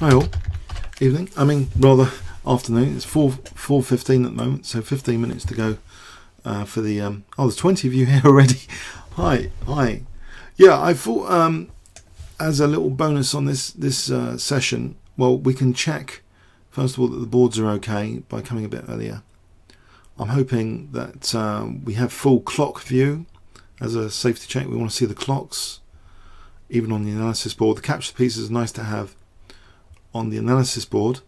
Hi all. Evening. I mean, rather afternoon. It's 4:15 at the moment, so 15 minutes to go for the. Oh, there's 20 of you here already. Hi. Yeah, I thought as a little bonus on this session, well, we can check first of all that the boards are okay by coming a bit earlier. I'm hoping that we have full clock view as a safety check. We want to see the clocks, even on the analysis board. The capture piece is nice to have on the analysis board,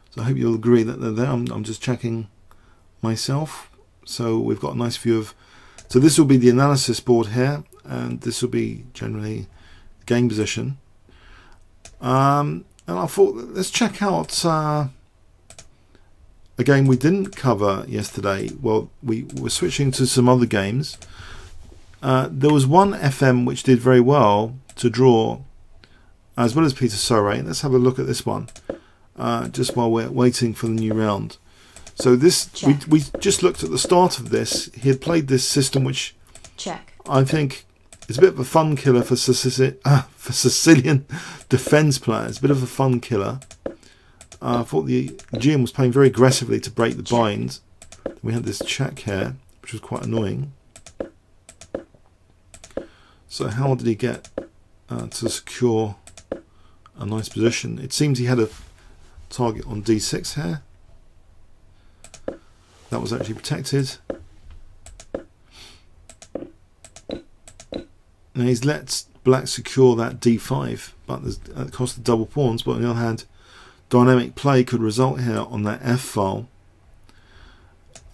so I hope you'll agree that they're there. I'm just checking myself. So we've got a nice view of, so this will be the analysis board here, and this will be generally game position. And I thought, let's check out a game we didn't cover yesterday. Well, we were switching to some other games. There was one FM which did very well to draw, as well as Peter Sorey. Let's have a look at this one, just while we're waiting for the new round. So this, we just looked at the start of this. He had played this system, which I think is a bit of a fun killer for Sicilian defence players. A bit of a fun killer. I thought the GM was playing very aggressively to break the bind. We had this check here, which was quite annoying. So how did he get to secure a nice position? It seems he had a target on d6 here. That was actually protected. Now he's let black secure that d5, but there's at the cost of double pawns. But on the other hand, dynamic play could result here on that f file.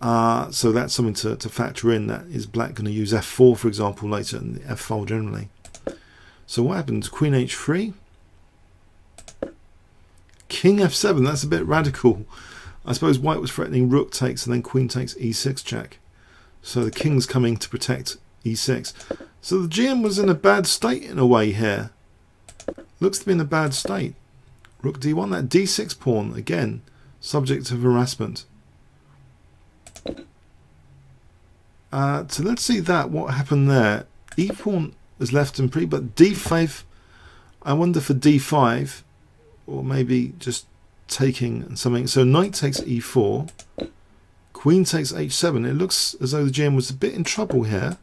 So that's something to factor in. That is black going to use f4, for example, later in the f file generally. So what happens? Queen h3, king f7. That's a bit radical. I suppose white was threatening rook takes and then queen takes e6 check. So the king's coming to protect e6. So the GM was in a bad state in a way here. Looks to be in a bad state. Rook d1, that d6 pawn again subject to harassment. So let's see that what happened there. E pawn is left in pre, but d5. I wonder for d5, or maybe just taking and something. So knight takes e4, queen takes h7. It looks as though the GM was a bit in trouble here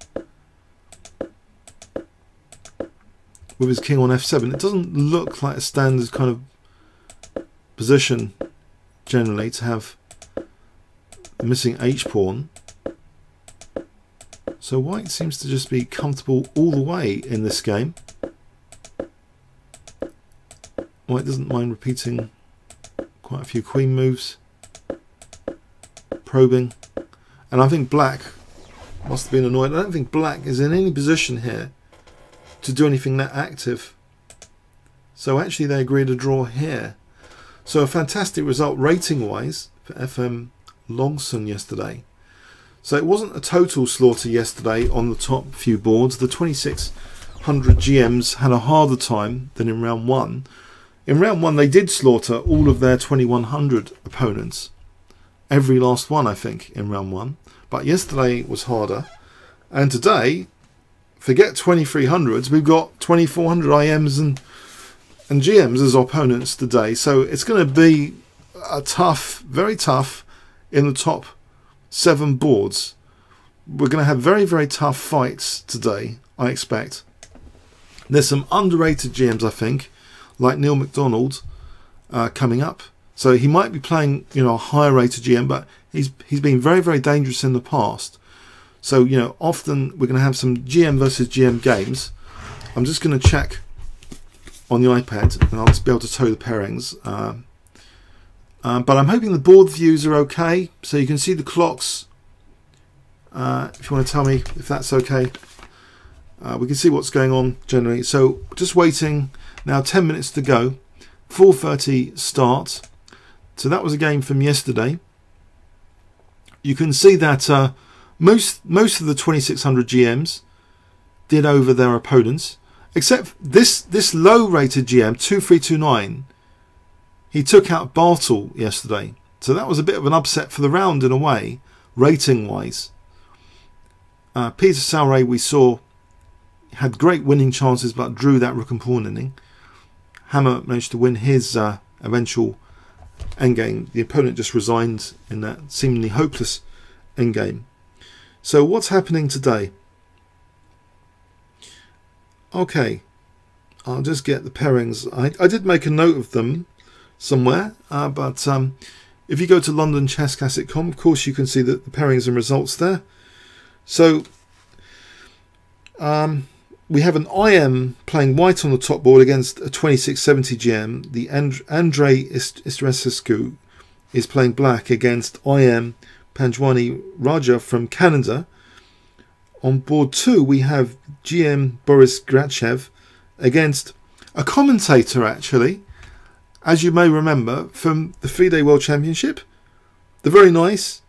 with his king on f7. It doesn't look like a standard kind of position generally to have the missing h pawn. So white seems to just be comfortable all the way in this game. White doesn't mind repeating quite a few queen moves, probing, and I think black must have been annoyed. I don't think black is in any position here to do anything that active. So actually they agreed to draw here. So a fantastic result rating wise for FM Longson yesterday. So it wasn't a total slaughter yesterday on the top few boards. The 2600 GMs had a harder time than in round one. In round one they did slaughter all of their 2100 opponents. Every last one, I think, in round one. But yesterday was harder. And today, forget 2300s, we've got 2400 IMs and GMs as opponents today. So it's going to be a tough, very tough in the top 7 boards. We're going to have very, very tough fights today, I expect. There's some underrated GMs, I think, like Neil McDonald coming up. So he might be playing, you know, a higher rated GM, but he's been very, very dangerous in the past. So, you know, often we're going to have some GM versus GM games. I'm just going to check on the iPad, and I'll just be able to toe the pairings. But I'm hoping the board views are okay, so you can see the clocks. If you want to tell me if that's okay, we can see what's going on generally. So just waiting now, 10 minutes to go. 4:30 start. So that was a game from yesterday. You can see that most of the 2600 GMs did over their opponents, except this low rated GM 2329. He took out Bartle yesterday, so that was a bit of an upset for the round in a way, rating wise. Peter Sorey we saw had great winning chances, but drew that rook and pawn inning. Hammer managed to win his eventual endgame. The opponent just resigned in that seemingly hopeless endgame. So what's happening today? Okay, I'll just get the pairings. I did make a note of them somewhere, but if you go to LondonChessClassic.com, of course you can see that the pairings and results there. So we have an IM playing white on the top board against a 2670 GM. The Andrei Istratescu is playing black against IM Panjwani Raja from Canada. On board 2 we have GM Boris Grachev against a commentator, actually, as you may remember, from the FIDE World Championship. The very nice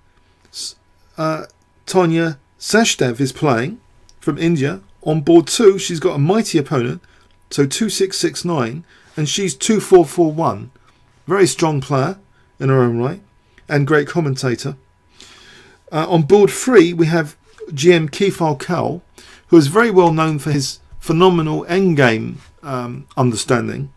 Tania Sachdev is playing from India. On board 2, she's got a mighty opponent, so 2669, and she's 2441. Very strong player in her own right, and great commentator. On board 3, we have GM Arkell, who is very well known for his phenomenal endgame understanding.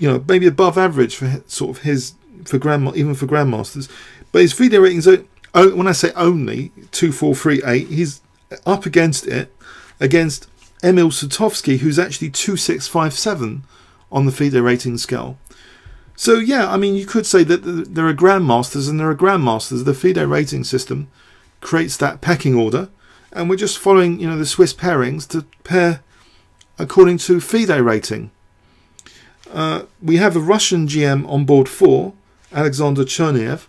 You know, maybe above average for sort of his even for grandmasters. But his FIDE ratings, when I say only 2438, he's up against it. Against Emil Sutovsky, who's actually 2657 on the FIDE rating scale. So yeah, I mean, you could say that there are grandmasters and there are grandmasters. The FIDE rating system creates that pecking order, and we're just following, you know, the Swiss pairings to pair according to FIDE rating. We have a Russian GM on board 4, Alexander Cherniaev,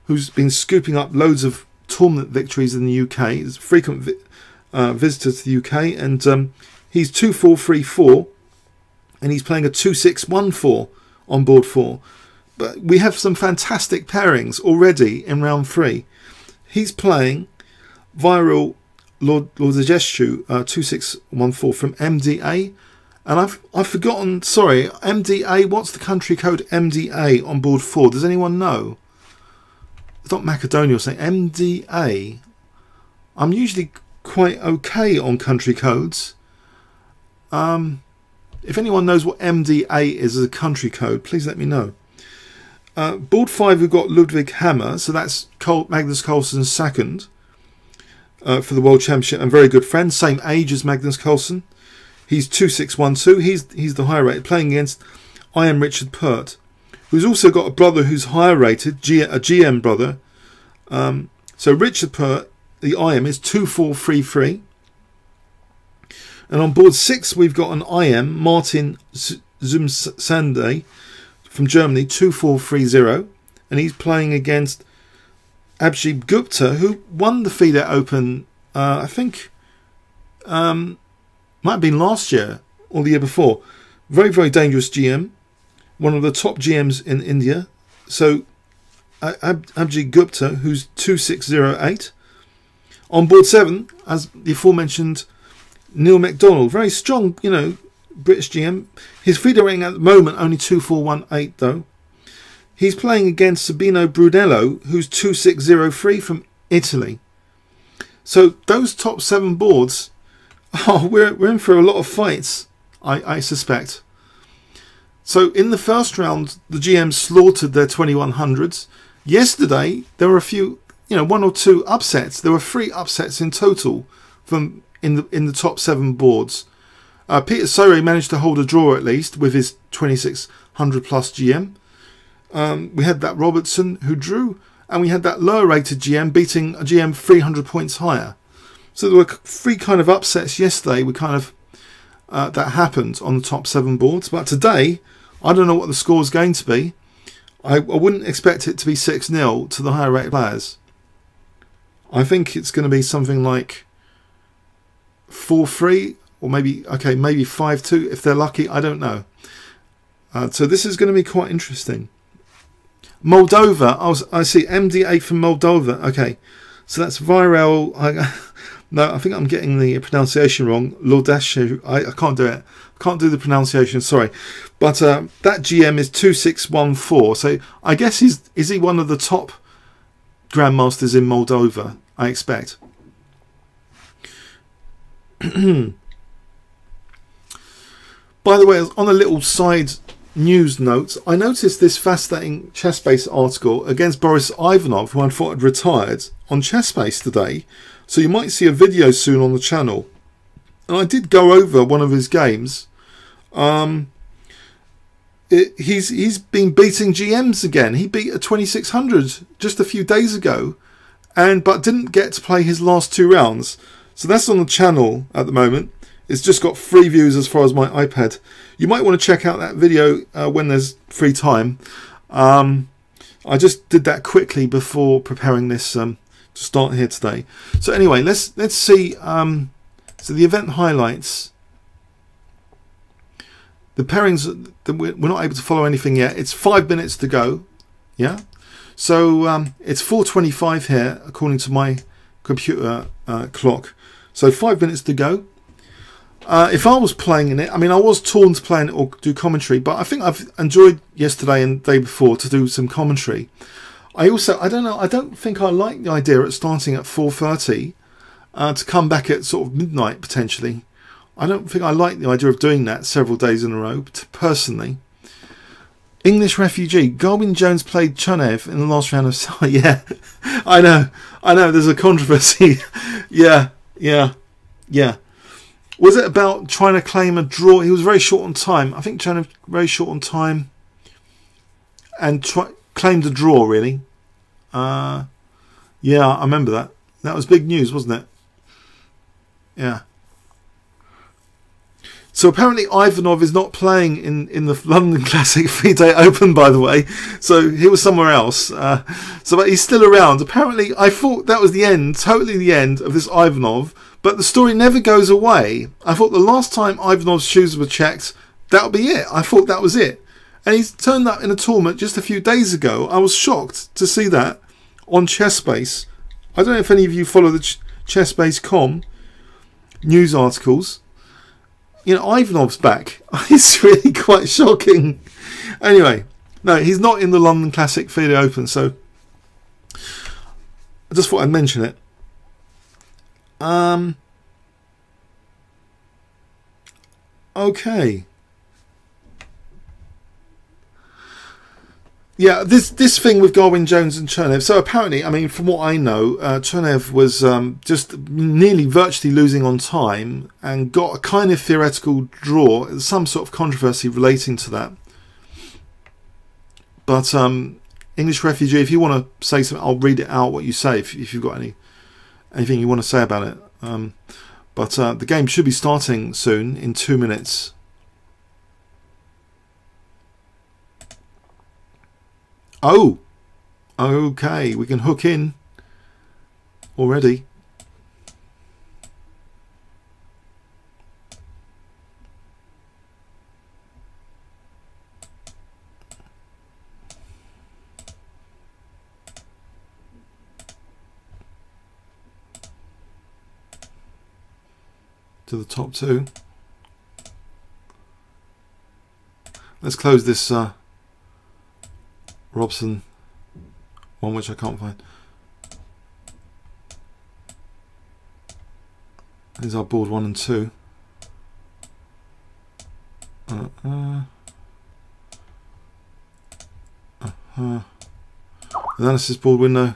who's been scooping up loads of tournament victories in the UK. He's a frequent visitor to the UK, and he's 2434, and he's playing a 2614 on board 4. But we have some fantastic pairings already in round 3. He's playing Viorel Ludvig 2614 from MDA, and I've forgotten. Sorry, MDA. What's the country code MDA on board 4? Does anyone know? It's not Macedonia. Saying MDA. I'm usually quite okay on country codes. If anyone knows what MDA is as a country code, please let me know. Board 5, we've got Ludvig Hammer, so that's Magnus Carlsen's second for the World Championship, and very good friend, same age as Magnus Carlsen. He's 2612. He's the higher rated, playing against I am Richard Pert, who's also got a brother who's higher rated, a GM brother. So Richard Pert, the IM, is 2433. And on board 6, we've got an IM, Martin Zumsande from Germany, 2430. And he's playing against Abhijeet Gupta, who won the FIDE Open, I think, might have been last year or the year before. Very, very dangerous GM. One of the top GMs in India. So Abhijeet Gupta, who's 2608. On board 7, as the aforementioned Neil McDonald, very strong, you know, British GM. His FIDE rating at the moment only 2418 though. He's playing against Sabino Brunello, who's 2603 from Italy. So those top 7 boards, we're in for a lot of fights, I suspect. So in the first round, the GMs slaughtered their 2100s. Yesterday, there were a few, you know, 1 or 2 upsets. There were 3 upsets in total from in the top 7 boards. Peter Sore managed to hold a draw at least with his 2600 plus GM. We had that Robertson who drew, and we had that lower rated GM beating a GM 300 points higher. So there were 3 kind of upsets yesterday. We kind of that happened on the top 7 boards. But today, I don't know what the score is going to be. I wouldn't expect it to be 6-0 to the higher rated players. I think it's going to be something like 4-3, or maybe 5-2 if they're lucky. I don't know. So this is going to be quite interesting. Moldova. I see MDA from Moldova. Okay, so that's Viorel. No, I think I'm getting the pronunciation wrong. Iordachescu. I can't do it. I can't do the pronunciation. Sorry, but that GM is 2614. So I guess is he one of the top grandmasters in Moldova? I expect. By the way, on a little side news note. I noticed this fascinating chess-based article against Boris Ivanov, who I thought had retired, on Chess-Base today. So you might see a video soon on the channel. And I did go over one of his games. He's been beating GMs again. He beat a 2600 just a few days ago, but didn't get to play his last 2 rounds. So that's on the channel at the moment. It's just got 3 views as far as my iPad. You might want to check out that video when there's free time. I just did that quickly before preparing this to start here today. So anyway, let's see. So the event highlights. The pairings, we're not able to follow anything yet. It's 5 minutes to go. Yeah. So it's 4:25 here, according to my computer clock. So 5 minutes to go. If I was playing in it, I mean, I was torn to play in it or do commentary, but I think I've enjoyed yesterday and the day before to do some commentary. I don't think I like the idea of starting at 4:30 to come back at sort of midnight potentially. I don't think I like the idea of doing that several days in a row, personally. English refugee. Garwin Jones played Cherniaev in the last round of... Yeah, I know, there's a controversy. Yeah. Was it about trying to claim a draw? He was very short on time. I think Cherniaev very short on time. And claimed a draw, really. Yeah, I remember that. That was big news, wasn't it? Yeah. So apparently Ivanov is not playing in the London Classic FIDE Open, by the way. So he was somewhere else. But he's still around. Apparently, I thought that was the end, totally the end of this Ivanov. But the story never goes away. I thought the last time Ivanov's shoes were checked, that would be it. I thought that was it. And he's turned up in a tournament just a few days ago. I was shocked to see that on Chess-Base. I don't know if any of you follow the Chess-Base.com news articles. You know, Ivanov's back. It's really quite shocking. Anyway, no, he's not in the London Classic FIDE Open, so I just thought I'd mention it. Okay. Yeah, this thing with Garwin Jones and Cherniaev. So apparently, I mean, from what I know, Cherniaev was just nearly virtually losing on time and got a kind of theoretical draw. Some sort of controversy relating to that. But English refugee, if you want to say something, I'll read it out what you say if you've got anything you want to say about it. But the game should be starting soon in 2 minutes. Oh, okay, we can hook in already. To the top 2. Let's close this Robson one, which I can't find. These are board 1 and 2. Analysis board window.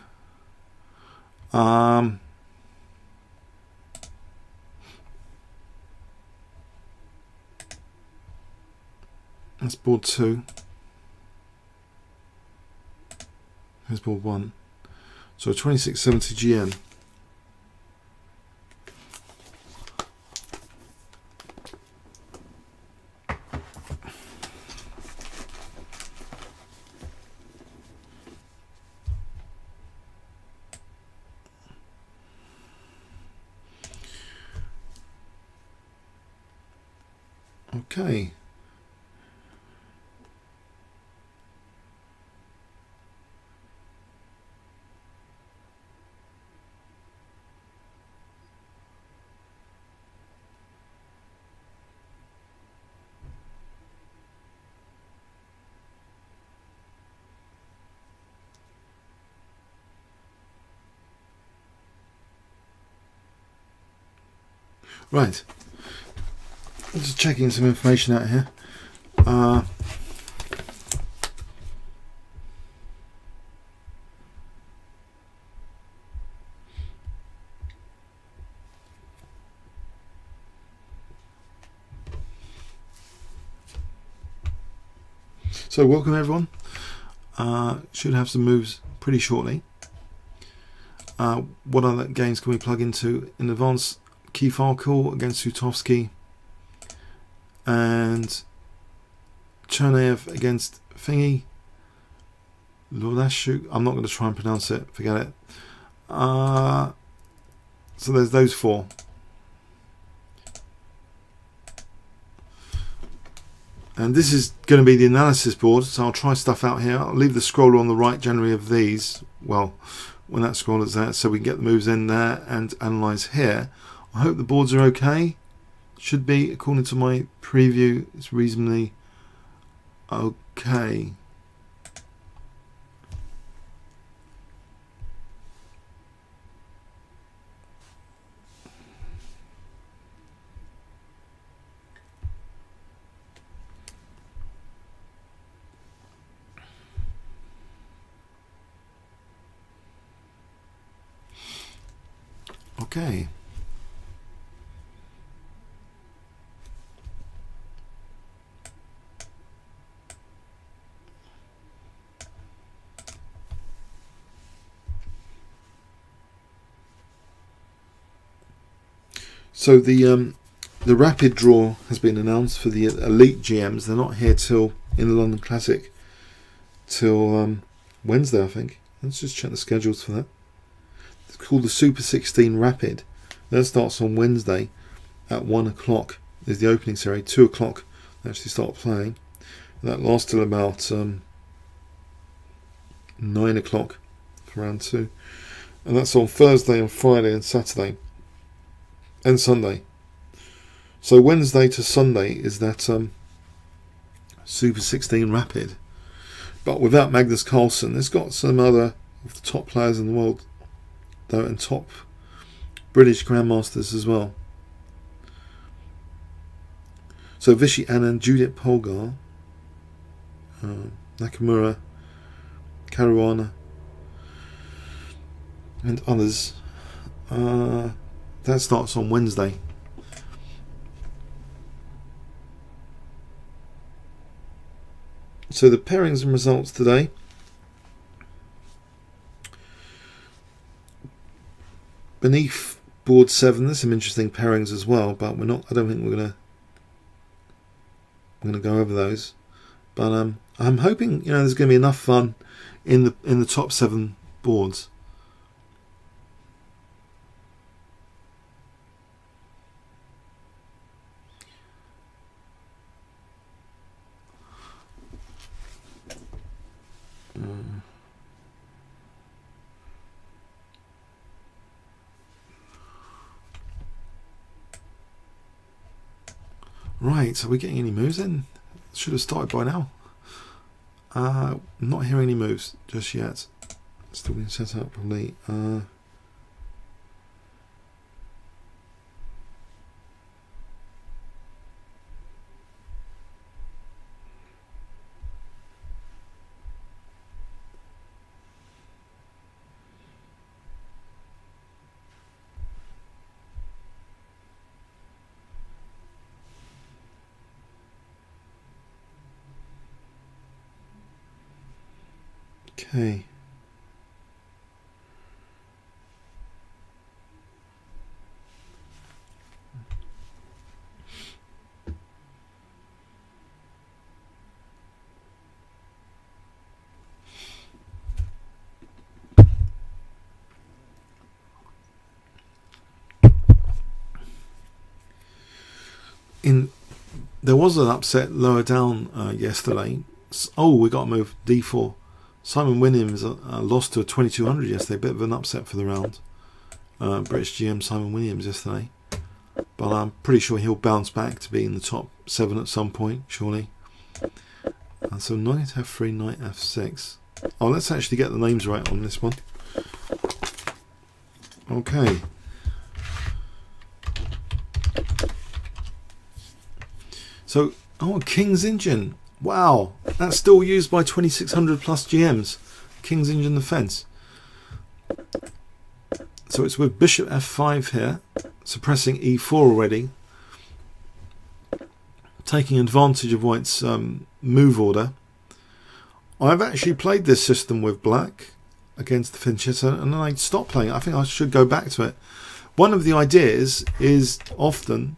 That's board 2. Here's board 1. So 2670 GM. Okay. Right, I'm just checking some information out here. So welcome everyone. Should have some moves pretty shortly. What other games can we plug into in advance? Key file call against Sutovsky and Cherniaev against Thingy. Iordachescu. I'm not going to try and pronounce it. Forget it. So there's those four. And this is going to be the analysis board, so I'll try stuff out here. I'll leave the scroller on the right generally of these. Well, when that scroller's there, so we can get the moves in there and analyse here. I hope the boards are okay. Should be, according to my preview, it's reasonably okay. Okay. So the rapid draw has been announced for the elite GMs. They're not here till in the London Classic till Wednesday, I think. Let's just check the schedules for that. It's called the Super 16 Rapid. That starts on Wednesday at 1 o'clock. Is the opening ceremony. 2 o'clock they actually start playing. And that lasts till about 9 o'clock for round 2. And that's on Thursday and Friday and Saturday and Sunday. So Wednesday to Sunday is that Super 16 Rapid. But without Magnus Carlsen. It's got some other of the top players in the world, though, and top British Grandmasters as well. So Vishy Anand, Judith Polgar, Nakamura, Caruana, and others. That starts on Wednesday. So the pairings and results today. Beneath board 7, there's some interesting pairings as well, but we're not. I don't think we're gonna go over those. But I'm hoping, you know, there's going to be enough fun in the top 7 boards. Right, are we getting any moves in? Should have started by now. Not hearing any moves just yet. Still being set up probably. Okay. There was an upset lower down yesterday. Oh, we got to move D4. Simon Williams lost to a 2200 yesterday. Bit of an upset for the round. British GM Simon Williams yesterday. But I'm pretty sure he'll bounce back to be in the top 7 at some point, surely. So knight F3, knight F6. Oh, let's actually get the names right on this one. Okay. So, oh, King's Engine. Wow, that's still used by 2600 plus GMs. King's Engine defense. So it's with Bishop F5 here, suppressing E4 already, taking advantage of White's move order, I've actually played this system with black against the fianchetto, and then I stopped playing it. I think I should go back to it. One of the ideas is often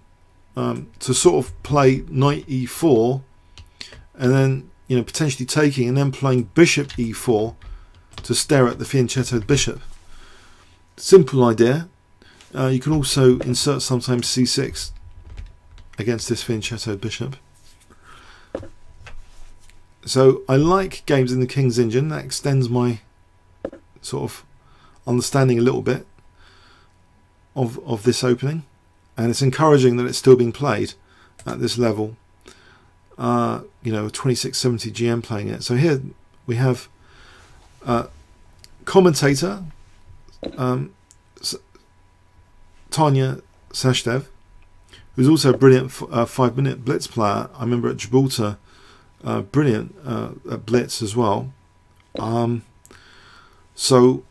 to sort of play knight e4, and then, you know, potentially taking, and then playing bishop e4 to stare at the fianchetto bishop. Simple idea. You can also insert sometimes c6 against this fianchetto bishop. So I like games in the King's Engine. That extends my sort of understanding a little bit of this opening, and it's encouraging that it's still being played at this level. You know, 2670 GM playing it. So here we have commentator Tania Sachdev, who's also a brilliant 5-minute blitz player. I remember at Gibraltar, brilliant at blitz as well. So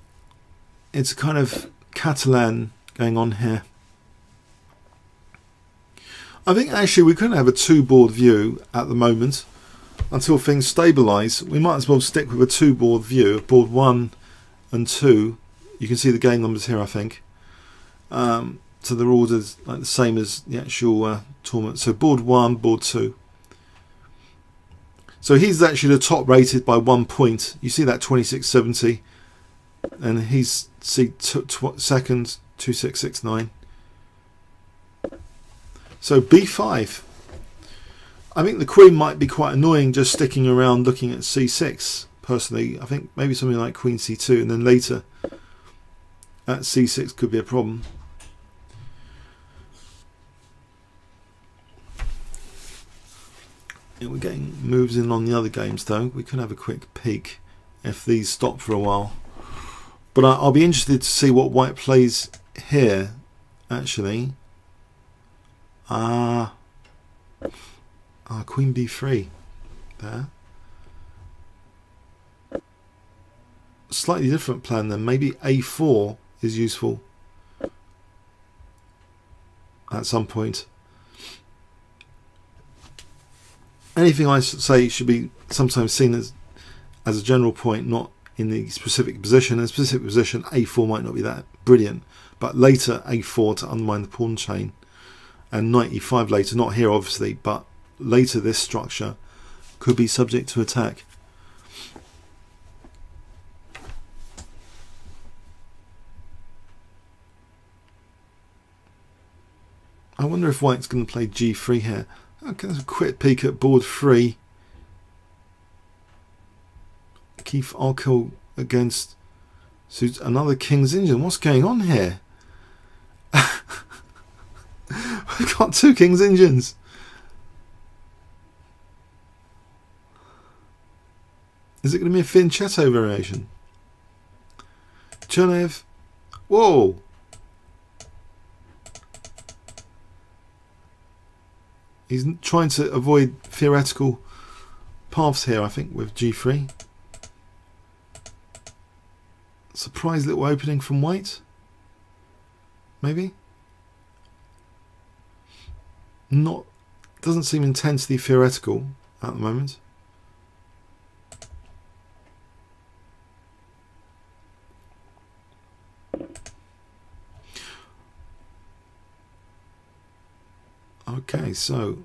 it's a kind of Catalan going on here. I think actually we couldn't have a 2-board view at the moment until things stabilise. We might as well stick with a 2-board view of board 1 and 2. You can see the game numbers here, I think. So they're ordered like the same as the actual tournament. So board 1, board 2. So he's actually the top rated by 1 point. You see that 2670, and he's second 2669. So b5. I think the queen might be quite annoying just sticking around looking at c6. Personally, I think maybe something like queen c2, and then later at c6 could be a problem. Yeah, we're getting moves in on the other games though. We could have a quick peek if these stop for a while. But I'll be interested to see what white plays here, actually. Queen b3 there. Slightly different plan then. Maybe a4 is useful at some point. Anything I say should be sometimes seen as a general point, not in the specific position. In a specific position, a4 might not be that brilliant, but later a4 to undermine the pawn chain, and knight e5 later, not here obviously, but later this structure could be subject to attack. I wonder if white's going to play g3 here. Okay, let's have a quick peek at board 3. Keith Arkell against another King's Engine. What's going on here? We've got 2 King's Engines. Is it going to be a fianchetto variation? Cherniaev. Whoa! He's trying to avoid theoretical paths here, I think, with g3. Surprise little opening from white. Maybe. Not, doesn't seem intensely theoretical at the moment. Okay, so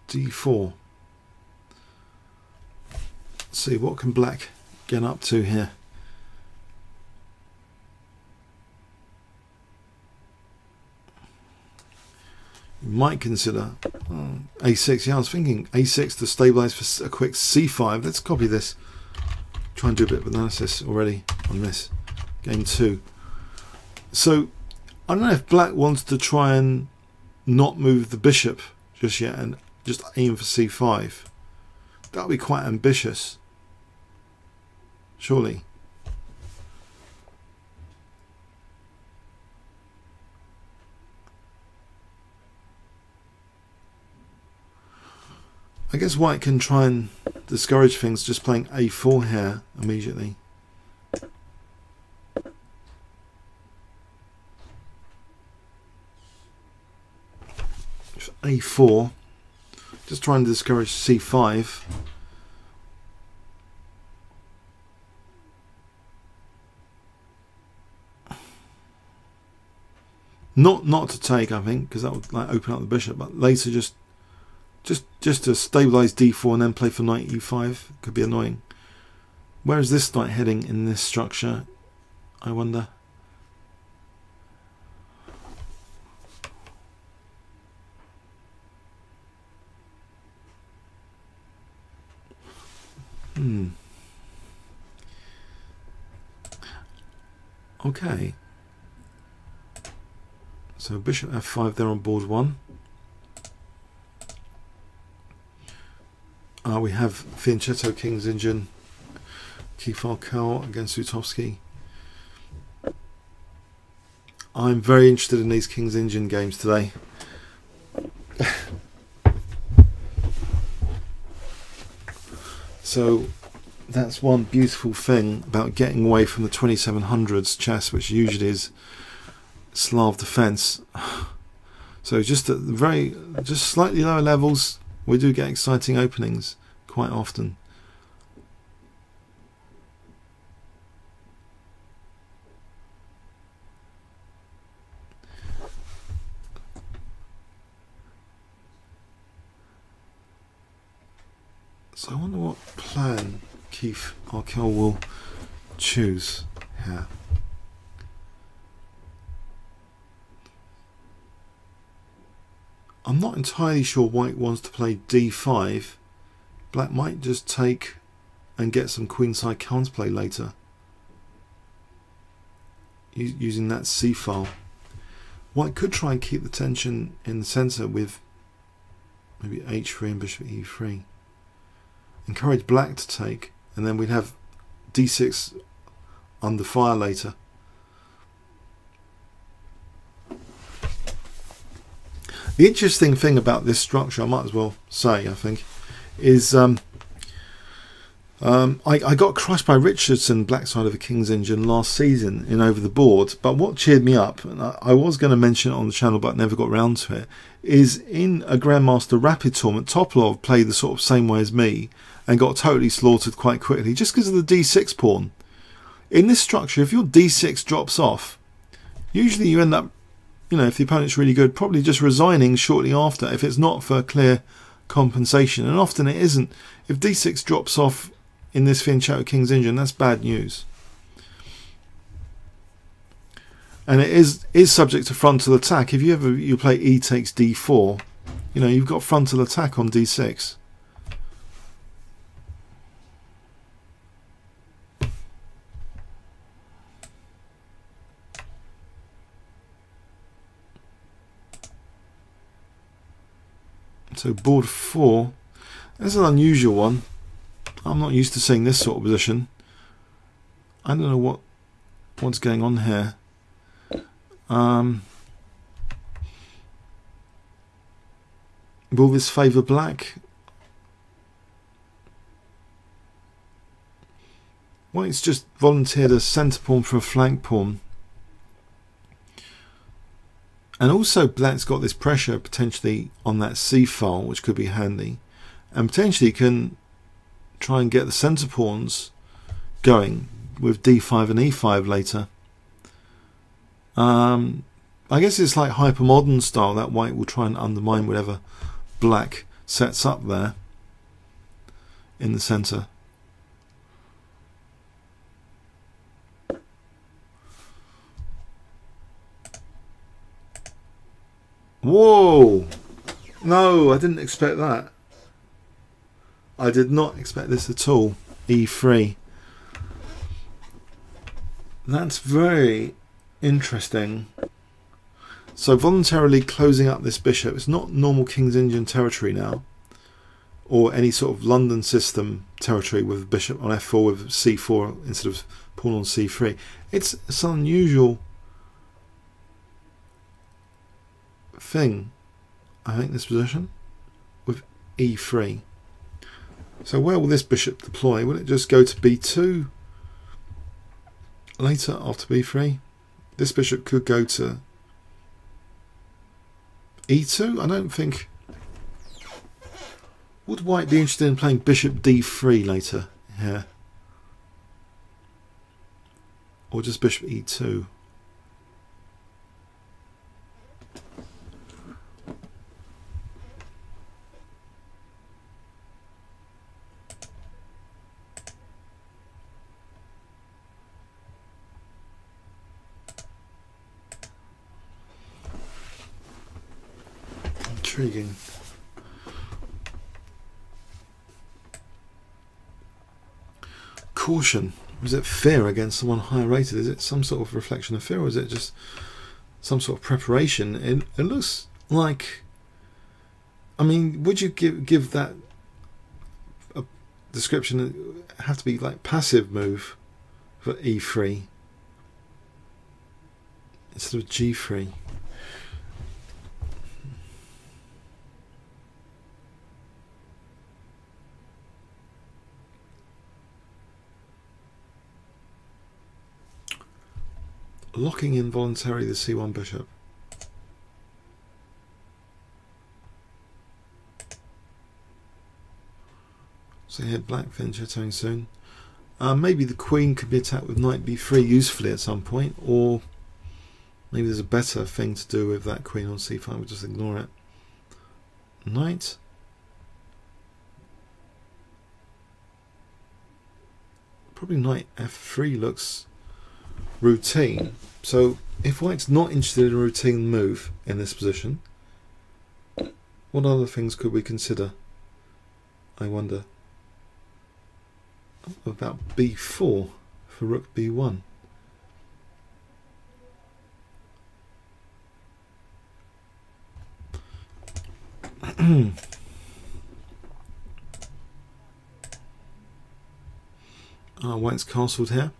d4. Let's see, what can black get up to here? You might consider a6. Yeah, I was thinking a6 to stabilize for a quick c5. Let's copy this. Try and do a bit of analysis already on this. Game 2. So I don't know if black wants to try and not move the bishop just yet and just aim for c5. That would be quite ambitious, surely. I guess white can try and discourage things just playing a4 here immediately. a4, just trying to discourage c5. Not to take, I think, because that would like open up the bishop, but later just to stabilize d4 and then play for knight e5 could be annoying. Where is this knight heading in this structure, I wonder? Okay. So bishop f5 there on board 1. We have Fianchetto, King's Indian, Keith Arkell against Sutovsky. I'm very interested in these King's Indian games today. So that's one beautiful thing about getting away from the 2700s chess, which usually is Slav defense. So just at the just slightly lower levels, we do get exciting openings quite often. So I wonder what plan Keith Arkell will choose here. I'm not entirely sure White wants to play d5. Black might just take and get some queenside counterplay later, using that c file. White could try and keep the tension in the centre with maybe h3 and bishop e3. Encourage Black to take, and then we'd have d6 under fire later. The interesting thing about this structure, I might as well say, I think, is I got crushed by Richardson, black side of a King's Indian, last season in Over the Board. But what cheered me up, and I was going to mention it on the channel but never got round to it, is in a Grandmaster Rapid tournament, Topalov played the sort of same way as me and got totally slaughtered quite quickly just because of the d6 pawn. In this structure, if your d6 drops off, usually you end up, you know, if the opponent's really good, probably just resigning shortly after if it's not for clear compensation, and often it isn't. If d6 drops off in this Fianchetto King's Indian, that's bad news. And it is subject to frontal attack. If you play e takes d4, you know, you've got frontal attack on d6. So board 4, this is an unusual one. I'm not used to seeing this sort of position. I don't know what's going on here. Will this favour Black? White's just volunteered a centre pawn for a flank pawn. And also Black's got this pressure potentially on that c file, which could be handy, and potentially can try and get the centre pawns going with d5 and e5 later. I guess it's like hypermodern style that White will try and undermine whatever Black sets up there in the centre. Whoa! No, I didn't expect that. I did not expect this at all. E3. That's very interesting. So voluntarily closing up this bishop. It's not normal King's Indian territory now, or any sort of London system territory with bishop on f4 with c4 instead of pawn on c3. It's an unusual thing, I think, this position with e3. So where will this bishop deploy? Will it just go to b2 later after b3? This bishop could go to e2. I don't think Would white be interested in playing bishop d3 later here? Or just bishop e2? Intriguing. Caution. Is it fear against someone higher rated? Is it some sort of reflection of fear, or is it just some sort of preparation? It looks like, I mean, would you give that a description? It have to be like passive move for e3 instead of g3. Locking in voluntarily the c1 bishop. So here black fianchettoing soon. Maybe the queen could be attacked with knight b3 usefully at some point, or maybe there's a better thing to do with that queen on c5. We'll just ignore it. Knight. Probably knight f3 looks routine. So if white's not interested in a routine move in this position, what other things could we consider? I wonder. About b4 for rook b1. White's castled here.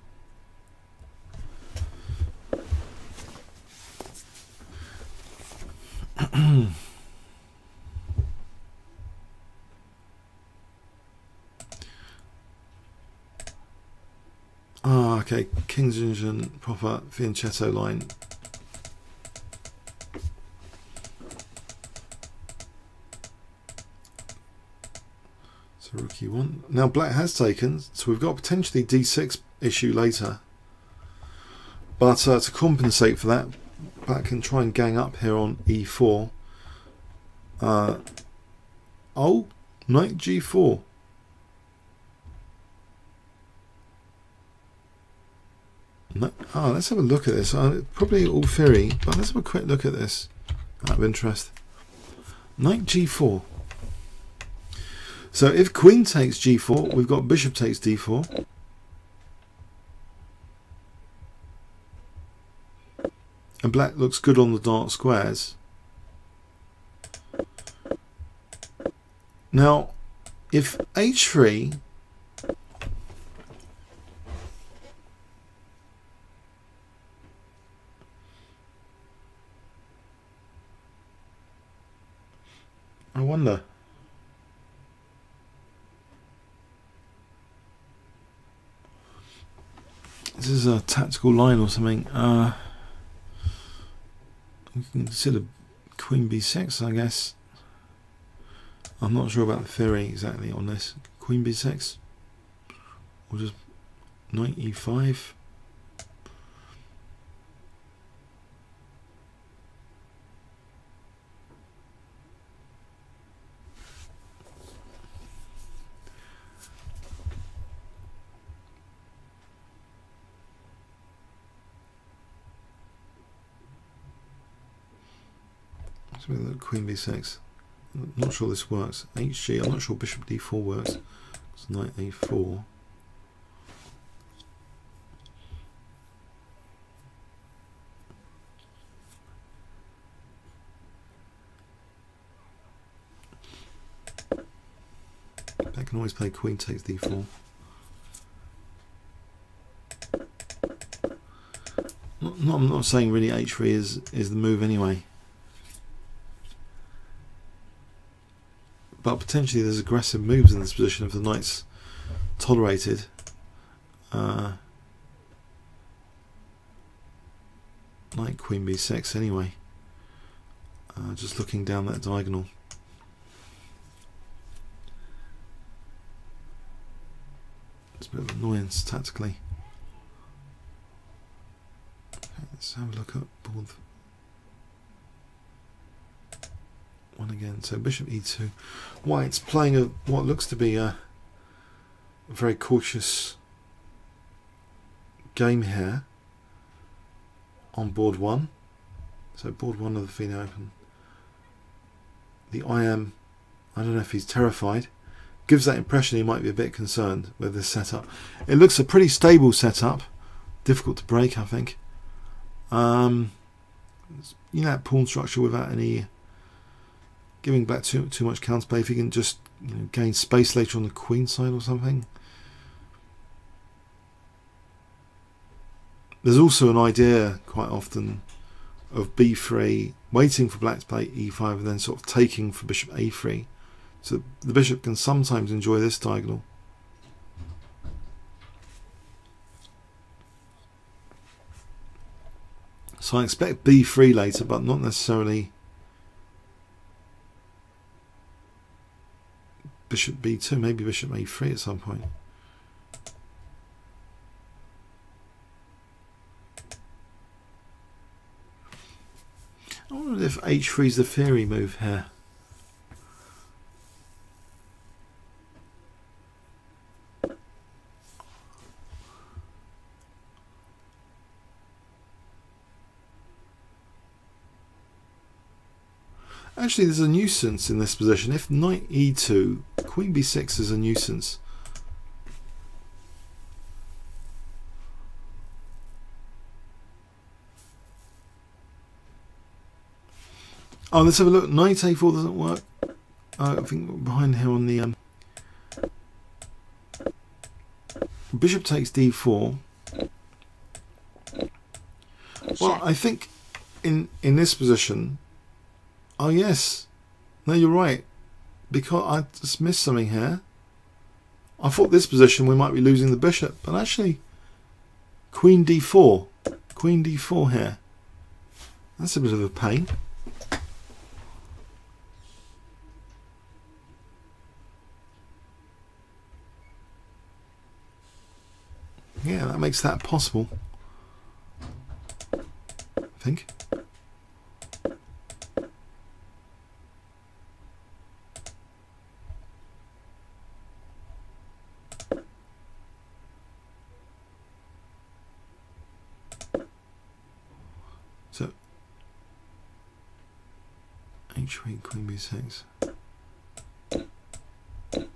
Okay, King's Junction, proper fianchetto line. So rook e1. Now black has taken, so we've got potentially d6 issue later. But to compensate for that, black can try and gang up here on e4. Oh, knight g4. No, let's have a look at this. Probably all theory, but let's have a quick look at this out of interest. Knight g4. So if queen takes g4, we've got bishop takes d4. And black looks good on the dark squares. Now, if h3, I wonder. This is a tactical line or something. We can consider queen b6, I guess. I'm not sure about the theory exactly on this. Queen b6, or just knight e5. So we look queen b6. I'm not sure this works. HG, I'm not sure bishop d4 works. It's knight a4. I can always play queen takes d4. I'm not saying really h3 is the move anyway. But potentially there's aggressive moves in this position if the knight's tolerated. Knight queen b6 anyway. Just looking down that diagonal. a bit of annoyance tactically. Okay, let's have a look at board 1 again. So bishop e2. White's playing a what looks to be a very cautious game here on board 1. So board 1 of the FIDE Open. The I don't know if he's terrified. Gives that impression he might be a bit concerned with this setup. It looks a pretty stable setup. Difficult to break, I think. You know, that pawn structure without any giving back too much counterplay. If he can just gain space later on the queen side or something. There's also an idea quite often of b3, waiting for black to play e5 and then sort of taking for bishop a3. So the bishop can sometimes enjoy this diagonal. So I expect b3 later, but not necessarily bishop b2, maybe bishop a3 at some point. I wonder if h3 is the theory move here. Actually, there's a nuisance in this position. If knight e2, queen b6 is a nuisance. Oh, let's have a look. Knight a4 doesn't work. I think we're behind here on the bishop takes d4. Well, I think in this position. Oh yes, no, you're right. Because I just missed something here. I thought this position we might be losing the bishop, but actually, queen d4 here. That's a bit of a pain. Yeah, that makes that possible, I think. So h3, queen b6.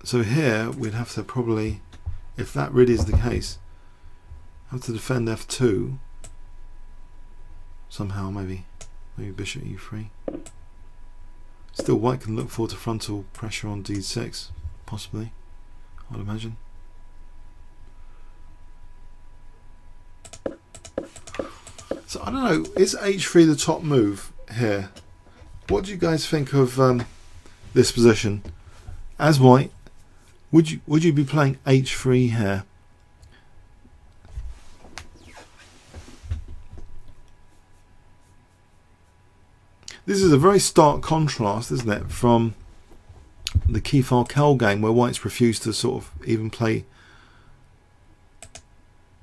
So here we'd have to probably, if that really is the case, have to defend f2 somehow, maybe bishop e3. Still, white can look forward to frontal pressure on d6, possibly, I'd imagine. So I don't know, is h3 the top move here? What do you guys think of this position? As white, would you be playing h3 here? This is a very stark contrast, isn't it, from the Arkell game where white's refused to sort of even play.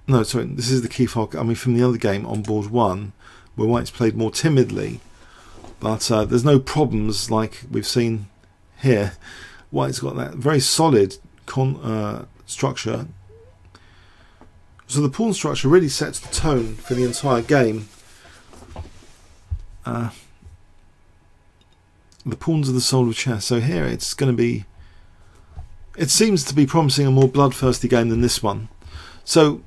No, sorry, this is the Arkell. I mean, from the other game on board 1, where white's played more timidly, but there's no problems like we've seen here. White's got that very solid structure. So the pawn structure really sets the tone for the entire game. The pawns are the soul of chess. So here it's going to be, it seems to be promising a more bloodthirsty game than this one. So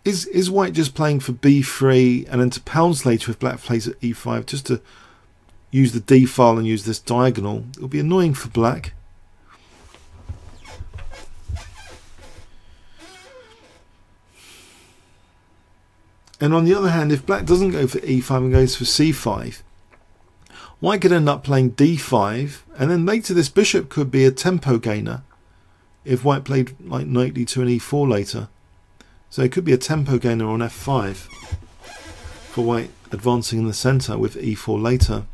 is white just playing for b3 and then to pounce later if black plays at e5 just to use the d file and use this diagonal? It'll be annoying for black. And on the other hand, if black doesn't go for e5 and goes for c5, white could end up playing d5, and then later this bishop could be a tempo gainer if white played like knight d2 and e4 later. So it could be a tempo gainer on f5 for white advancing in the centre with e4 later.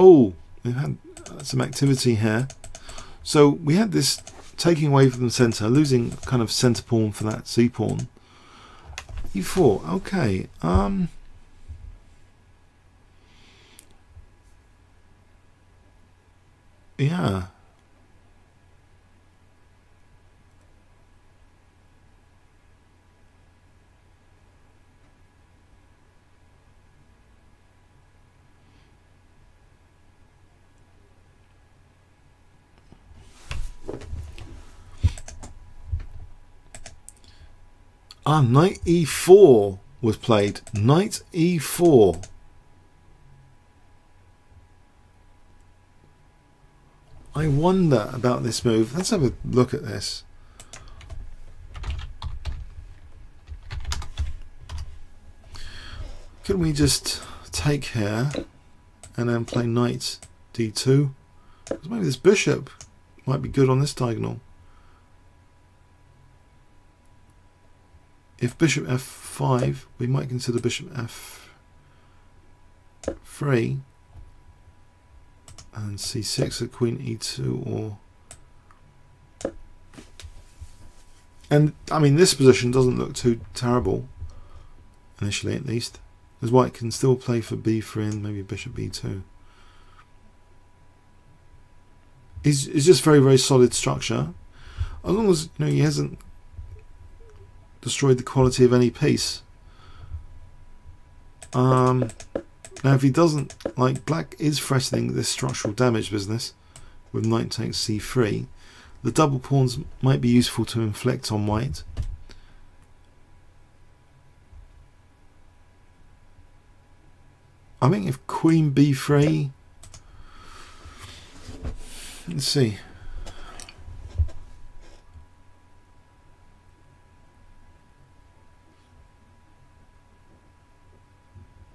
Oh, we've had some activity here. So we had this taking away from the centre, losing kind of centre pawn for that c pawn. e4. Okay. Yeah. Knight e4 was played. Knight e4. I wonder about this move. Let's have a look at this. Could we just take here and then play knight d2? Because maybe this bishop might be good on this diagonal. If bishop f5, we might consider bishop f3 and c6 at queen e2, or, and I mean this position doesn't look too terrible initially, at least, because white can still play for b3 and maybe bishop b2. It's just very, very solid structure, as long as he hasn't destroyed the quality of any piece. Now if he doesn't, like, black is threatening this structural damage business with knight takes c3. The double pawns might be useful to inflict on white. I think if queen b3, let's see.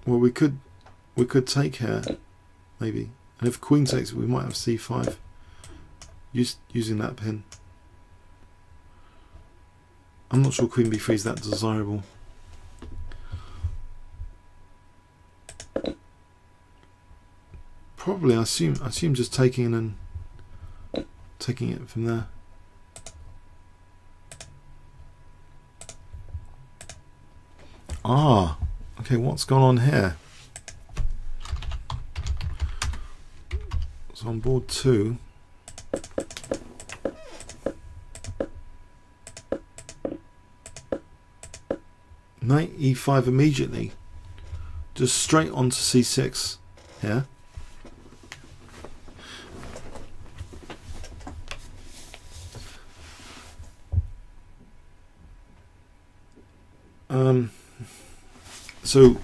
Well, we could take here, maybe, and if queen takes it, we might have c5, using that pin. I'm not sure queen b3 is that desirable. Probably, I assume just taking and taking it from there. Ah. Okay, what's gone on here? So on board 2, knight e5 immediately, just straight onto c6 here. So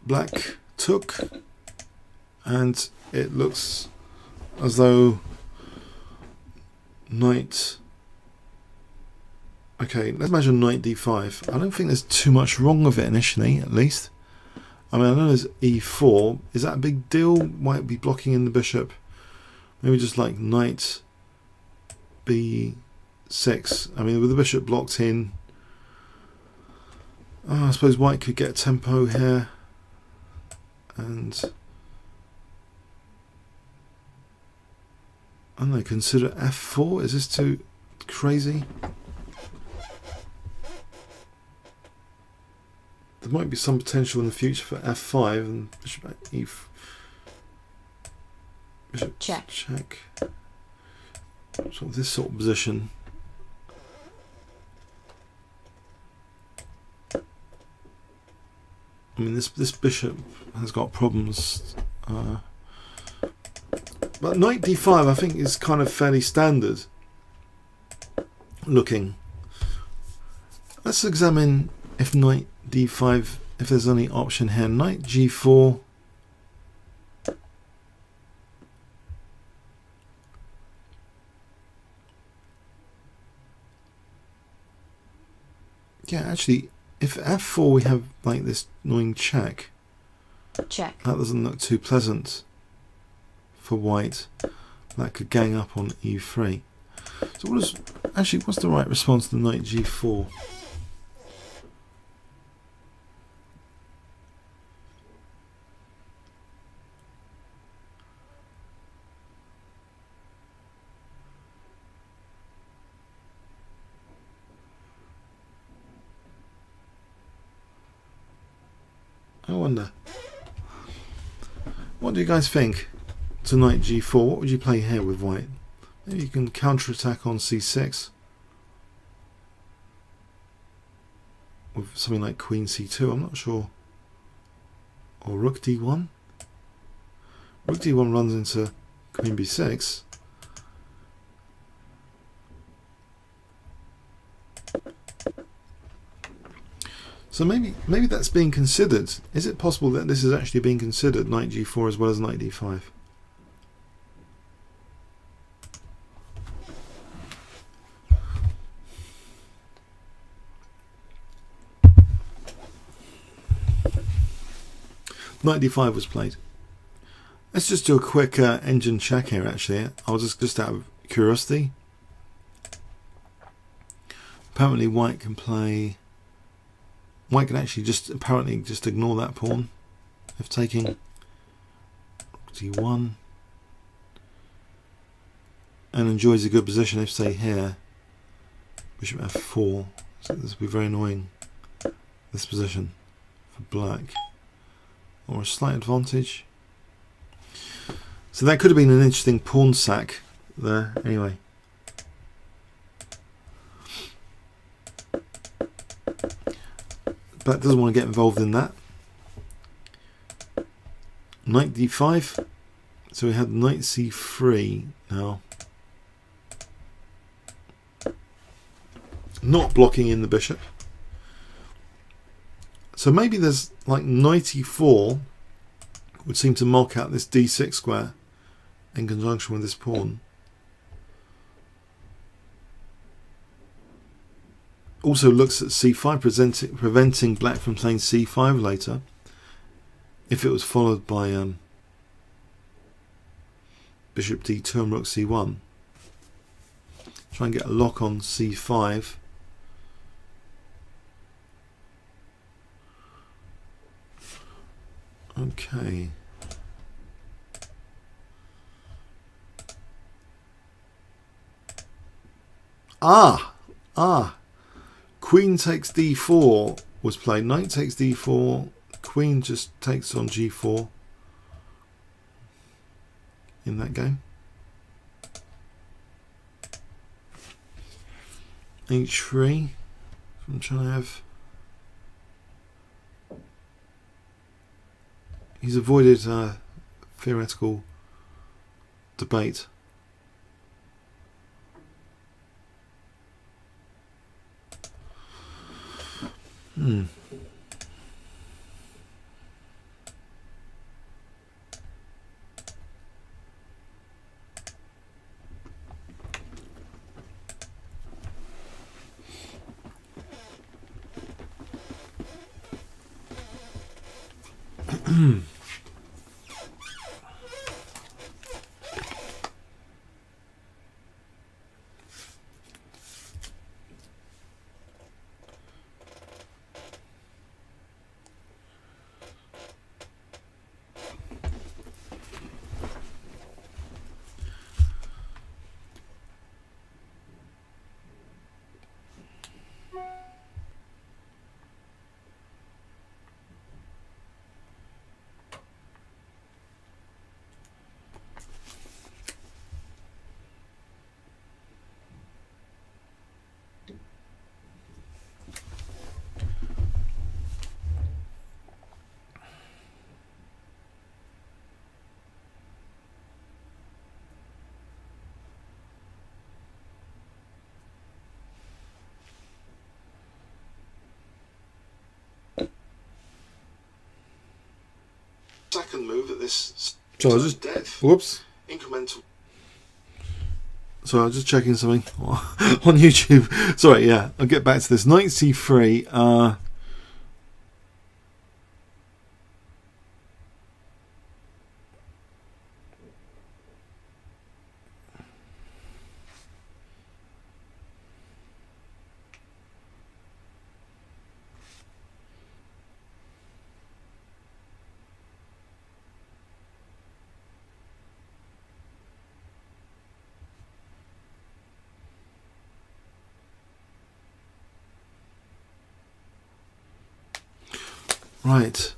black took, and it looks as though knight. Okay, let's imagine knight d5. I don't think there's too much wrong with it initially, at least. I mean, I know there's e4. Is that a big deal? Might be blocking in the bishop. Maybe just like knight b6. I mean, with the bishop blocked in, I suppose white could get tempo here, and I don't know, consider f4. Is this too crazy? There might be some potential in the future for f5 and bishop e. Bishop check. Sort of this sort of position. I mean, this bishop has got problems, but knight d5 I think is kind of fairly standard looking. Let's examine if knight d5, if there's any option here. Knight g4. Yeah, actually, if f4 we have like this annoying check. That doesn't look too pleasant for white. That could gang up on e3. So what's the right response to the knight g4? wonder. What do you guys think? To knight g4, what would you play here with white? Maybe you can counter-attack on c6 with something like queen c2, I'm not sure. Or rook d1. Rook d1 runs into queen b6. So maybe that's being considered. Is it possible that this is actually being considered, knight g4 as well as knight d5? Knight d5 was played. Let's just do a quick engine check here actually. I'll just out of curiosity. Apparently white can actually just ignore that pawn if taking d1 and enjoys a good position if say here bishop f4. So this would be very annoying, this position for black, or a slight advantage. So that could have been an interesting pawn sack there anyway. Black doesn't want to get involved in that. Knight d5. So we had knight c3 now. Not blocking in the bishop. So maybe there's like knight e4 would seem to mark out this d6 square in conjunction with this pawn. Also looks at c5, preventing black from playing c5 later if it was followed by bishop d2 and rook c1. Try and get a lock on c5. Okay. Queen takes d4 was played. Knight takes d4. Queen just takes on g4 in that game. h3 from Cherniaev. He's avoided theoretical debate. Second move at this. So I was just whoops. Incremental. So I was just checking something on YouTube. Sorry, yeah. I'll get back to this. Knight c3. Right.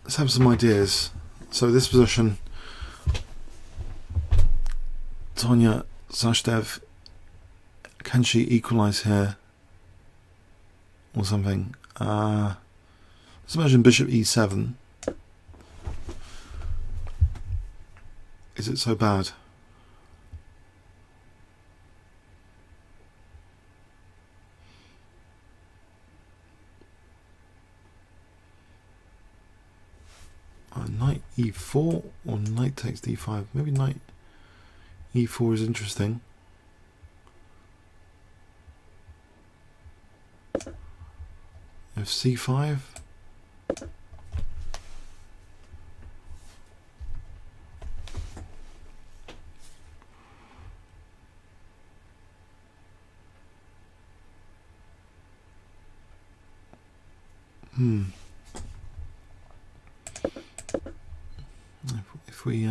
let's have some ideas. So this position, Tania, Sachdev, can she equalise here or something? Let's imagine bishop e7. Is it so bad? Knight e4 or knight takes d5. Maybe knight e4 is interesting. F5. If we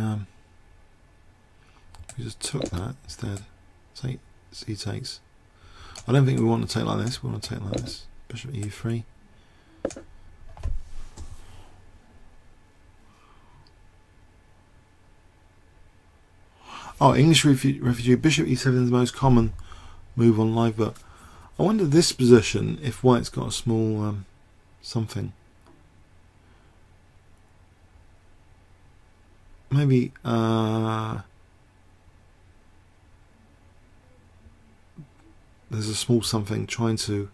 just took that instead, take c takes. I don't think we want to take like this. We want to take like this. Bishop e3. Oh, English refugee. Bishop e7 is the most common move on live, but I wonder this position if white's got a small something. Maybe there's a small something trying to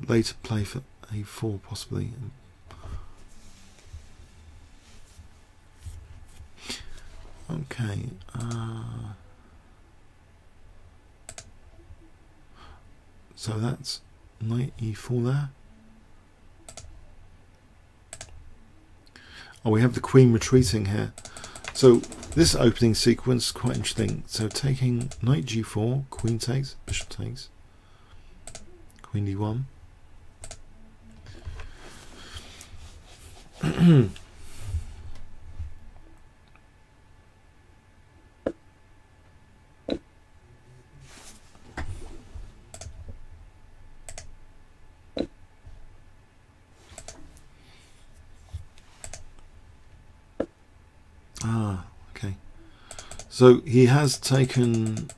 later play for a4 possibly. Okay. So that's knight e4 there. Oh, we have the queen retreating here. So this opening sequence is quite interesting. So taking knight g4, queen takes, bishop takes, queen d1. Okay. So he has taken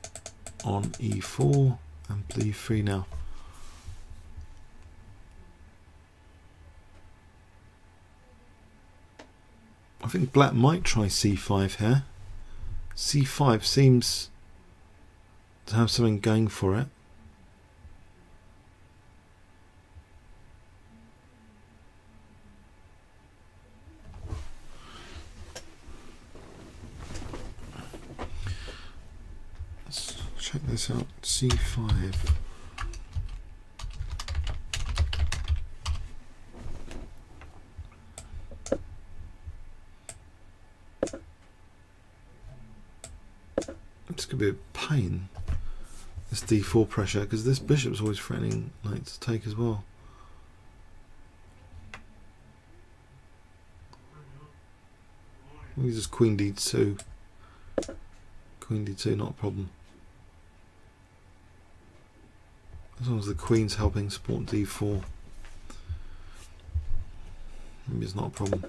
on e4 and e3 now. I think black might try c5 here. c5 seems to have something going for it. Check this out, c5. This could be a pain, this d4 pressure, because this bishop's always threatening knight to take as well. Maybe just queen d2. Queen d2, not a problem. As long as the queen's helping support d4, maybe it's not a problem.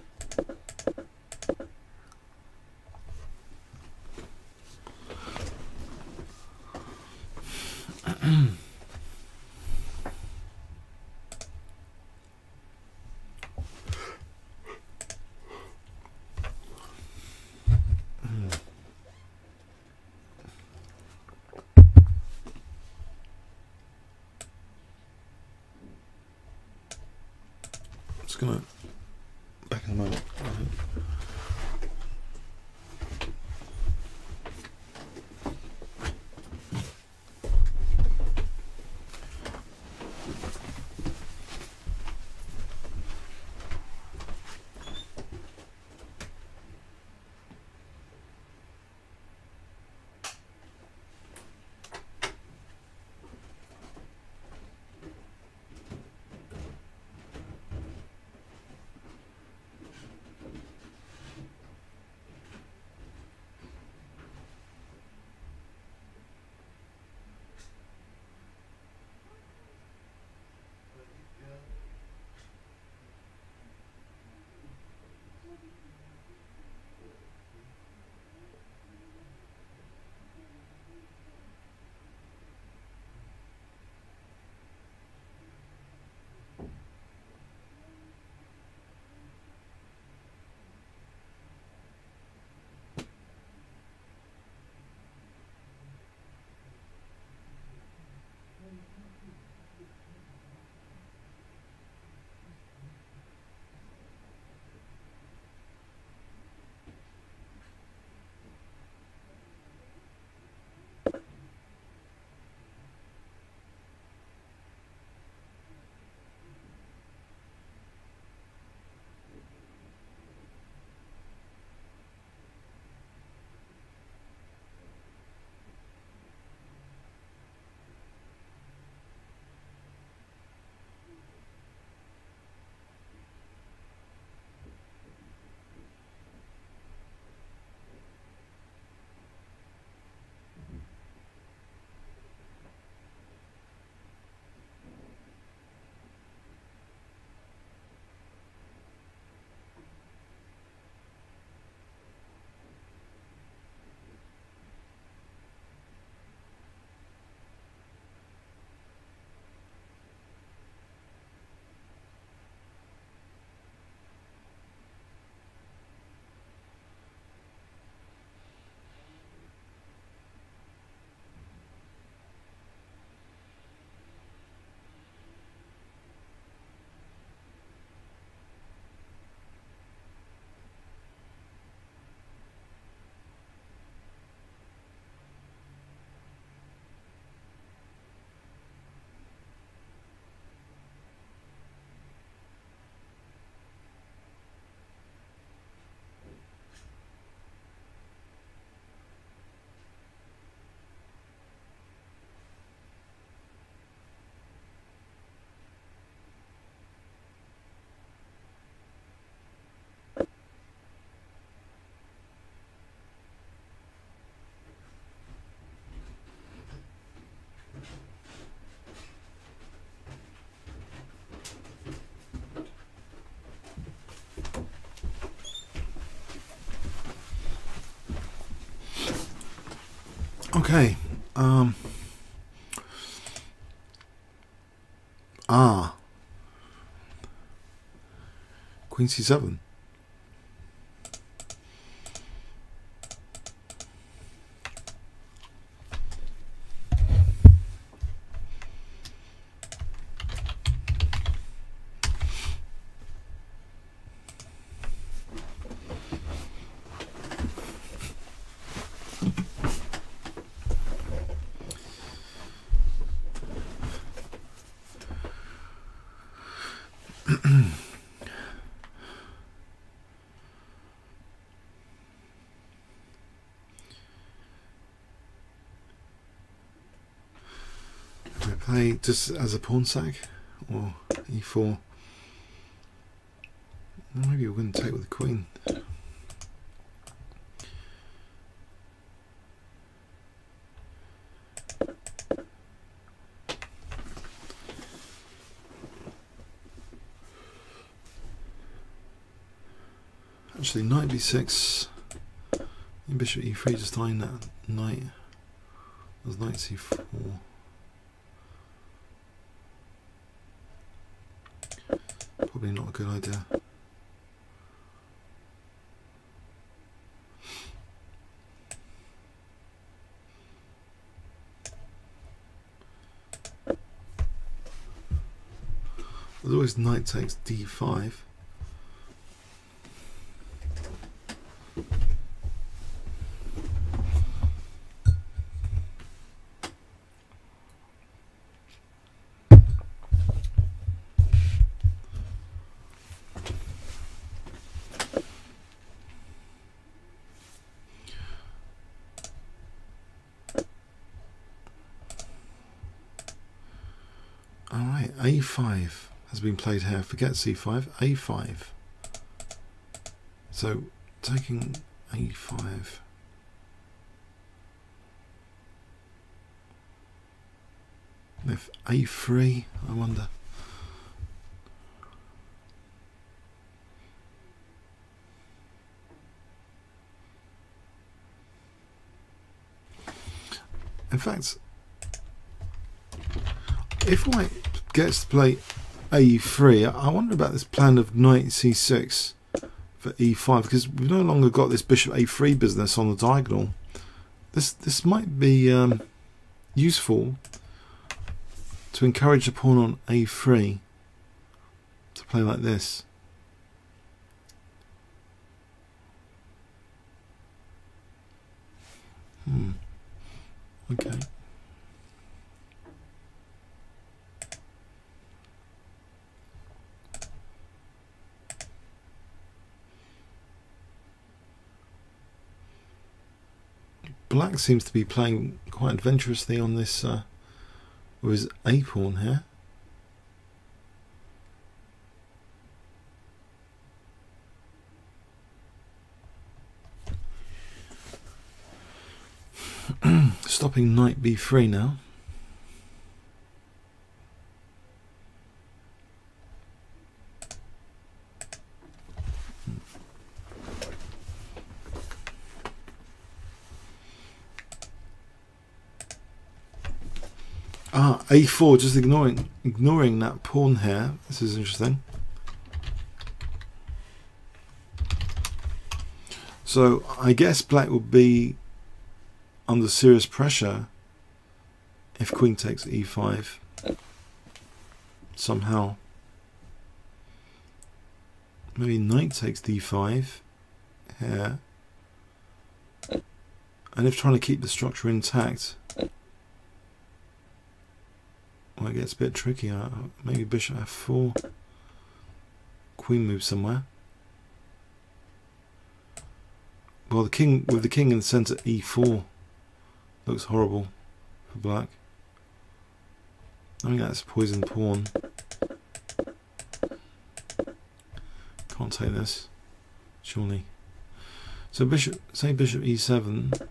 Just gonna back in a moment. Okay. Queen c7. Play just as a pawn sack or e4. Maybe we're going to take with the queen. Actually, knight b6, bishop e3, just eyeing that knight. There's knight c4. Probably not a good idea. There's always knight takes d5. A5 has been played here. Forget c5. A5. So taking a5. If a3, I wonder. In fact, if white gets to play a3, I wonder about this plan of knight c6 for e5, because we've no longer got this bishop a3 business on the diagonal. This might be useful to encourage the pawn on a3 to play like this. Okay. Black seems to be playing quite adventurously on this with his a pawn here. Stopping knight b3 now. A4, just ignoring that pawn here. This is interesting. So I guess black will be under serious pressure if queen takes e5 somehow. Maybe knight takes d5 here. And if trying to keep the structure intact, well, it gets a bit tricky. Maybe bishop f4. Queen moves somewhere. Well, the king with the king in the centre, e4 looks horrible for black. I think that's a poisoned pawn. Can't take this, surely. So bishop, say bishop e7.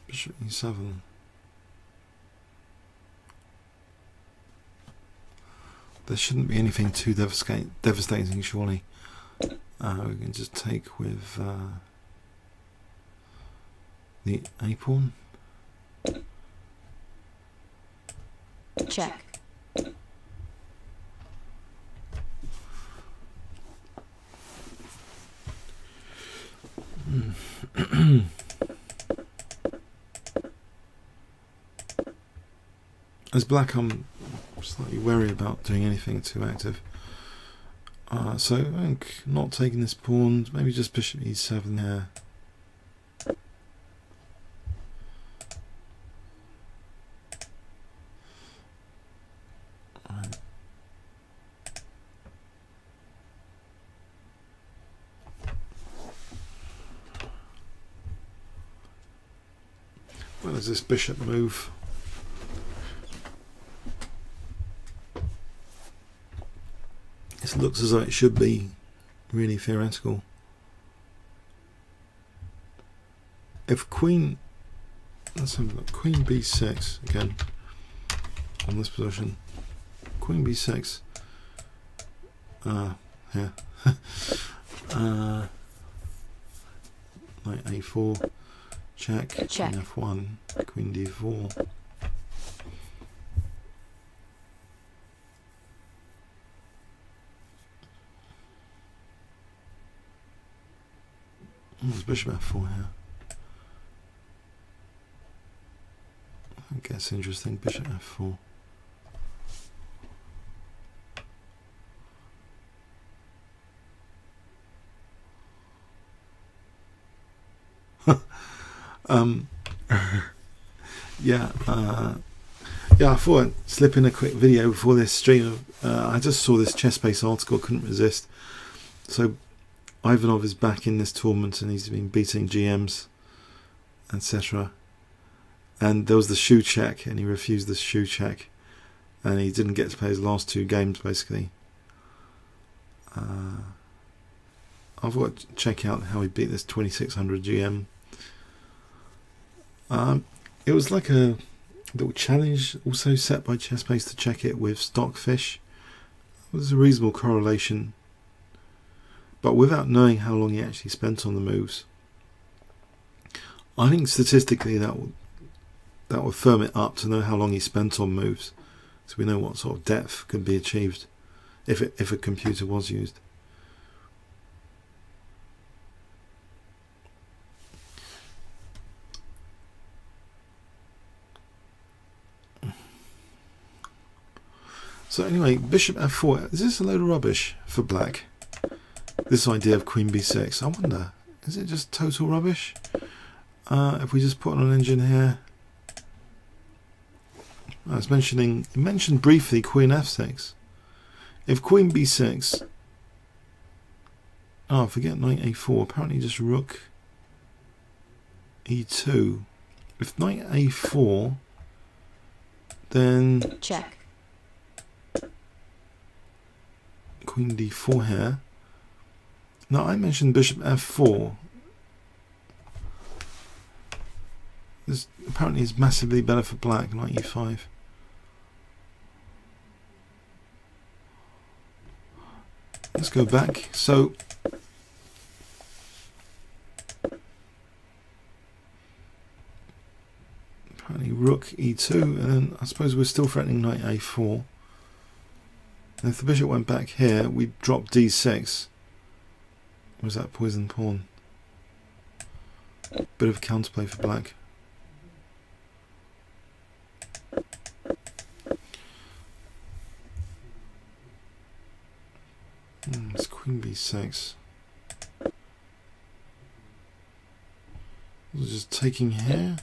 Bishop e7. there shouldn't be anything too devastating, surely. We can just take with the A pawn. Check. As black, I'm slightly wary about doing anything too active. So I think not taking this pawn, maybe just bishop e7 here. Right. Where does this bishop move? This looks as though it should be really theoretical. If queen, let's have a look, queen b6 again on this position. Queen b6. Here. Knight a4. Check. Check. Queen f1. Queen d4. There's bishop f4 here. I think that's interesting. Bishop f4. Yeah, I thought I'd slip in a quick video before this stream. I just saw this ChessBase article, couldn't resist. So Ivanov is back in this tournament and he's been beating GMs, etc. And there was the shoe check and he refused the shoe check and he didn't get to play his last two games basically. I've got to check out how he beat this 2600 GM. It was like a little challenge also set by ChessBase to check it with Stockfish. It was a reasonable correlation, but without knowing how long he actually spent on the moves. I think statistically that would firm it up to know how long he spent on moves, so we know what sort of depth could be achieved if a computer was used. So anyway, bishop f4, is this a load of rubbish for black? This idea of queen b6, I wonder, is it just total rubbish? If we just put on an engine here, I was mentioned briefly queen f6. If queen b6, forget knight a4, apparently just rook e2. If knight a4, then check. Queen d4 here. Now I mentioned bishop f4. This apparently is massively better for black. Knight e5. Let's go back. So apparently rook e2, and then I suppose we're still threatening knight a4. And if the bishop went back here, we'd drop d6. Was that poison pawn? Bit of counterplay for black. It's queen b6. Just taking here.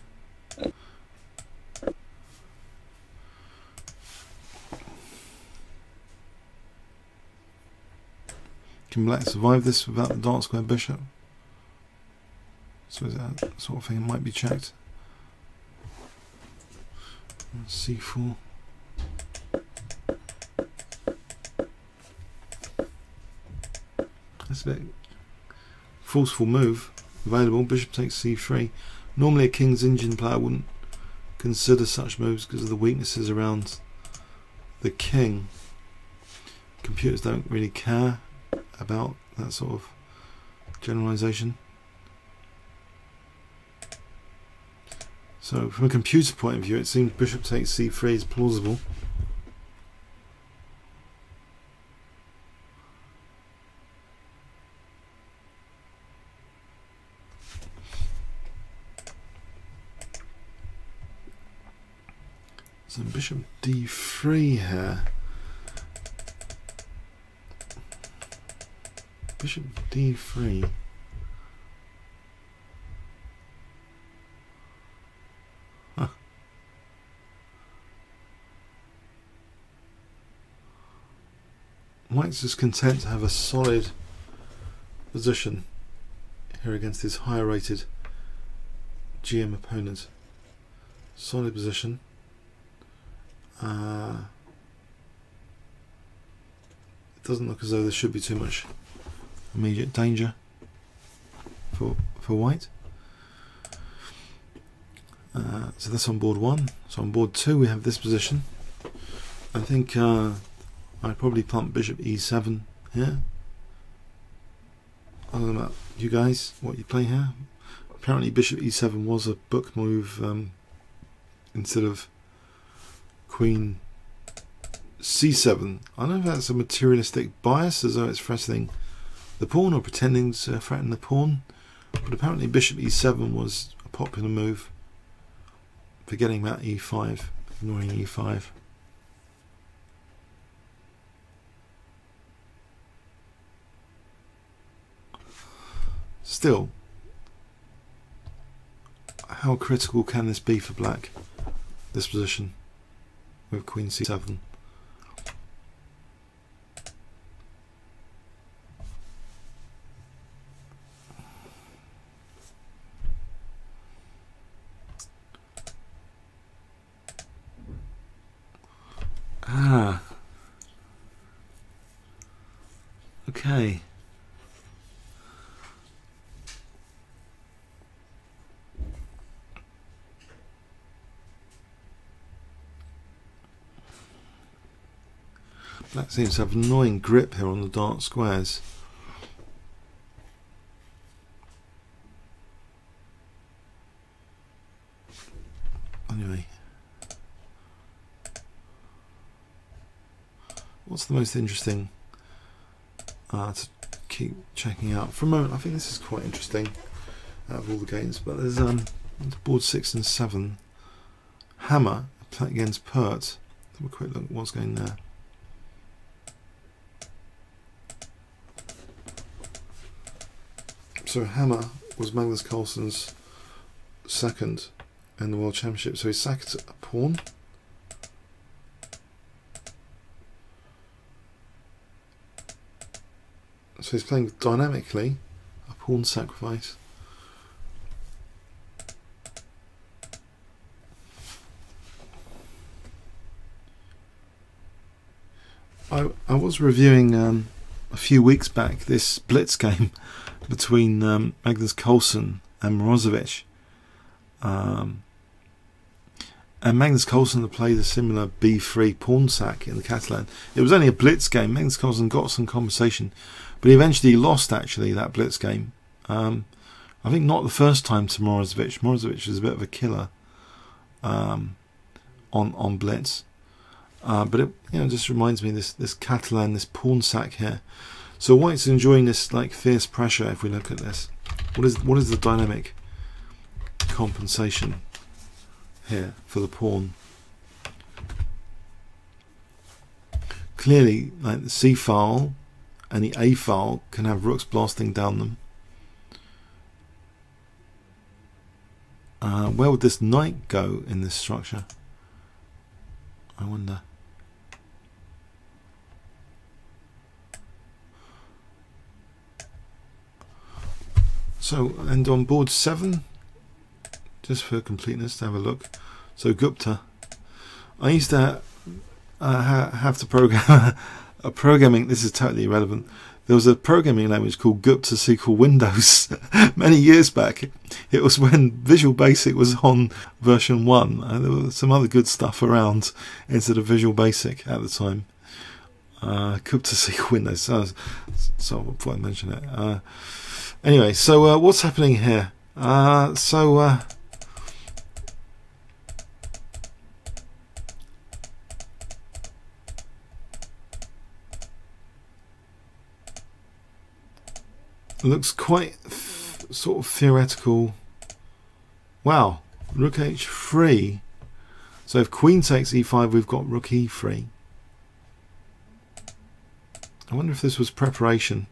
Can black survive this without the dark square bishop? So is that sort of thing might be checked. c4. That's a bit forceful move available. Bishop takes c3. Normally a King's Indian player wouldn't consider such moves because of the weaknesses around the king. computers don't really care about that sort of generalization. So from a computer point of view, it seems bishop takes c3 is plausible. So bishop d3 here. Bishop d3. Huh. White's just content to have a solid position here against his higher rated GM opponent. Solid position. It doesn't look as though there should be too much immediate danger for white. So that's on board 1. So on board 2 we have this position. I think I'd probably plump bishop e7 here. I don't know about you guys, what you play here. Apparently bishop e7 was a book move instead of queen c7. I don't know if that's a materialistic bias, as though it's threatening the pawn or pretending to threaten the pawn, but apparently bishop e7 was a popular move, forgetting about e5, ignoring e5. Still, how critical can this be for black, this position with queen c7? Okay. Black seems to have an annoying grip here on the dark squares. Anyway, what's the most interesting to keep checking out? For a moment, I think this is quite interesting out of all the games, but there's board 6 and 7. Hammer against Pert. Let's have a quick look at what's going there. So Hammer was Magnus Carlsen's second in the World Championship, so he sacked a pawn. So he's playing dynamically a pawn sacrifice. I was reviewing a few weeks back this blitz game between Magnus Carlsen and Morozevich. And Magnus Carlsen had played a similar b3 pawn sack in the Catalan. It was only a blitz game. Magnus Carlsen got some compensation, but he eventually lost actually that blitz game. I think not the first time to Morozevich. Morozevich is a bit of a killer on blitz. But it just reminds me of this Catalan, this pawn sack here. So White's enjoying this like fierce pressure. If we look at this, what is the dynamic compensation here for the pawn? Clearly, like the C file and the A file can have rooks blasting down them. Where would this knight go in this structure? I wonder. So, and on board 7, just for completeness, to have a look. So Gupta, I used to have to program a programming. This is totally irrelevant. There was a programming language called Gupta SQL Windows many years back. It was when Visual Basic was on version 1. There was some other good stuff around instead of Visual Basic at the time. Gupta seek windows. So I thought I'd mention it. Anyway, so what's happening here? Looks quite sort of theoretical. Wow, rook h3. So if queen takes e5, we've got rook e3. I wonder if this was preparation.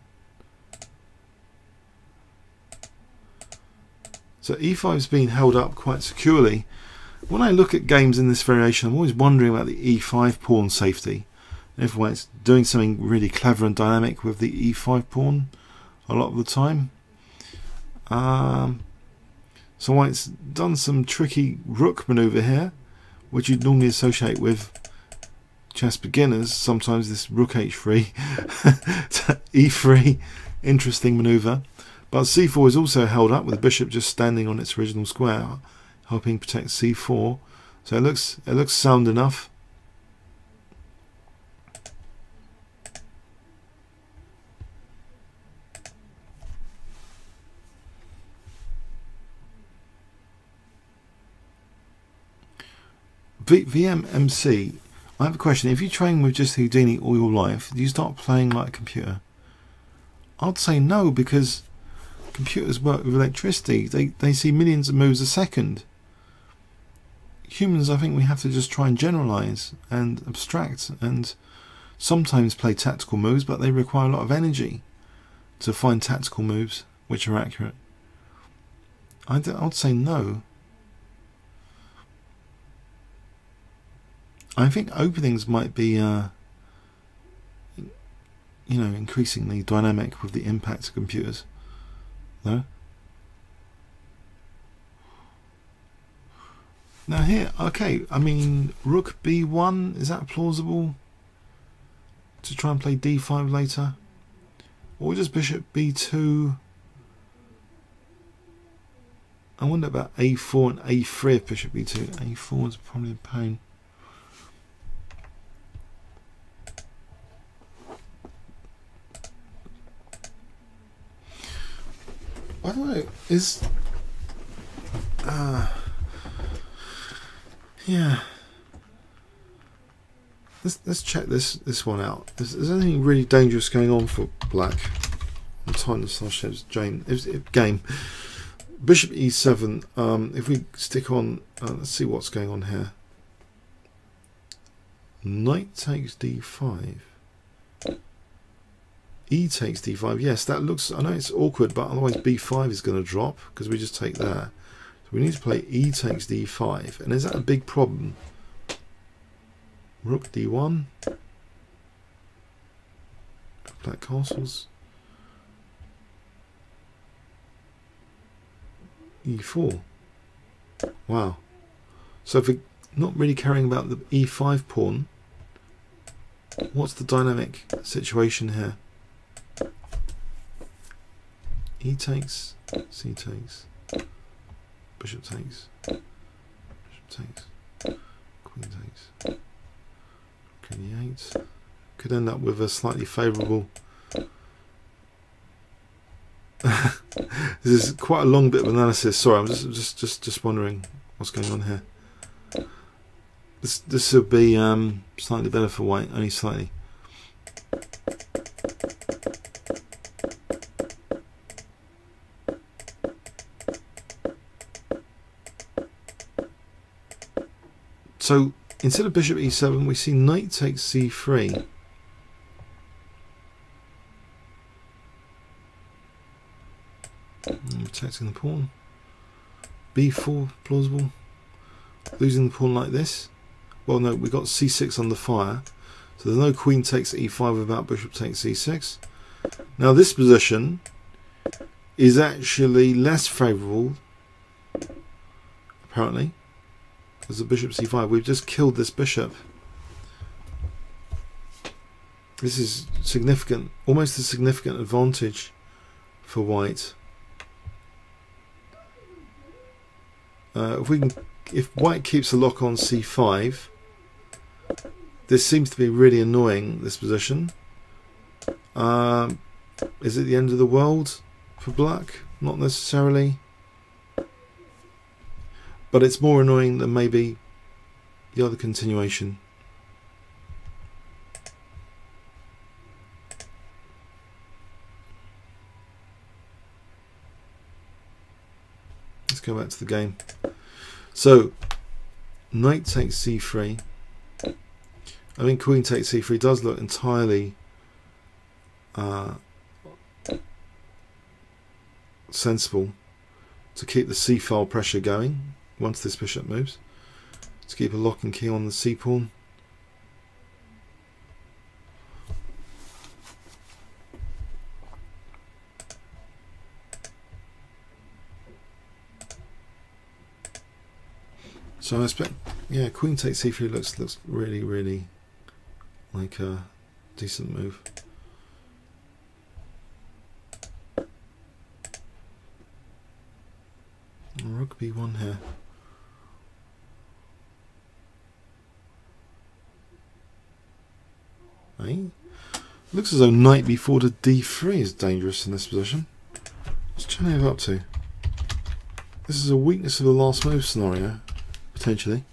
So e5's been held up quite securely. When I look at games in this variation, I'm always wondering about the e5 pawn safety. If White's doing something really clever and dynamic with the e5 pawn a lot of the time. So White's done some tricky rook maneuver here, which you'd normally associate with chess beginners. Sometimes this rook h3 e3, interesting maneuver. But c4 is also held up with the bishop just standing on its original square, helping protect c4. So it looks sound enough. VMMC, I have a question. If you train with just Houdini all your life, do you start playing like a computer? I'd say no, because computers work with electricity. They see millions of moves a second. Humans, I think we have to just try and generalize and abstract and sometimes play tactical moves, but they require a lot of energy to find tactical moves which are accurate. I'd say no. I think openings might be, increasingly dynamic with the impact of computers. No? Now here, okay, I mean, rook b1, is that plausible? To try and play d5 later? Or just bishop b2? I wonder about a4 and a3 if bishop b2. a4 is probably a pain. I don't know, yeah. Let's check this one out. Is anything really dangerous going on for black? I'm tying the Sachdev game. Bishop e7. If we stick on, let's see what's going on here. Knight takes d5. E takes d5. Yes, that looks, I know it's awkward, but otherwise b5 is going to drop because we just take that. So we need to play e takes d5. And is that a big problem? Rook d1. Black castles. e4. Wow. So if we're not really caring about the e5 pawn, what's the dynamic situation here? E takes, C takes, bishop takes, queen takes, Cherniaev. Could end up with a slightly favourable. This is quite a long bit of analysis. Sorry, I'm just wondering what's going on here. This would be slightly better for White, only slightly. So instead of bishop e7, we see knight takes c3. Protecting the pawn. b4 plausible. Losing the pawn like this. Well, no, we got c6 under fire, so there's no queen takes e5 without bishop takes c6. Now this position is actually less favourable, apparently. As a bishop c5, we've just killed this bishop. This is significant, almost a significant advantage for White. If White keeps a lock on c5, This seems to be really annoying, this position. Is it the end of the world for black? Not necessarily. But it's more annoying than maybe the other continuation. Let's go back to the game. So, knight takes c3. I mean, queen takes c3 does look entirely sensible to keep the c-file pressure going once this bishop moves. To keep a lock and key on the c-pawn. So I expect, yeah, queen takes c3 looks really like a decent move. Rook b1 here. Hey? Looks as though knight b4 to d3 is dangerous in this position. What's Cherniaev up to? This is a weakness of the last move scenario, potentially.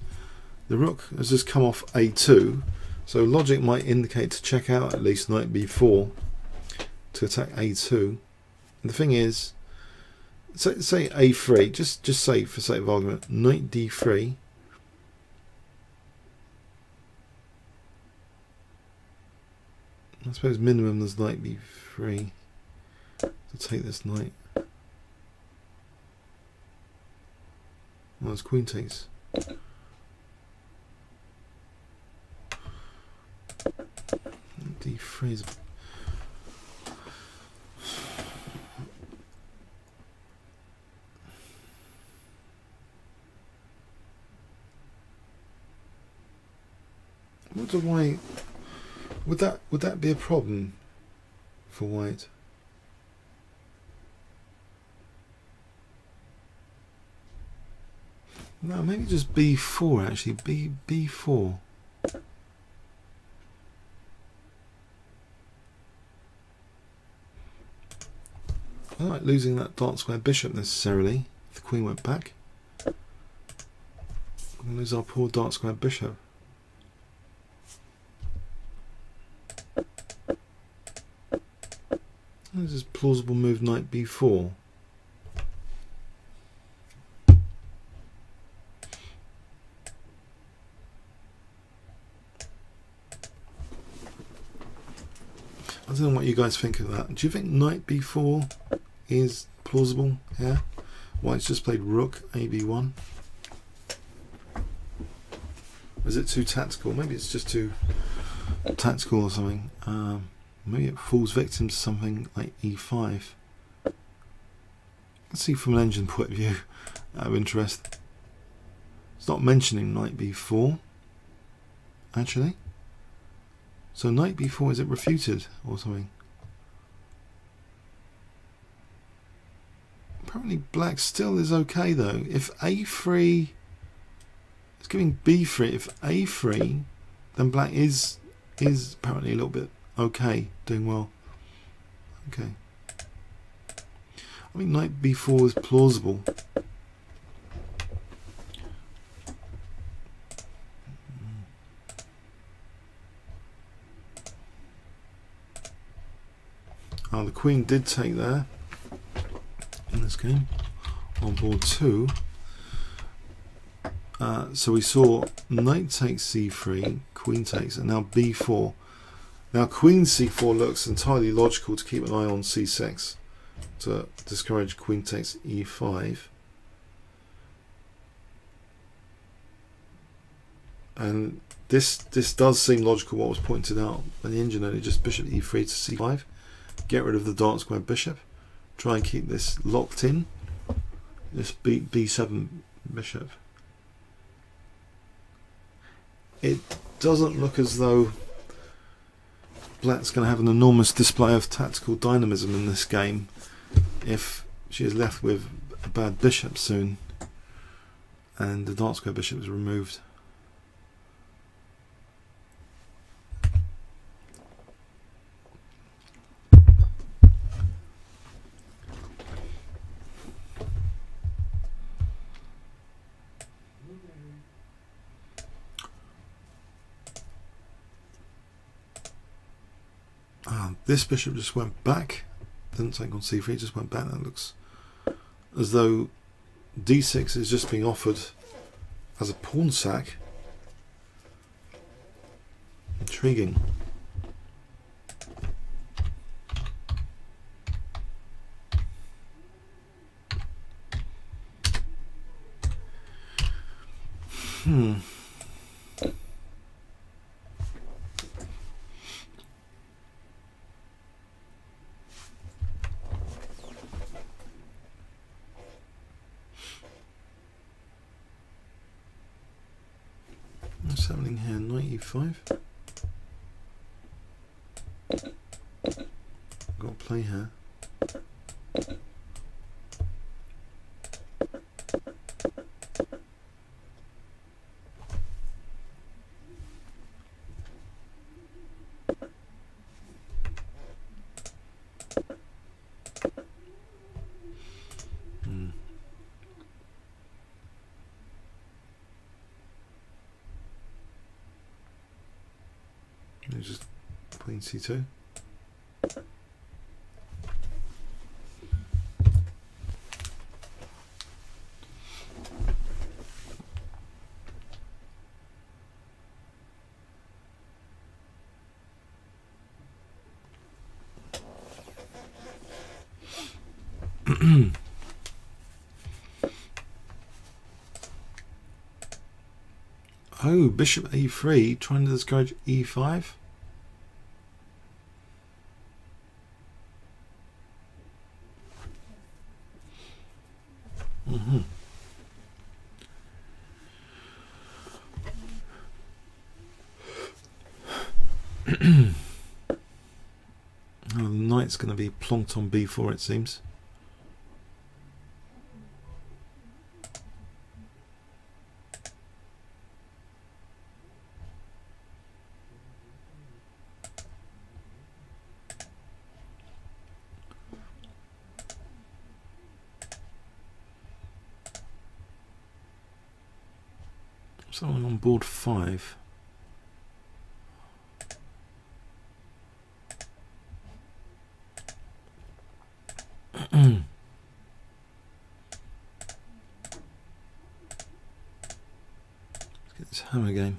The rook has just come off a2, so logic might indicate to check out at least knight b4 to attack a2. And the thing is, say a3, just say for sake of argument, knight d3. I suppose minimum there's knight b3 to take this knight. Well, it's queen takes. d3 is what do white would that be a problem for white? No, maybe just b4 actually. b4. I don't like losing that dark square bishop necessarily. If the queen went back, we're going to lose our poor dark square bishop. This is plausible move knight b4. I don't know what you guys think of that. Do you think knight b4 is plausible here? White's just played rook ab1. Is it too tactical? Maybe it's just too tactical or something. Maybe it falls victim to something like e5. Let's see from an engine point of view, out of interest. It's not mentioning knight b4, actually. So knight b4, is it refuted or something? Apparently black still is okay though. If a3, it's giving b3. If a3, then black is apparently a little bit okay, doing well. Okay. I think knight b4 is plausible. Oh, the queen did take there in this game on board 2. So we saw knight takes c3, queen takes, and now b4. Now queen c4 looks entirely logical to keep an eye on c6 to discourage queen takes e5. And this does seem logical, what was pointed out by the engineer, just bishop e3 to c5. Get rid of the dark square bishop. Try and keep this locked in. This b7 bishop. It doesn't look as though black's going to have an enormous display of tactical dynamism in this game if she is left with a bad bishop soon and the dark square bishop is removed. This bishop just went back. Didn't take on c3, just went back. That looks as though d6 is just being offered as a pawn sack. Intriguing. What's happening here? Knight e5. Got to play here. Just playing c2. Oh, bishop a3, trying to discourage e5. Oh, the knight's going to be plonked on b4, it seems. Someone on board 5. Let's get this hammer game.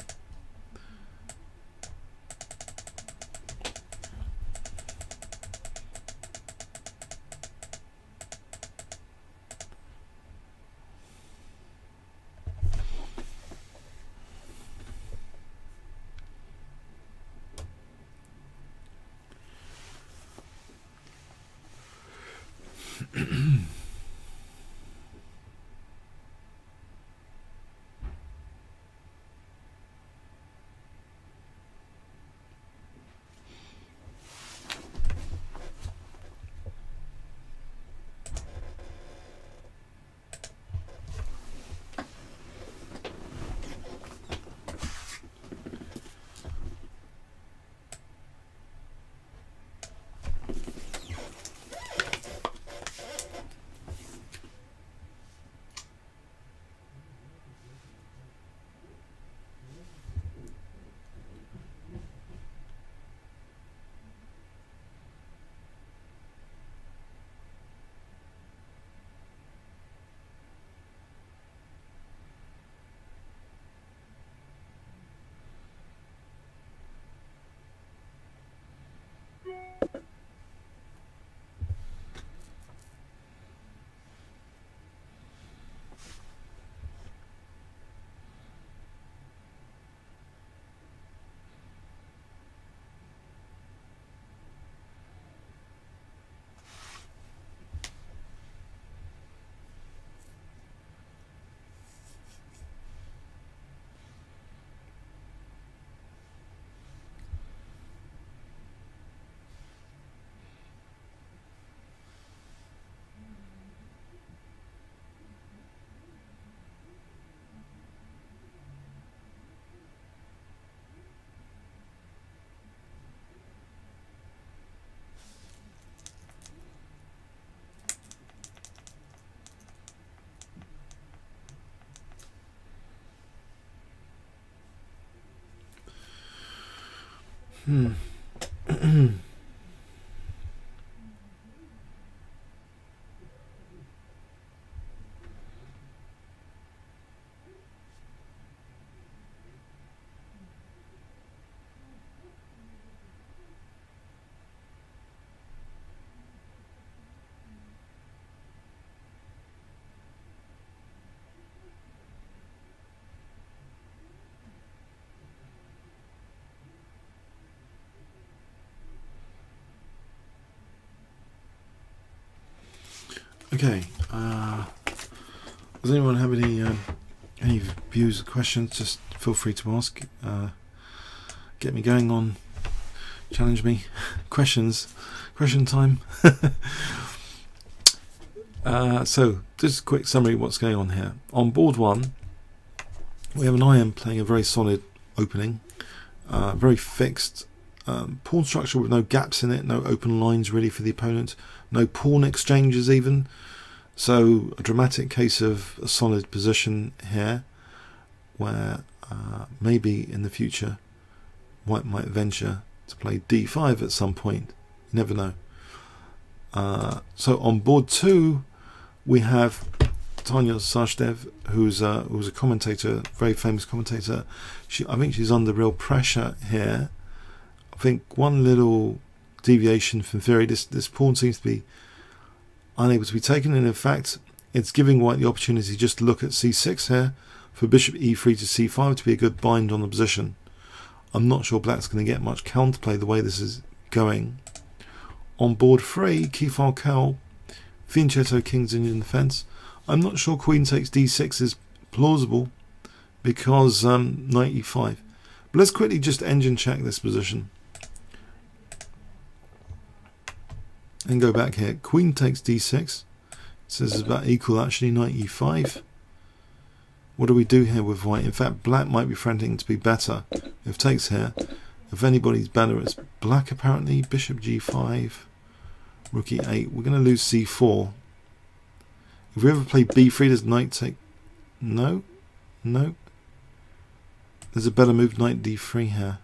Okay. Does anyone have any views or questions? Just feel free to ask. Get me going on. Challenge me. Questions. Question time. So, just a quick summary of what's going on here. On board 1, we have an IM playing a very solid opening. Very fixed. Pawn structure with no gaps in it, no open lines really for the opponent, no pawn exchanges even. So a dramatic case of a solid position here, where maybe in the future White might venture to play d5 at some point. You never know. So on board 2, we have Tania Sachdev, who's a commentator, very famous commentator. I think she's under real pressure here. I think one little deviation from theory, this pawn seems to be unable to be taken, and in fact it's giving White the opportunity just to look at c6 here for bishop e3 to c5 to be a good bind on the position. I'm not sure Black's going to get much counterplay the way this is going. On board 3, Keyfile Arkell, Fianchetto King's Indian defence. I'm not sure Queen takes d6 is plausible because knight e5. But let's quickly just engine check this position and go back here. Queen takes d6. It says it's about equal actually. Knight e5. What do we do here with White? In fact, Black might be threatening to be better if takes here. If anybody's better, it's Black apparently. Bishop g5, rook e8. We're going to lose c4. If we ever play b3, does knight take? No, no. There's a better move, knight d3 here.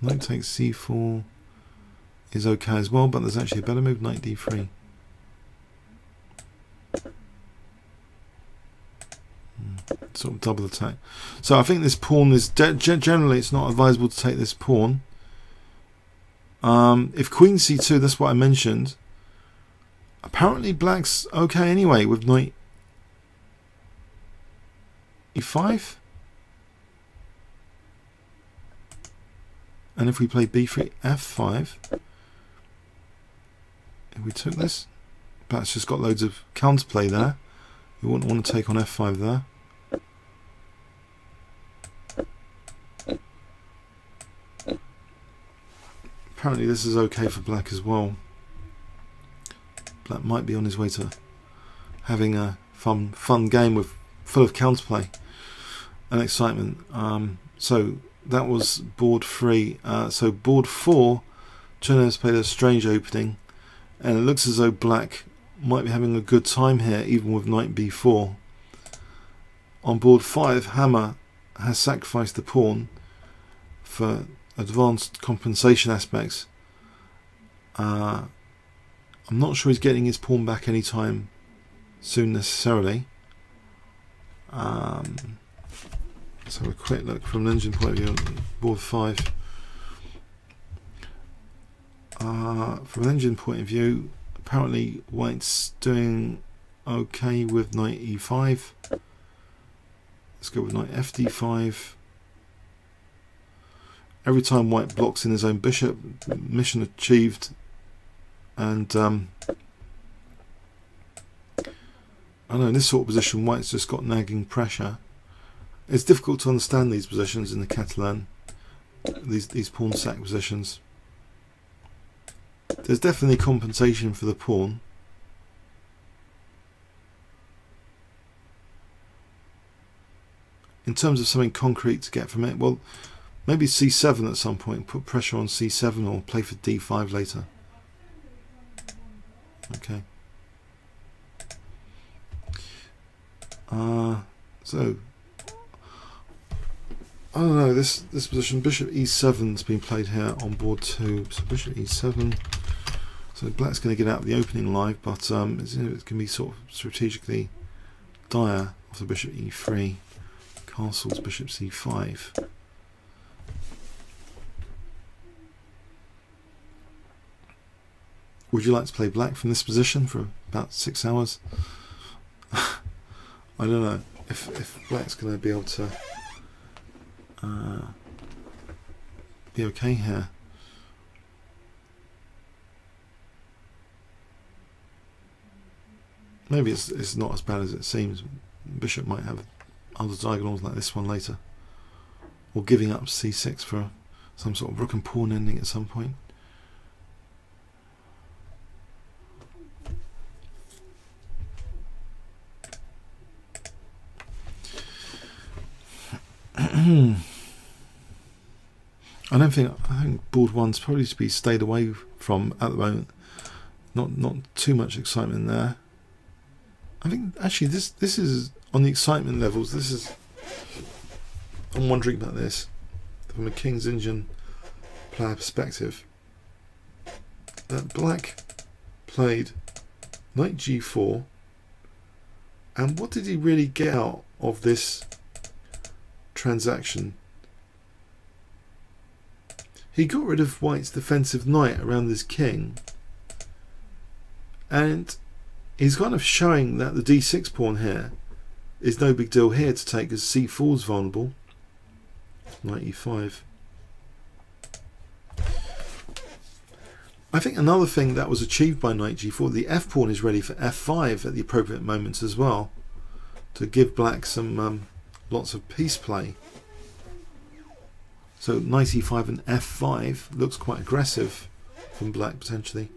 Knight takes c4 is okay as well, but there's actually a better move, knight d3. Sort of double attack. So I think this pawn is generally it's not advisable to take this pawn. If queen c2, that's what I mentioned. Apparently Black's okay anyway with knight e5. And if we play b3 f5, if we took this, Black's just got loads of counterplay there. We wouldn't want to take on f5 there. Apparently this is okay for Black as well. Black might be on his way to having a fun game full of counterplay and excitement. So that was board 3. So board 4, Cherniaev's played a strange opening, and it looks as though Black might be having a good time here, even with knight b4. On board 5, Hammer has sacrificed the pawn for advanced compensation aspects. I'm not sure he's getting his pawn back anytime soon necessarily. So a quick look from an engine point of view on board 5. From an engine point of view, apparently White's doing okay with knight e5. Let's go with knight fd5. Every time White blocks in his own bishop, mission achieved. And I don't know, in this sort of position White's just got nagging pressure. It's difficult to understand these positions in the Catalan, these pawn sack positions. There's definitely compensation for the pawn. In terms of something concrete to get from it, well, maybe c7 at some point, put pressure on c7 or play for d5 later. Okay. So I don't know, this position, bishop e7 has been played here on board 2. So bishop e7. So Black's going to get out of the opening live, but it can be sort of strategically dire off the bishop e3. Castles bishop c5. Would you like to play Black from this position for about 6 hours? I don't know if Black's going to be able to be okay here. maybe it's not as bad as it seems. Bishop might have other diagonals like this one later, or giving up c6 for some sort of rook and pawn ending at some point. I think board one's probably to be stayed away from at the moment. Not too much excitement there. I think actually this is on the excitement levels. This is, I'm wondering about this from a King's Indian player perspective. That black played knight g4, and what did he really get out of this transaction? He got rid of white's defensive knight around his king, and he's kind of showing that the d6 pawn here is no big deal here to take, because c4 is vulnerable. Knight e5. I think another thing that was achieved by knight g4, the f pawn is ready for f5 at the appropriate moments as well, to give black some lots of piece play. So knight e5 and f5 looks quite aggressive from black potentially.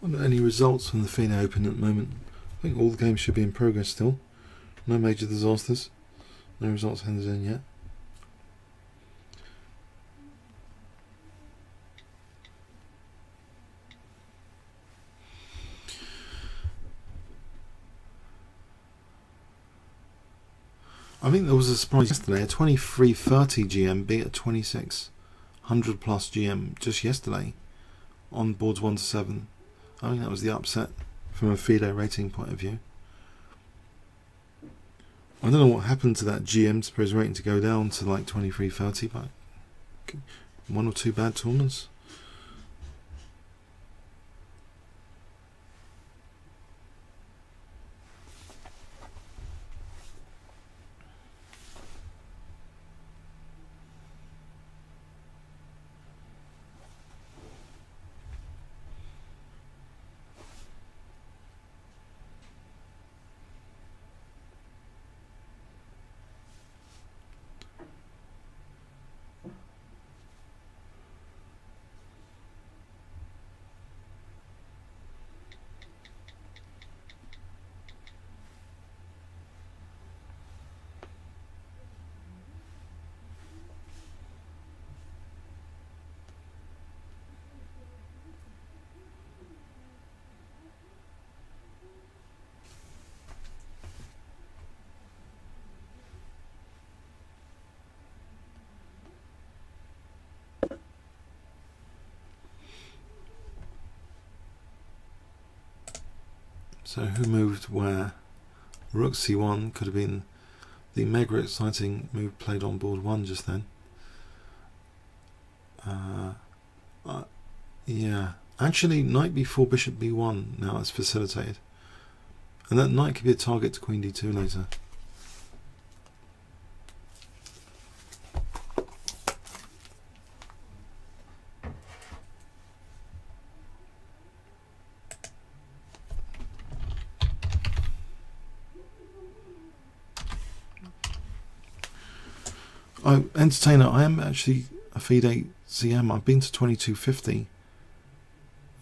Any results from the FIDE Open at the moment? I think all the games should be in progress still. No major disasters. No results handed in yet. I think there was a surprise yesterday. A 2330 GM beat a 2600 plus GM just yesterday on boards 1 to 7. I think that was the upset from a FIDE rating point of view. I don't know what happened to that GM for his rating to go down to like 2330, but one or two bad tournaments. So who moved where? Rook c1 could have been the mega exciting move played on board 1 just then. Yeah, actually knight b4 bishop b1 now it's facilitated, and that knight could be a target to queen d2 later. Entertainer, I am actually a FIDE CM. I've been to 2250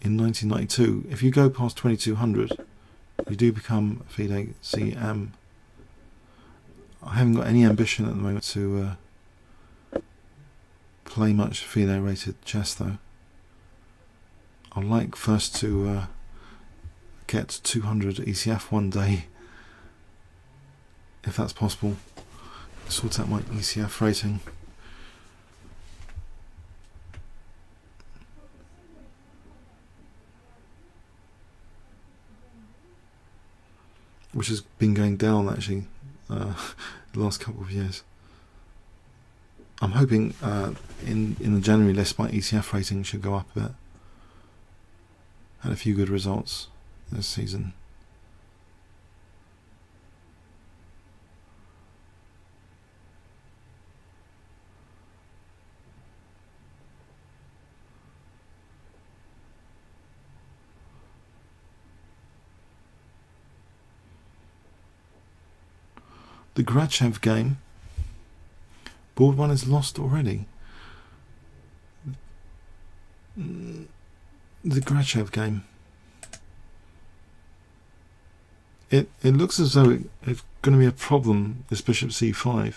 in 1992. If you go past 2200, you do become a FIDE CM. I haven't got any ambition at the moment to play much FIDE rated chess though. I'd like first to get to 200 ECF one day, if that's possible. Sort out my ECF rating. Which has been going down actually the last couple of years. I'm hoping in the January list my ECF rating should go up a bit. Had a few good results this season. The Grachev game. Board 1 is lost already. The Grachev game. It looks as though it's going to be a problem, this bishop c5.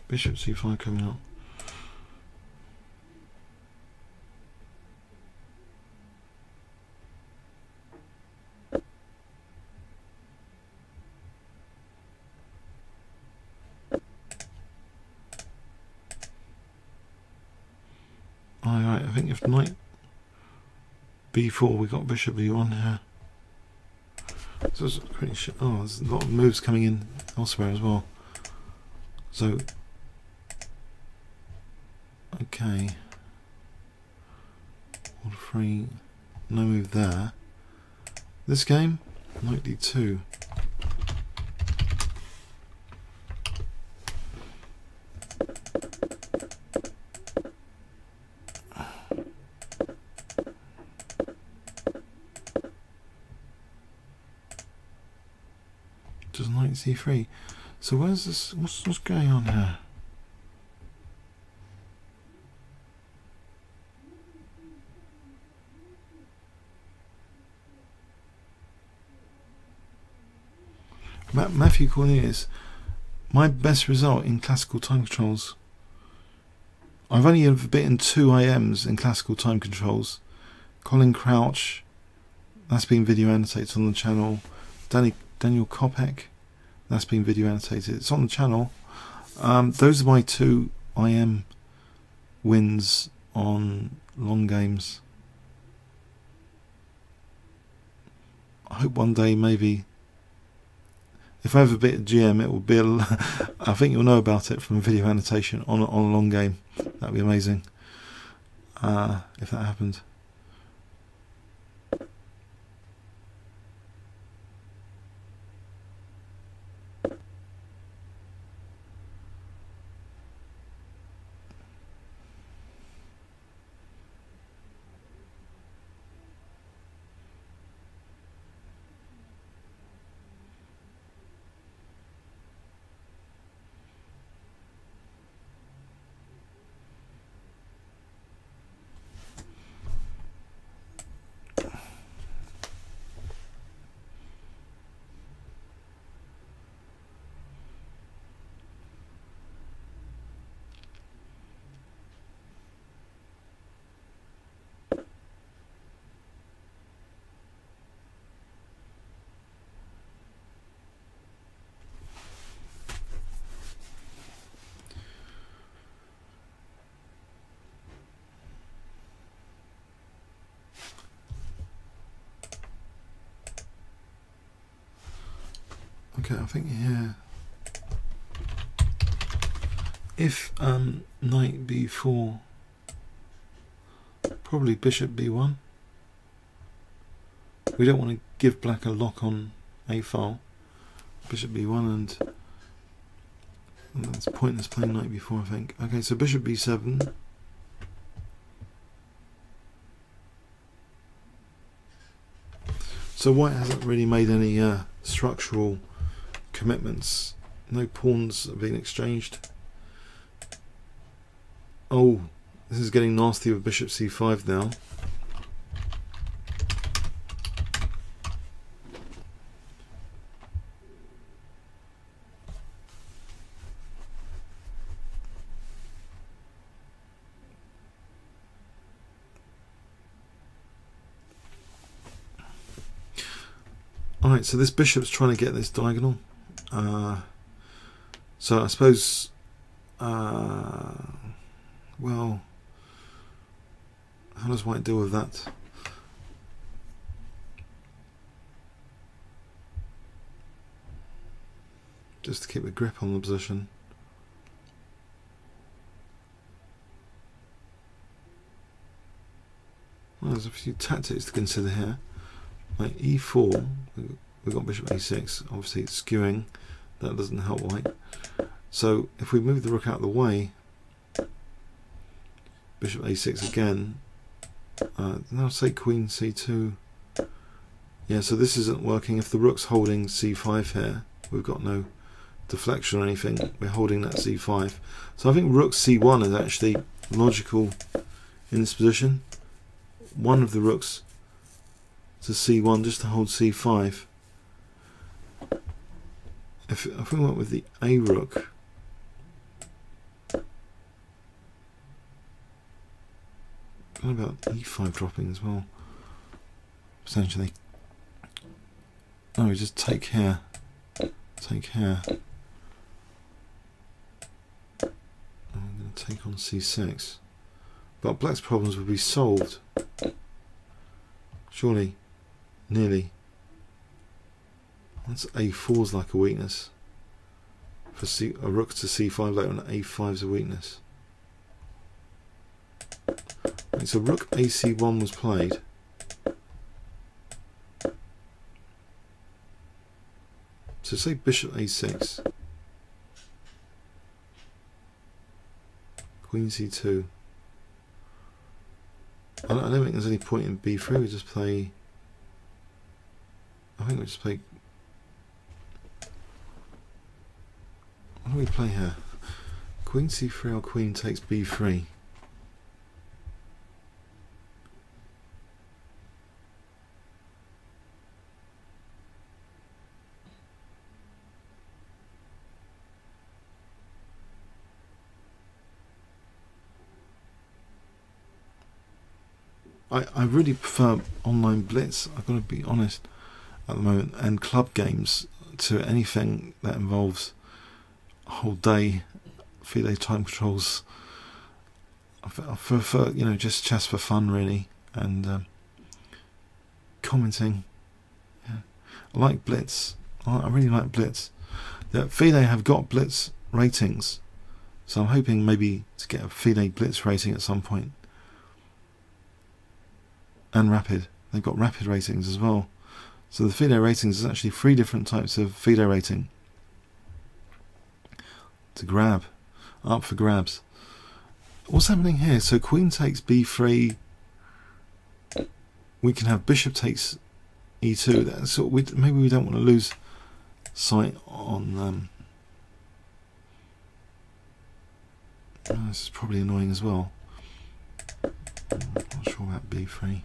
Bishop c5 coming up. Alright, I think if knight b4, we got bishop b1 here. So it's pretty oh, there's a lot of moves coming in elsewhere as well. So, okay, all free, no move there. This game, knight d2. Just knight c3. So where's this? What's going on here? Matthew Cornelius, my best result in classical time controls. I've only ever beaten 2 IMs in classical time controls. Colin Crouch, that's been video annotated on the channel. Daniel Kopek, that's been video annotated. It's on the channel. Those are my 2 IM wins on long games. I hope one day, maybe, if I ever beat a GM, it will be I think you'll know about it from video annotation on a long game. That'd be amazing if that happened. Okay, I think here, if knight b4, probably bishop b1. We don't want to give black a lock on a file. Bishop b1, and that's pointless playing knight b4, I think. Okay, so bishop b7. So white hasn't really made any structural commitments. No pawns are being exchanged. Oh, this is getting nasty with bishop c5 now. Alright, so this bishop's trying to get this diagonal. So I suppose, well, how does white deal with that? Just to keep a grip on the position. Well, there's a few tactics to consider here. Like e4, we've got bishop a6, obviously it's skewing, that doesn't help white. So if we move the rook out of the way, bishop a6 again, now say queen c2. Yeah, so this isn't working. If the rook's holding c5 here, we've got no deflection or anything, we're holding that c5. So I think rook c1 is actually logical in this position. One of the rooks to c1 just to hold c5. If we went with the a rook, what about e5 dropping as well, potentially? No, we just take here, take here. I'm going to take on c6, but black's problems would be solved, surely. Nearly. That's a4's like a weakness. For a rook to c5 later on, a5's a weakness. Right, so rook ac1 was played. So say bishop a6. Queen c2. I don't think there's any point in b3, we just play... I think we just play... What do we play here? Queen c3 or queen takes b3. I really prefer online blitz, I've got to be honest, at the moment, and club games to anything that involves a whole day FIDE time controls. I prefer, you know, just chess for fun really, and commenting. Yeah. I like blitz. I really like blitz. The FIDE have got blitz ratings, so I'm hoping maybe to get a FIDE blitz rating at some point. And rapid. They've got rapid ratings as well. So the FIDE ratings is actually 3 different types of FIDE rating to grab, up for grabs. What's happening here? So queen takes b3. We can have bishop takes e2. That's sort of, maybe we don't want to lose sight on. This is probably annoying as well. I'm not sure about b3.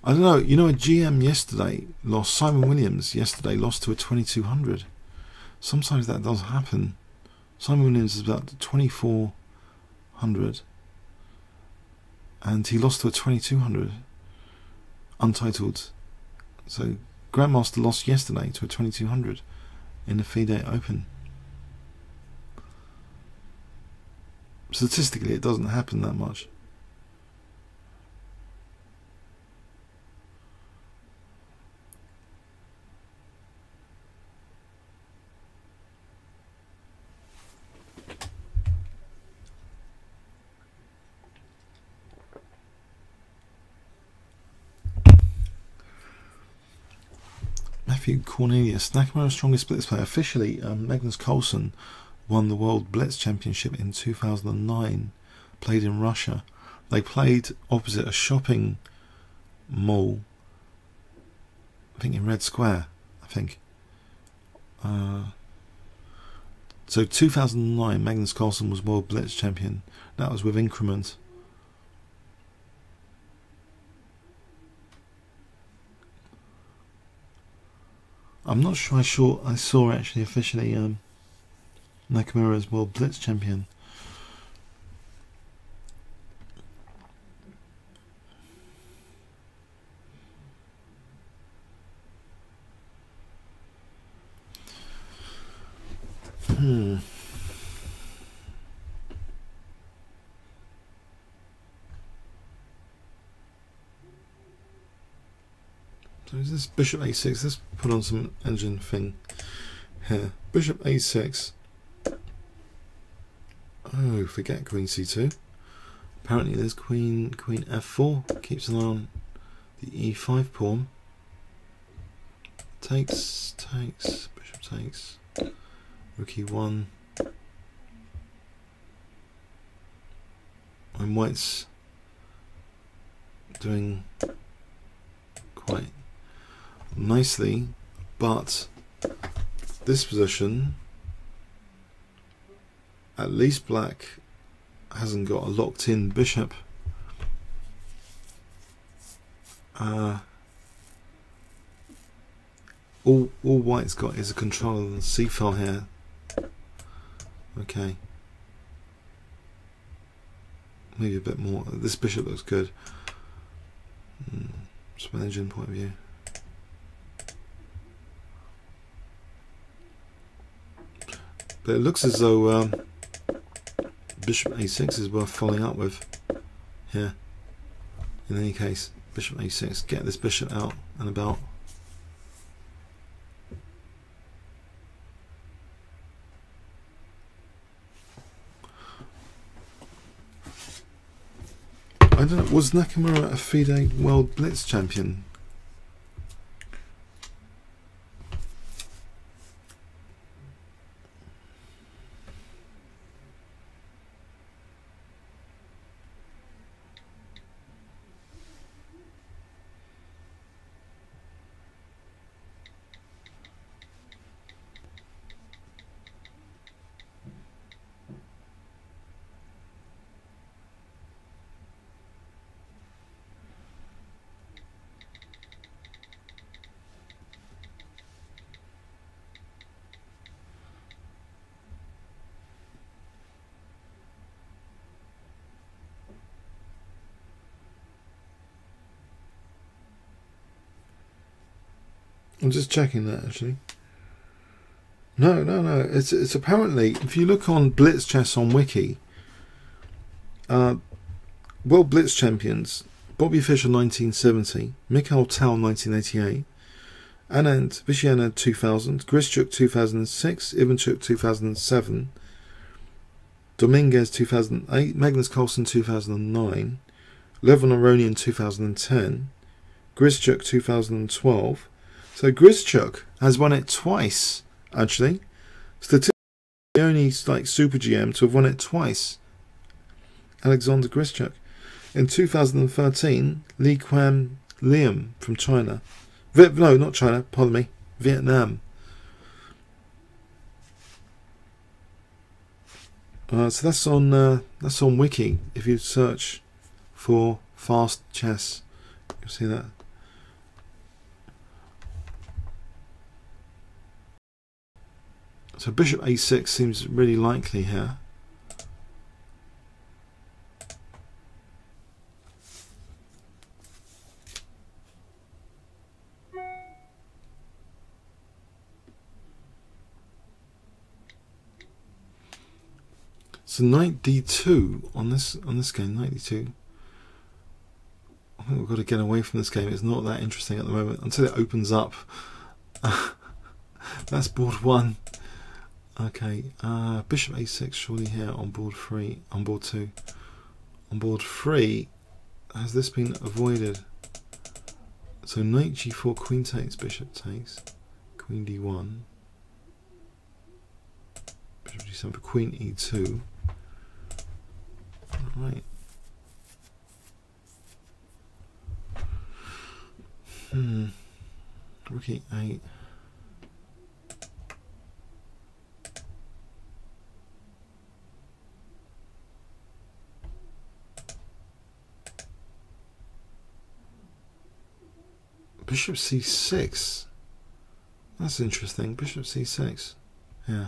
I don't know, you know, a GM yesterday lost, Simon Williams yesterday lost to a 2200. Sometimes that does happen. Simon Williams is about 2400 and he lost to a 2200, untitled. So Grandmaster lost yesterday to a 2200 in the FIDE Open. statistically, it doesn't happen that much. Cornelius, Nakamura's strongest blitz player. Officially, Magnus Carlsen won the World Blitz Championship in 2009. Played in Russia. They played opposite a shopping mall, I think in Red Square, I think. So 2009, Magnus Carlsen was World Blitz Champion. That was with increment. I'm not sure I saw actually officially Nakamura as World Blitz Champion. So is this Bishop A6? Let's put on some engine thing here. Bishop A6. Oh, forget Queen C2. Apparently there's Queen F4. Keeps an eye on the E5 pawn. Takes, Bishop takes. Rook E1. And White's doing quite nicely, but this position, at least Black hasn't got a locked in bishop. All White's got is a control of the C file here. Okay, maybe a bit more. This bishop looks good from an engine point of view. But it looks as though Bishop A6 is worth following up with here. In any case, Bishop A6, get this bishop out and about. I don't know, was Nakamura a FIDE World Blitz Champion? I'm just checking that actually. No. It's apparently, if you look on Blitz Chess on Wiki, World Blitz Champions: Bobby Fischer 1970, Mikhail Tal 1988, Anand Vishana 2000, Grischuk 2006, Ivanchuk 2007, Dominguez 2008, Magnus Carlsen 2009, Levon Aronian 2010, Grischuk 2012. So Grischuk has won it twice, actually. Statistically, the only super GM to have won it twice. Alexander Grischuk. In 2013, Li Quan Liam from China. No, not China, pardon me, Vietnam. So that's on Wiki. If you search for fast chess, you'll see that. So Bishop A6 seems really likely here. So knight d2 on this game, knight d2. I think we've got to get away from this game. It's not that interesting at the moment until it opens up. That's board 1. Okay, bishop a6 surely here on board 3, on board 2. On board 3, has this been avoided? So knight g4, queen takes, bishop takes, queen d1, bishop d7 for queen e2. Right. Rook e8. Bishop c6. That's interesting. Bishop c6. Yeah.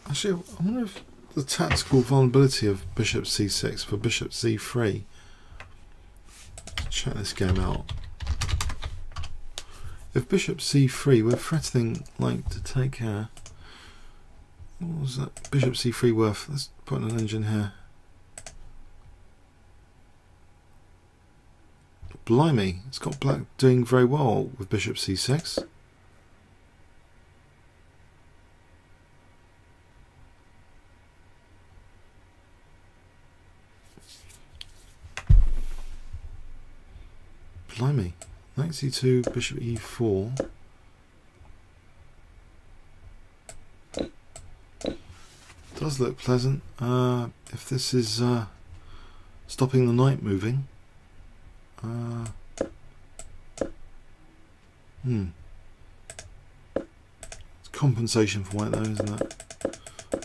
Actually, I wonder if the tactical vulnerability of bishop c6 for bishop c3. Check this game out. If bishop c3, we're threatening like to take here. What was that? Bishop c3 worth? Let's put an engine here. Blimey, it's got black doing very well with bishop c6. Blimey, knight c2, bishop e4. Does look pleasant. If this is stopping the knight moving. It's compensation for white though, isn't it?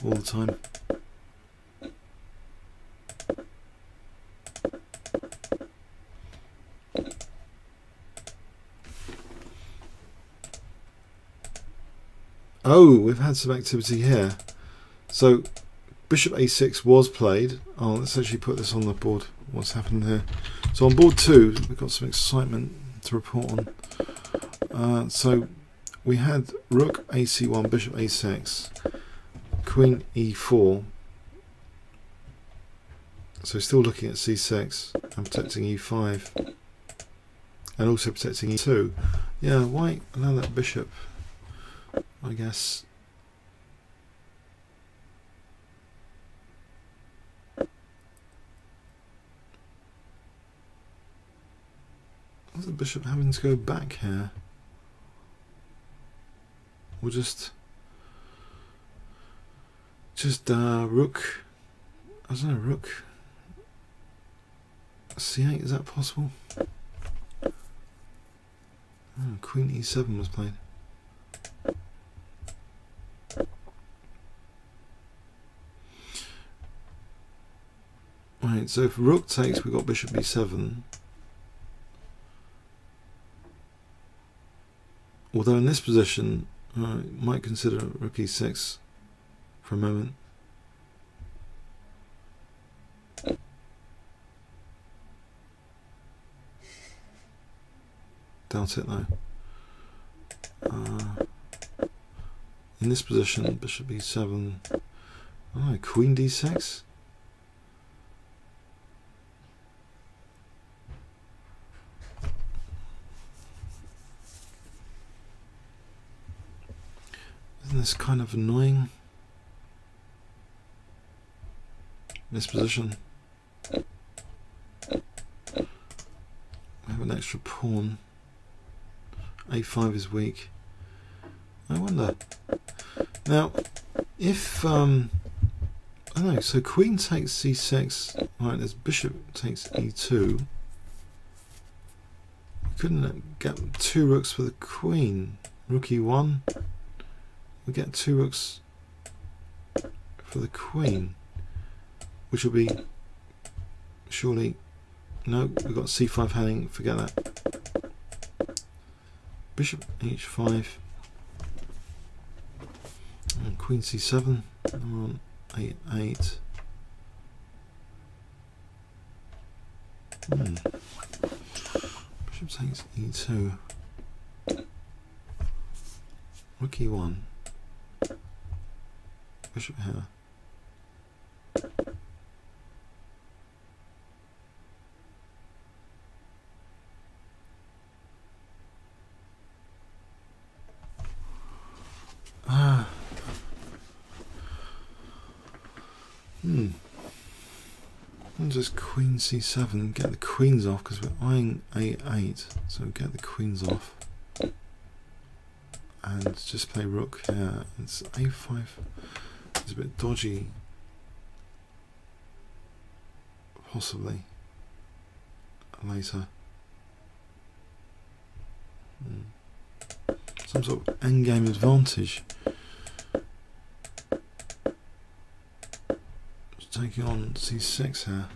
All the time. Oh, we've had some activity here. So bishop a6 was played. Oh, let's actually put this on the board. What's happened here? So on board 2, we've got some excitement to report on. So we had rook ac1, bishop a6, queen e4. So still looking at c6 and protecting e5, and also protecting e2. Yeah, white allow that bishop, I guess. What's the bishop having to go back here? Or just rook, I don't know, rook c8, is that possible? Oh, queen e7 was played. Right, so if rook takes, we've got bishop b7. Although in this position, might consider rook e6 for a moment. Doubt it though. In this position, bishop e7. Oh, queen d6. Isn't this kind of annoying? This position. an extra pawn. A5 is weak. I wonder. Now, if I don't know. So queen takes c6. Right, as bishop takes e2. We couldn't get 2 rooks for the queen. Rook e1. We get 2 rooks for the queen, which will be surely. No, we've got c5 hanging. Forget that. Bishop h5. And queen c7. And we're on a8. Bishop takes e2. Rook e1. Bishop here. And just queen c7, get the queens off because we're eyeing a8, so get the queens off and just play rook here. It's a5, it's a bit dodgy, possibly later. Some sort of endgame advantage. Taking on c6 here.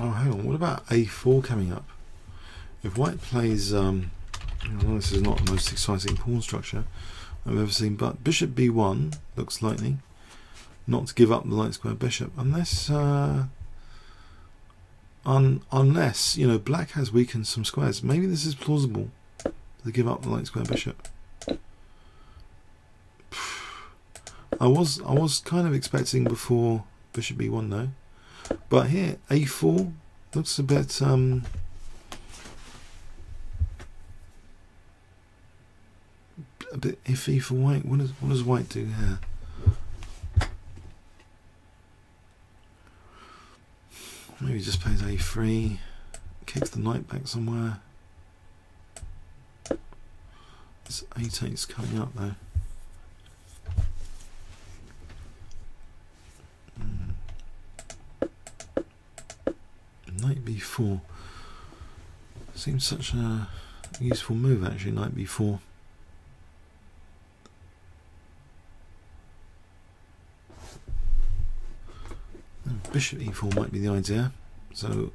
Oh, hang on. What about a4 coming up? If white plays, well, this is not the most exciting pawn structure I've ever seen, but bishop b1 looks likely not to give up the light square bishop, unless, unless you know, black has weakened some squares. Maybe this is plausible to give up the light square bishop. I was kind of expecting before bishop b1 though. But here, a4 looks a bit iffy for white. What does white do here? Maybe just plays a3, kicks the knight back somewhere. This a8's coming up though. Knight b4 seems such a useful move actually. Knight b4. Bishop e4 might be the idea. So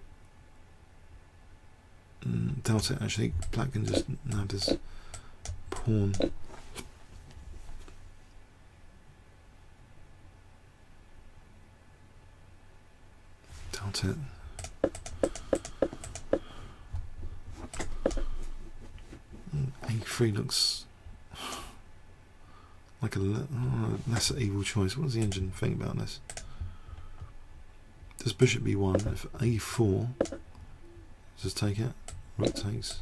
doubt it actually. Black can just nab this pawn. Doubt it. A3 looks like a lesser evil choice. What does the engine think about this? Does bishop b1? If a4, just take it. Rook takes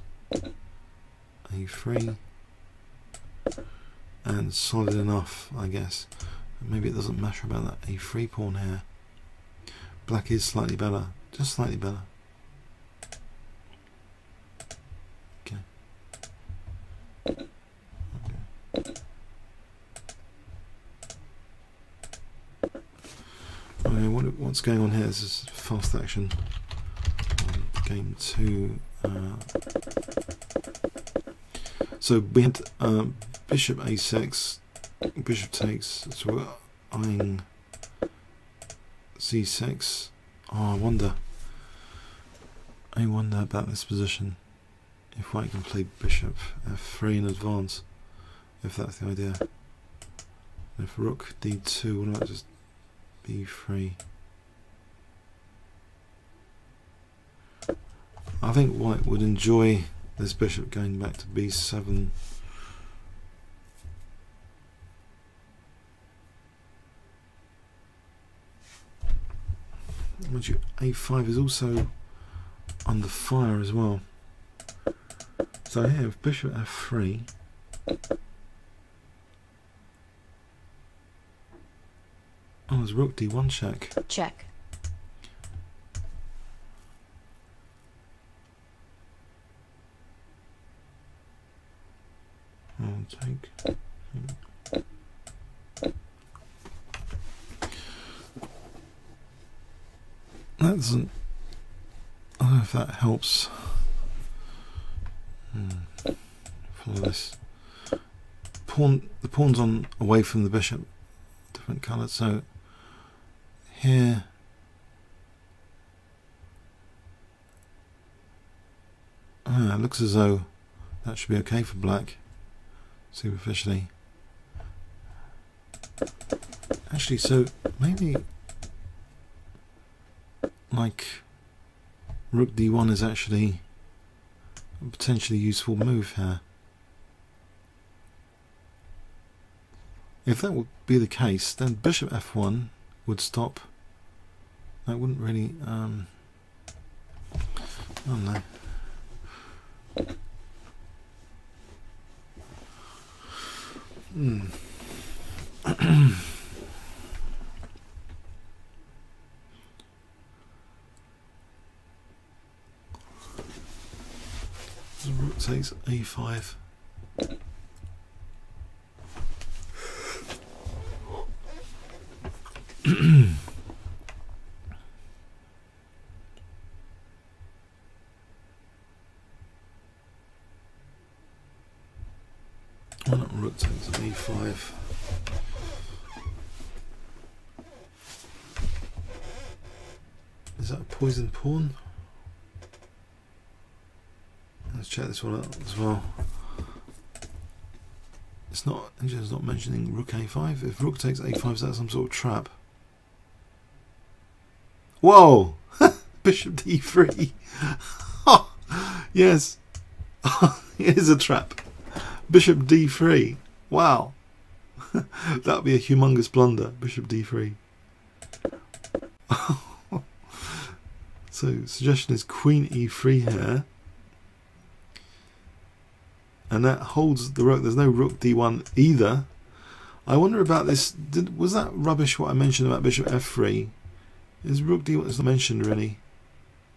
a3, and solid enough, I guess. Maybe it doesn't matter about that a3 pawn here. Black is slightly better, just slightly better. Okay, what's going on here? This is fast action. Game 2. So we had bishop a6, bishop takes, so we're eyeing c6. Oh, I wonder about this position. If white can play bishop f3 in advance, if that's the idea. If rook d2, what about just b3? I think white would enjoy this bishop going back to b7. Mind you, a5 is also under fire as well. So here, with bishop f3, oh, there's rook d1 check. Check. I'll take. That doesn't. I don't know if that helps. Follow this. The pawn's on away from the bishop, different colour. So here, it looks as though that should be okay for black, superficially. Actually, so maybe like rook d1 is actually a potentially useful move here. If that would be the case, then bishop f1 would stop. That wouldn't really, I don't know. Rook takes a5. Why not rook takes a5? Is that a poisoned pawn? Let's check this one out as well. It's not, it's not mentioning rook a5. If rook takes a5, is that some sort of trap? Whoa! Bishop d3. Oh, yes. Here's a trap. Bishop d3. Wow. That would be a humongous blunder. Bishop d3. So, suggestion is queen e3 here. And that holds the rook. There's no rook d1 either. I wonder about this. Was that rubbish what I mentioned about bishop f3? Is rook d1 is not mentioned really?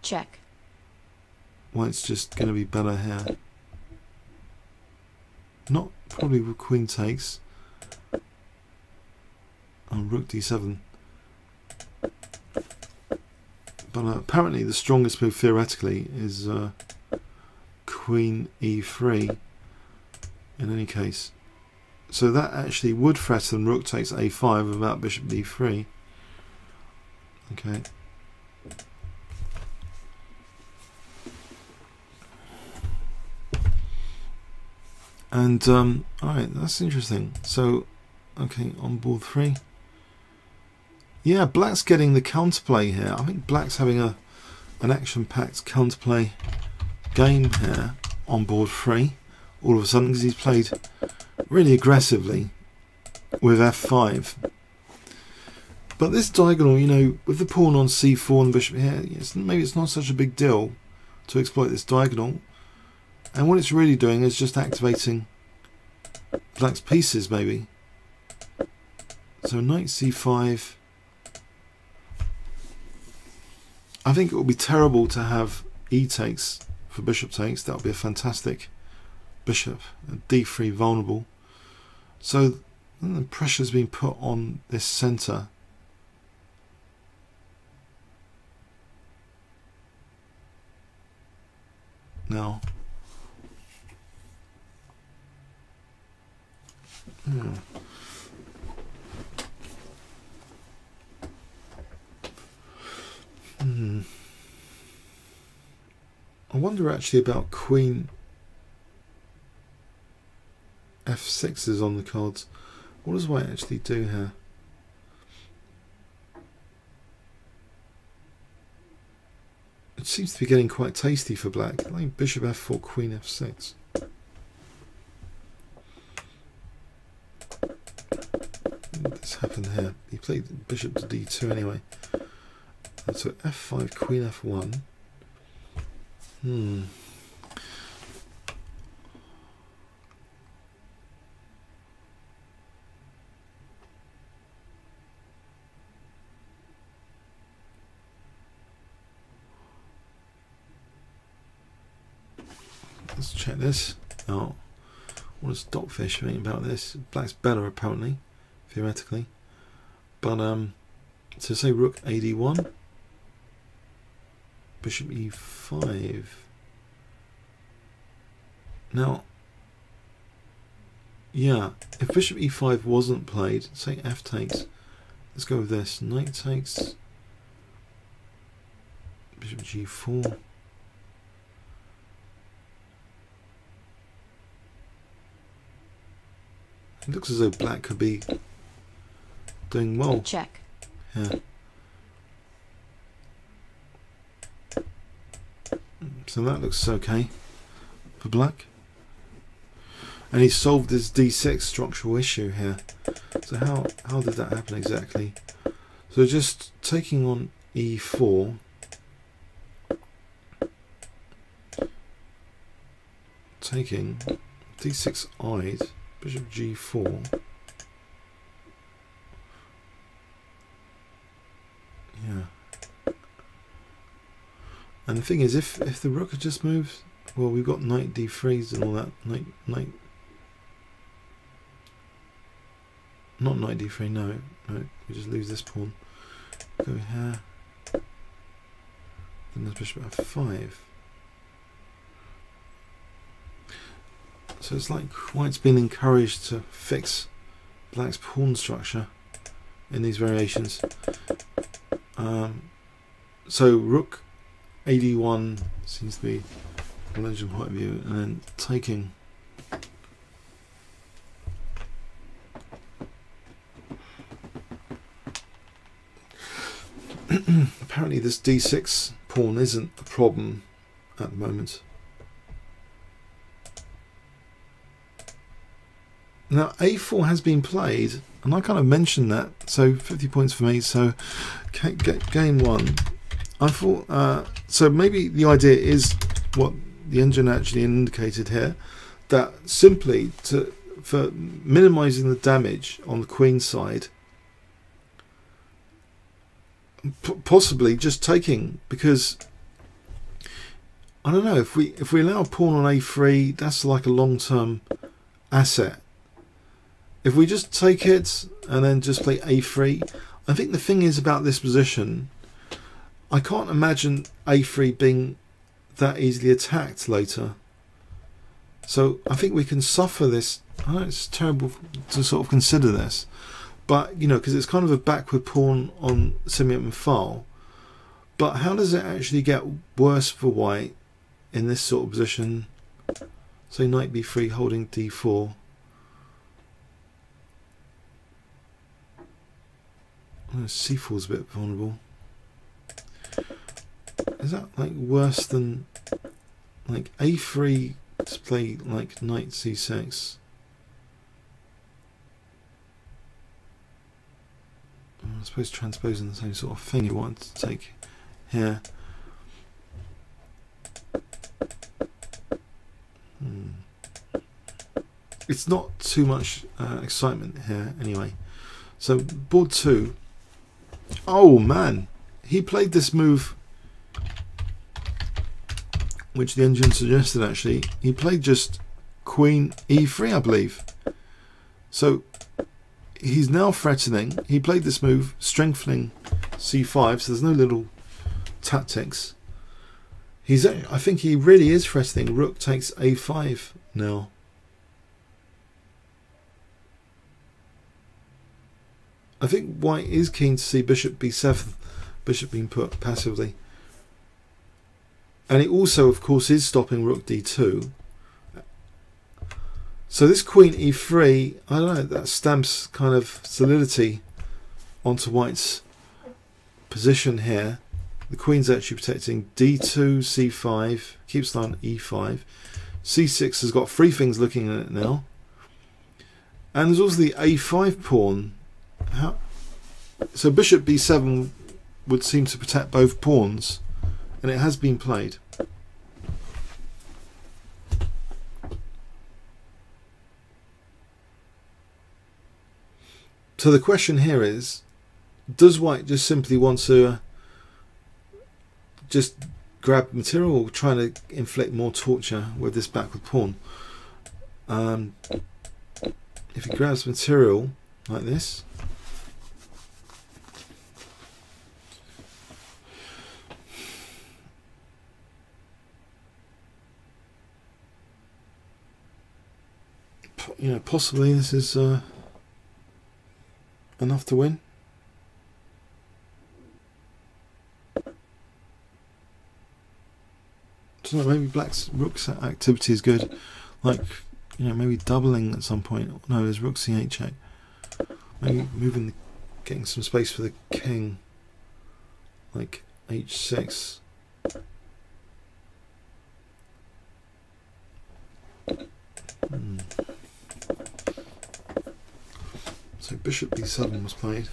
Check. White's just going to be better here. Not probably with queen takes. Oh, rook d7. But apparently the strongest move theoretically is queen e3 in any case. So that actually would threaten rook takes a5 without bishop d3. Okay. And alright, that's interesting. So okay, on board 3. Yeah, black's getting the counterplay here. I think black's having an action-packed counterplay game here on board 3 all of a sudden, because he's played really aggressively with f5. But this diagonal, you know, with the pawn on c4 and the bishop here, maybe it's not such a big deal to exploit this diagonal. And what it's really doing is just activating black's pieces, maybe. So knight c5. I think it would be terrible to have e takes for bishop takes. That would be a fantastic bishop. d3 vulnerable. So the pressure's been put on this centre. Now, I wonder actually about queen f6 is on the cards. What does white actually do here? It seems to be getting quite tasty for black. I think bishop f4, queen f6. This happened here. He played bishop to d2 anyway. And so f5, queen f1. Let's check this out. What does Dotfish think about this? Black's better apparently, theoretically. But so say rook ad1, bishop e5. Now, yeah, if bishop e5 wasn't played, say f takes, let's go with this. Knight takes, bishop g4. It looks as though black could be doing well. Check. Yeah. So that looks okay for black. And he solved this d6 structural issue here. So how did that happen exactly? So just taking on e4. Taking d6 i'd. Bishop g4. Yeah. And the thing is, if the rook had just moved, well, we've got knight d3s and all that. Knight. Not knight d3. No. We just lose this pawn. Go here. Then there's bishop f5. So it's like white's been encouraged to fix black's pawn structure in these variations. So rook ad1 seems to be a legend point of view, and then taking. Apparently this d6 pawn isn't a problem at the moment. Now a4 has been played, and I kind of mentioned that, so 50 points for me. So game 1. I thought so maybe the idea is what the engine actually indicated here, that simply for minimizing the damage on the queen side, possibly just taking, because I don't know, if we allow a pawn on a3, that's like a long-term asset. If we just take it and then just play a3, I think the thing is about this position, I can't imagine a3 being that easily attacked later. So I think we can suffer this. I know it's terrible to sort of consider this, but you know, because it's kind of a backward pawn on semi-open file. But how does it actually get worse for white in this sort of position? So knight b3 holding d4. Oh, c4 is a bit vulnerable. Is that like worse than like a3 to play like knight c6? I suppose transposing the same sort of thing you want to take here. It's not too much excitement here anyway. So board 2. Oh man, he played this move which the engine suggested actually. He played just queen e3 I believe. So he's now threatening. He played this move strengthening c5, so there's no little tactics. I think he really is threatening rook takes a5 now. I think white is keen to see bishop b7, bishop being put passively. And it also, of course, is stopping rook d2. So this queen e3, I don't know, that stamps kind of solidity onto white's position here. The queen's actually protecting d2, c5, keeps an eye on e5. c6 has got 3 things looking at it now. And there's also the a5 pawn. So bishop b7 would seem to protect both pawns, and it has been played. So the question here is, does white just simply want to just grab material, or trying to inflict more torture with this backward pawn? If he grabs material like this, you know, possibly this is enough to win. So maybe black's rook's activity is good, like, you know, maybe doubling at some point. No, there's rook c8 check. Maybe moving, getting some space for the king, like h6. So bishop b7 was played.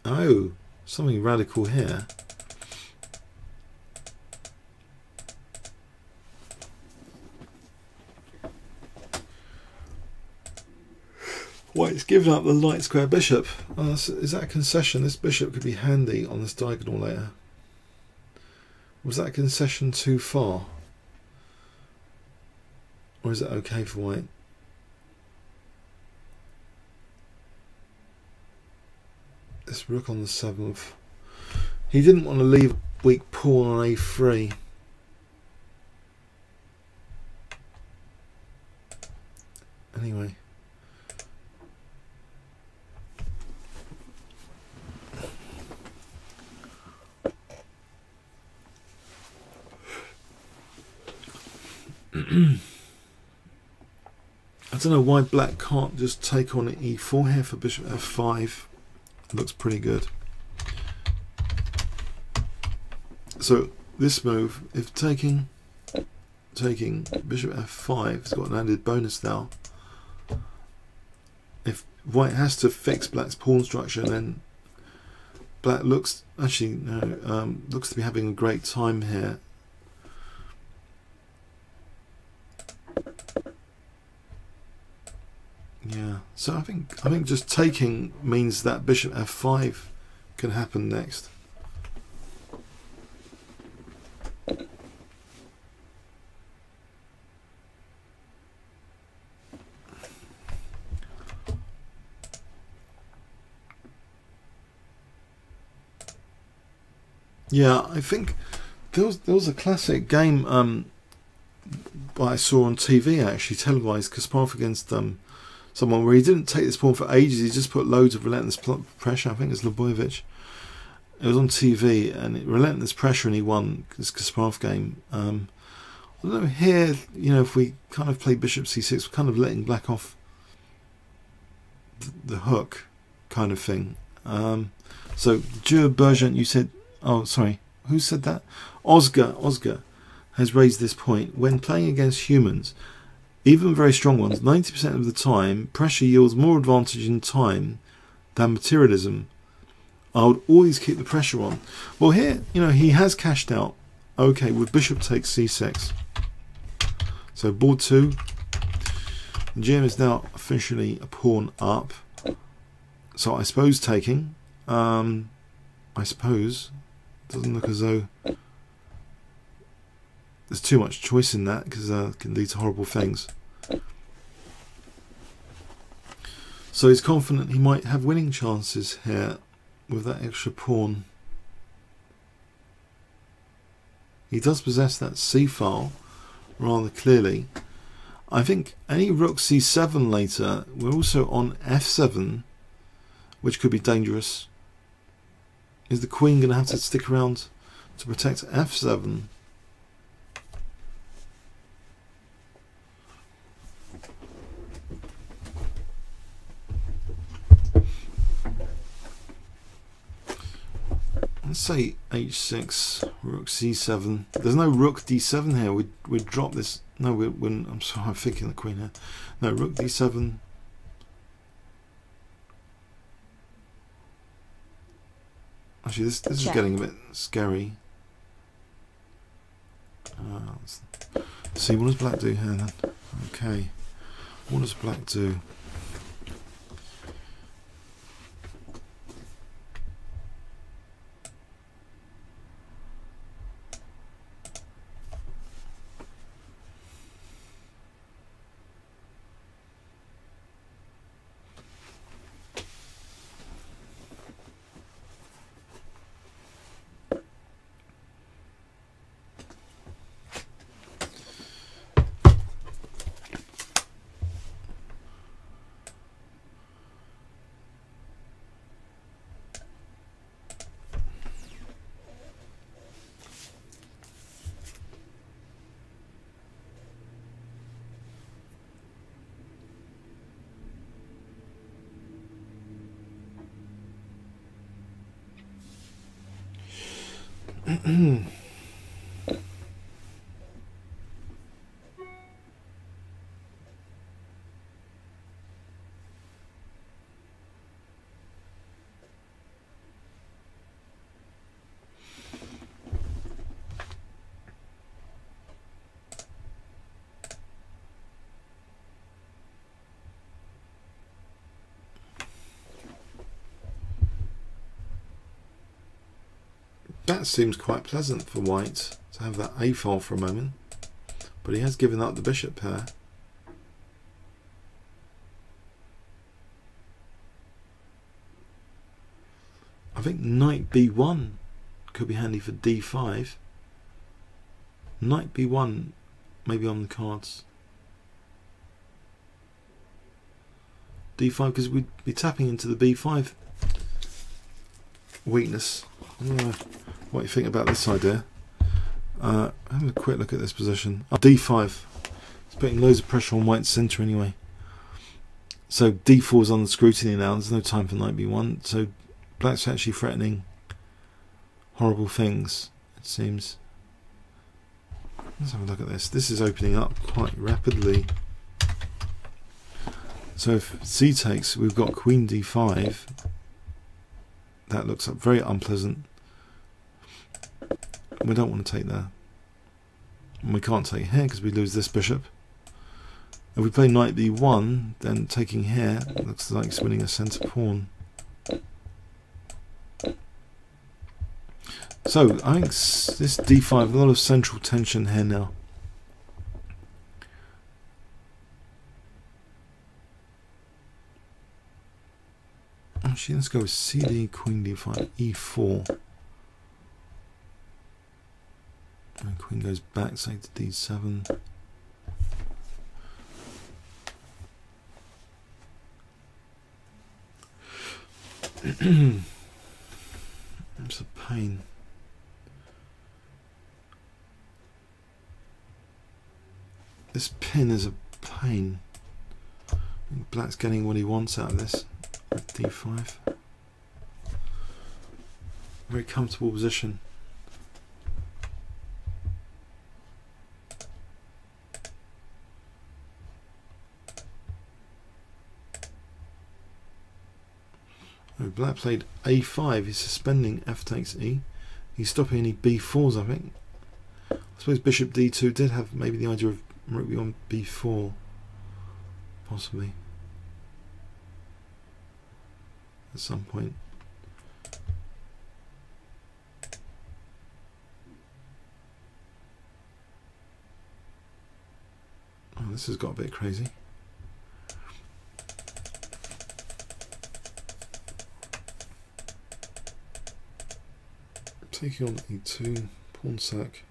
Oh, something radical here. White's given up the light square bishop. Oh, is that a concession? This bishop could be handy on this diagonal later. Was that a concession too far? Or is it okay for white? This rook on the 7th. He didn't want to leave a weak pawn on a3. Anyway. I don't know why black can't just take on e4 here for bishop f5. It looks pretty good. So this move, if taking bishop f5, it's got an added bonus now. If white has to fix black's pawn structure, then black looks looks to be having a great time here. Yeah, so I think just taking means that bishop f5 can happen next. Yeah, I think there was a classic game I saw on TV, actually televised, Kasparov against someone where he didn't take this pawn for ages. He just put loads of relentless pressure. I think it's Lubojevic. It was on TV, and relentless pressure, and he won this Kasparov game. I don't know, here, you know, if we kind of play bishop c6, we're kind of letting black off the hook kind of thing. So, Bergent, you said, oh, sorry, who said that? Osgar has raised this point. When playing against humans, even very strong ones, 90% of the time, pressure yields more advantage in time than materialism. I would always keep the pressure on. Well, here, you know, he has cashed out. Okay, with bishop takes c6. So board 2. The GM is now officially a pawn up. So I suppose taking. I suppose. Doesn't look as though there's too much choice in that, because it can lead to horrible things. So he's confident he might have winning chances here with that extra pawn. He does possess that c-file rather clearly. I think any rook c7 later, we're also on f7, which could be dangerous. Is the queen going to have to stick around to protect f7? Let's say h6, rook c7. There's no rook d7 here. We'd drop this. No, I'm sorry, I'm thinking the queen here. No, rook d7. Actually, this is getting a bit scary. Let's see, what does black do here then? Okay, what does black do? That seems quite pleasant for white, to have that a file for a moment, but he has given up the bishop pair. I think knight b1 could be handy for d5. Knight b1 maybe on the cards. d5, because we'd be tapping into the b5 weakness. I don't know what you think about this idea. Have a quick look at this position. d5. It's putting loads of pressure on white's centre anyway. So d4 is on the scrutiny now. There's no time for knight b1. So black's actually threatening horrible things, it seems. Let's have a look at this. This is opening up quite rapidly. So if c takes, we've got queen d5. That looks very unpleasant. We don't want to take that. And we can't take here because we lose this bishop. If we play knight b1, then taking here looks like it's winning a centre pawn. So I think this d5, a lot of central tension here now. Actually, let's go with cd, queen d5, e4. And queen goes back, say to d7. It's a pain. This pin is a pain. I think black's getting what he wants out of this. D5. Very comfortable position. Oh, black played A5. He's suspending F takes E. He's stopping any B4s, I think. I suppose bishop D2 did have maybe the idea of rook on B4, possibly, at some point. Oh, this has got a bit crazy. Taking on E2, pawn sack.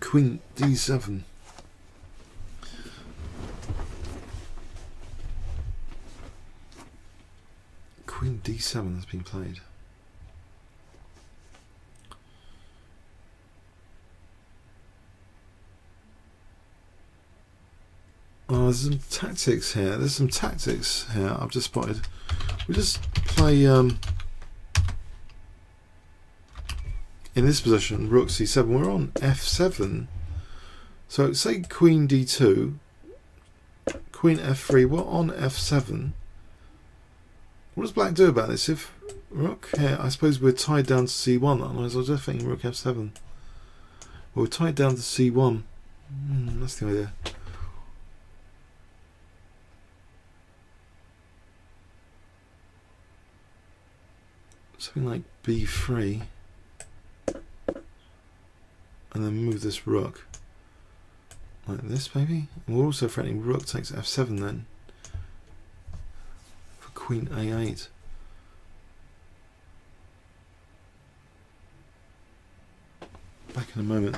Queen D7. Queen D7 has been played. Oh, there's some tactics here. There's some tactics here I've just spotted. We just play in this position, rook c7. We're on f7. So say queen d2, queen f3. We're on f7. What does black do about this? If rook here, I suppose we're tied down to c1. Otherwise, I was just thinking rook f7. Well, we're tied down to c1. That's the idea. Something like b3. And then move this rook like this, maybe. And we're also threatening rook takes f7 then for queen a8. Back in a moment.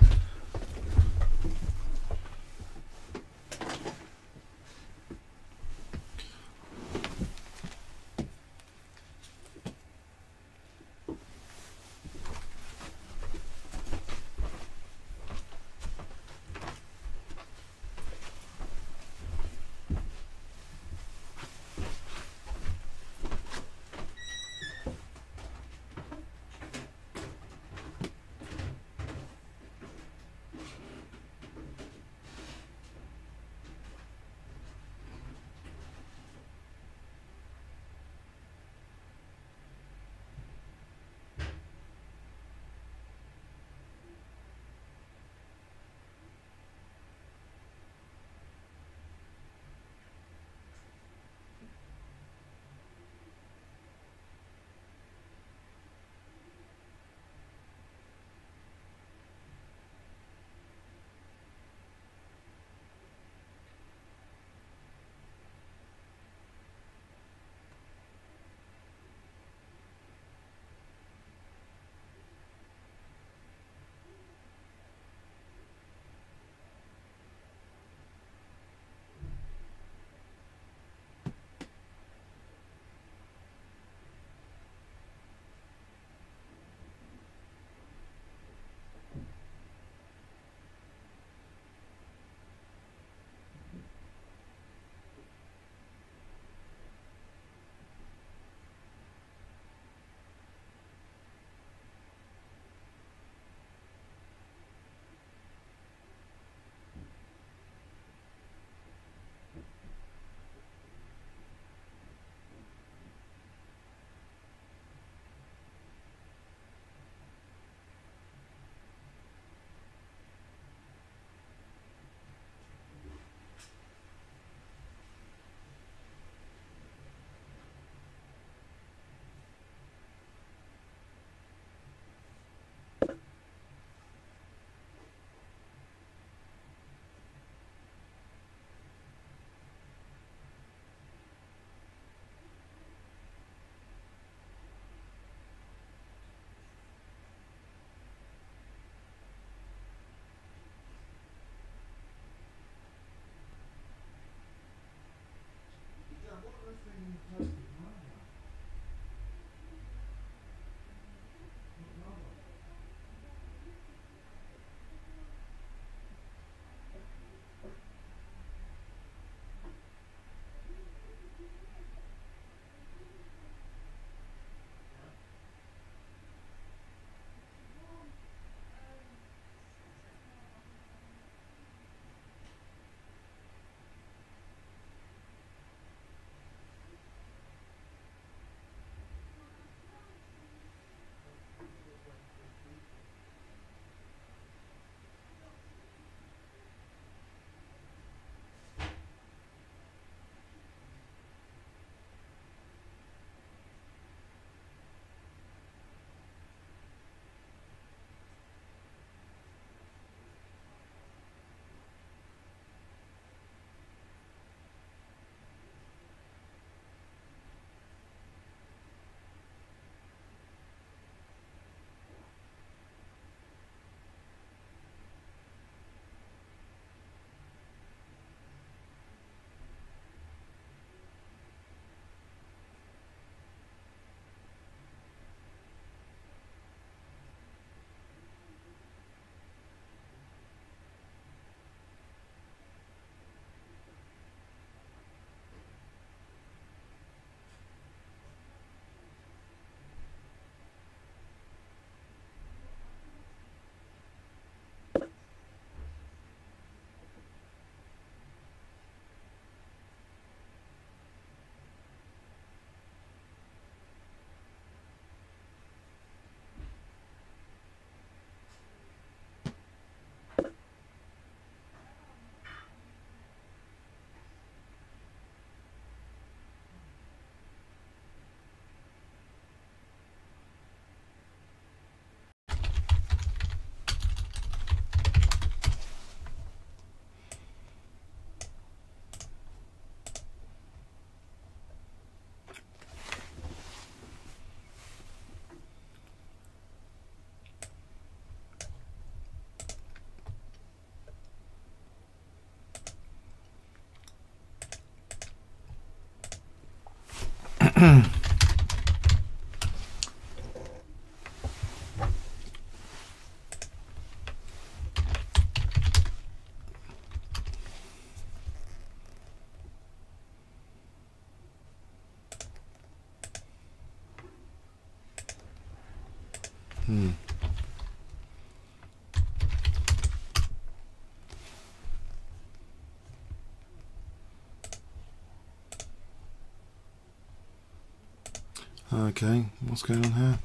Okay, what's going on here?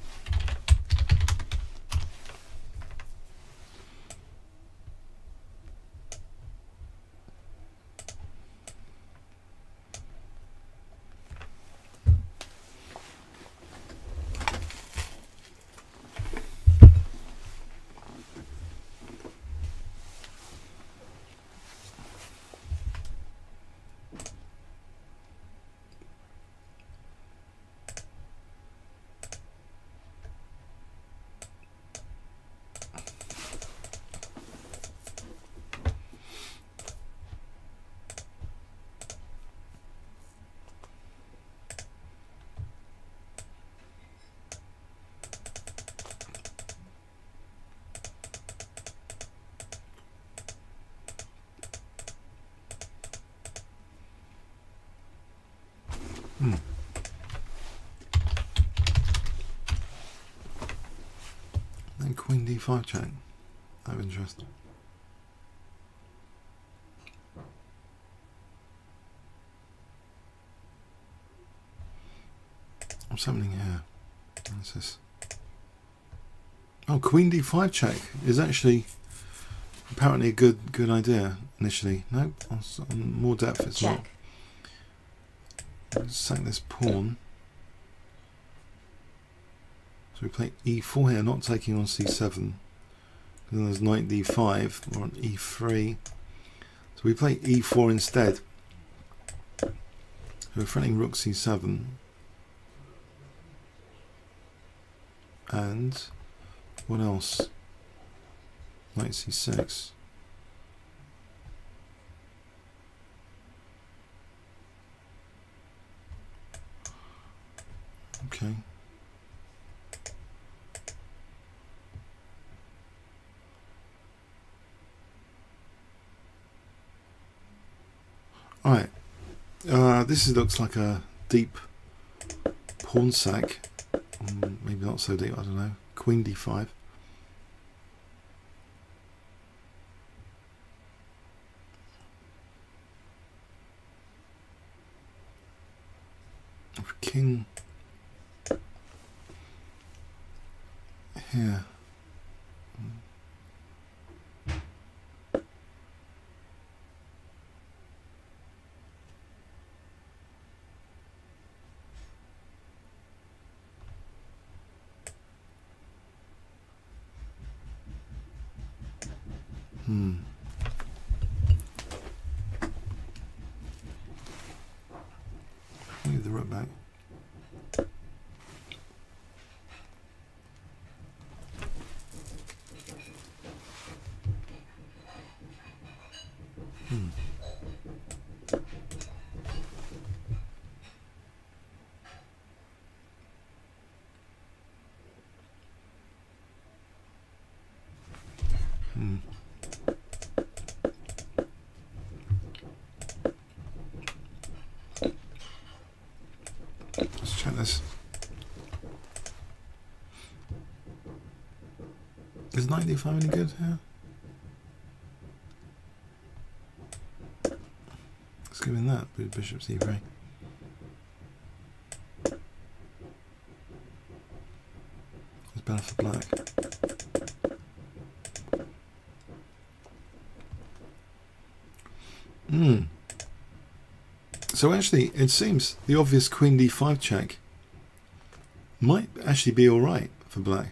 Then Queen D5 check. Of interest. What's happening here? What's this? Oh, Queen D5 check is actually apparently a good idea initially. No, on more depth it's check. Not. Let's sack this pawn. So we play E4 here, not taking on C7. Then there's knight D5, we're on E3. So we play E4 instead. So we're threatening rook C7. And what else? Knight C6. Okay. Alright. This looks like a deep pawn sack. Maybe not so deep, I don't know. Queen D5. King here. Move the rook back. Let's check this. Is knight d5 any good here? Let's give him that with bishop c3. It's better for black. So actually, it seems the obvious queen d5 check might actually be all right for black.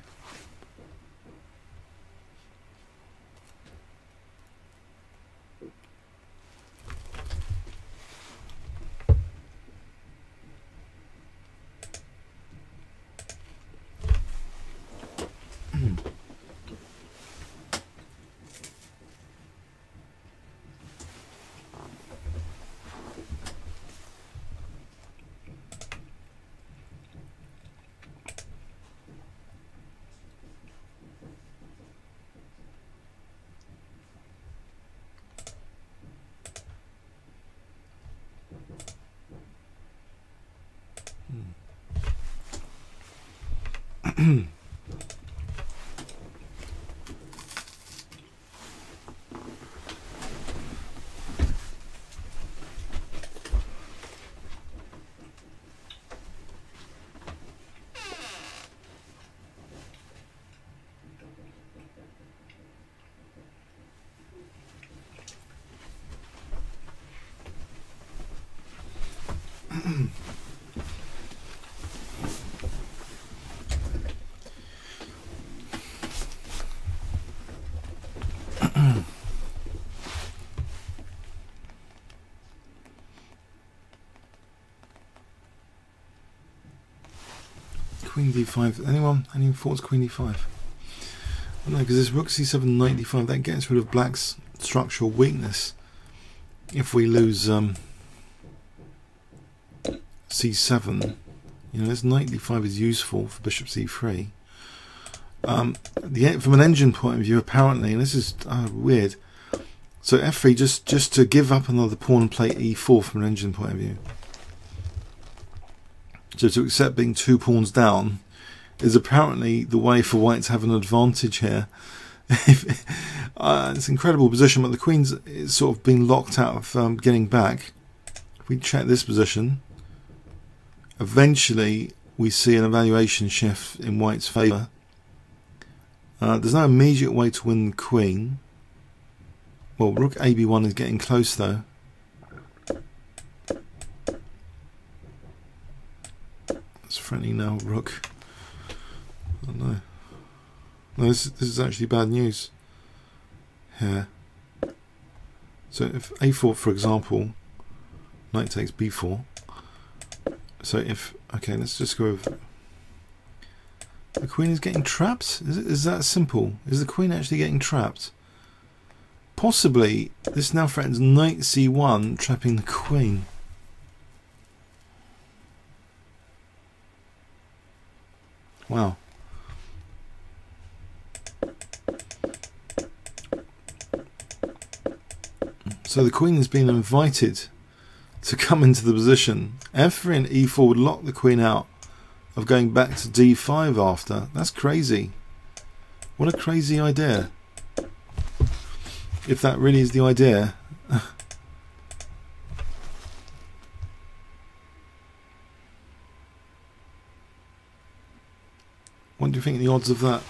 Queen d5. Anyone? Any thoughts? Queen d5. I don't know, because this rook c7 95, that gets rid of black's structural weakness. If we lose c7, you know, this knight d5 is useful for bishop c3. From an engine point of view, apparently, and this is weird. So f3 just to give up another pawn and play e4 from an engine point of view. So to accept being 2 pawns down is apparently the way for white to have an advantage here. It's an incredible position, but the queen's sort of been locked out of getting back. If we check this position, eventually we see an evaluation shift in white's favour. There's no immediate way to win the queen. Well, rook ab1 is getting close though. Friendly now, rook. Oh no. No, this is actually bad news here. So if a4, for example, knight takes b4. So if, okay, let's just go over. The queen is getting trapped? Is that simple? Is the queen actually getting trapped? Possibly, this now threatens knight c1, trapping the queen. Wow. So the queen has been invited to come into the position. f3 and e4 would lock the queen out of going back to d5 after. That's crazy. What a crazy idea. If that really is the idea. What do you think the odds of that?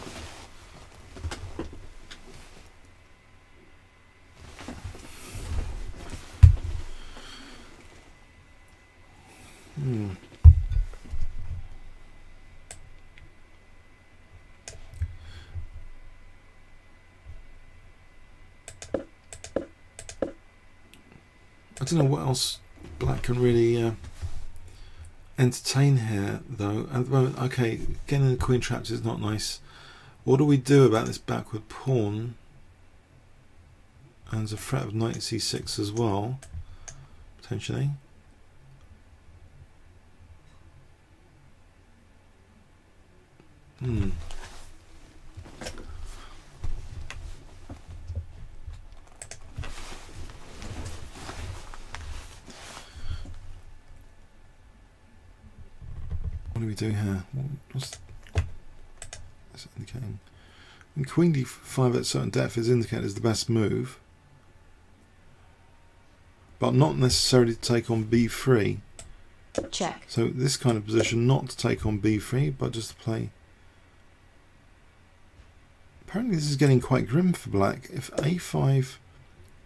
I don't know what else black can really entertain here, though. At the moment, okay, getting the queen trapped is not nice. What do we do about this backward pawn? And there's a threat of knight c6 as well, potentially. What do we do here? What's indicating? And queen d5 at certain depth is indicated as the best move, but not necessarily to take on b3. Check. So this kind of position, not to take on b3, but just to play. Apparently this is getting quite grim for black. If a5,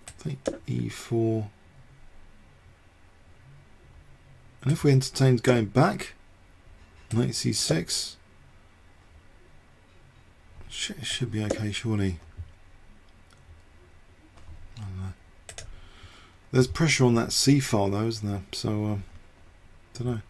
I think e4, and if we entertain going back, knight c6, it should be okay, surely. I don't know. There's pressure on that c file though, isn't there? So, don't know.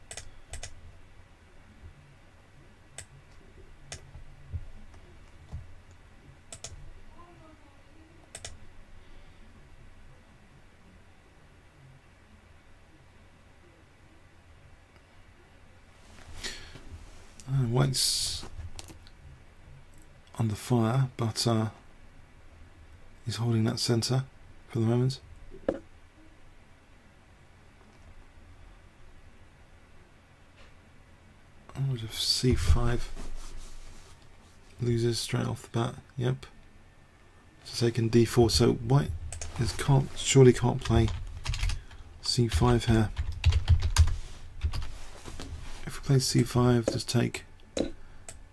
White's under fire, but he's holding that centre for the moment. I would have c5. loses straight off the bat. Yep. So taking d4. So white surely can't play c5 here. If we play c5, just take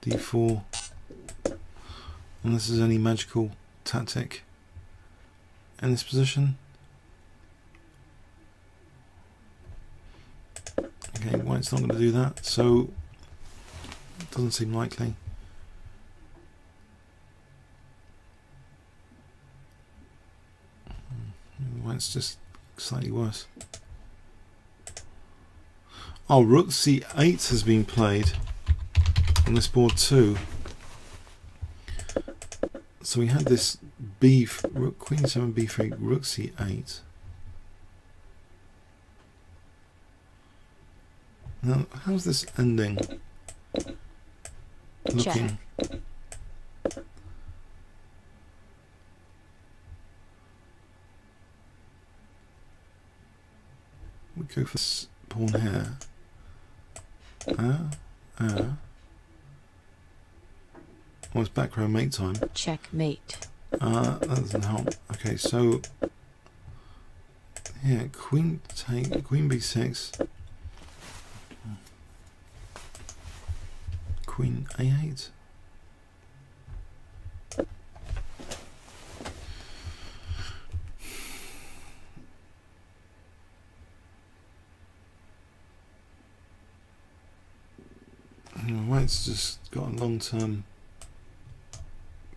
d4. Unless there's any magical tactic in this position. Okay, white's not going to do that, so it doesn't seem likely. White's just slightly worse. Oh, rook c8 has been played on this board too. So we had this rook, queen 7, b3, rook c8. Now, how's this ending looking? Check. We go for this pawn here. Oh, it's back row mate time. Checkmate. That doesn't help. Okay, so yeah, queen b6, queen a8. White's just got a long-term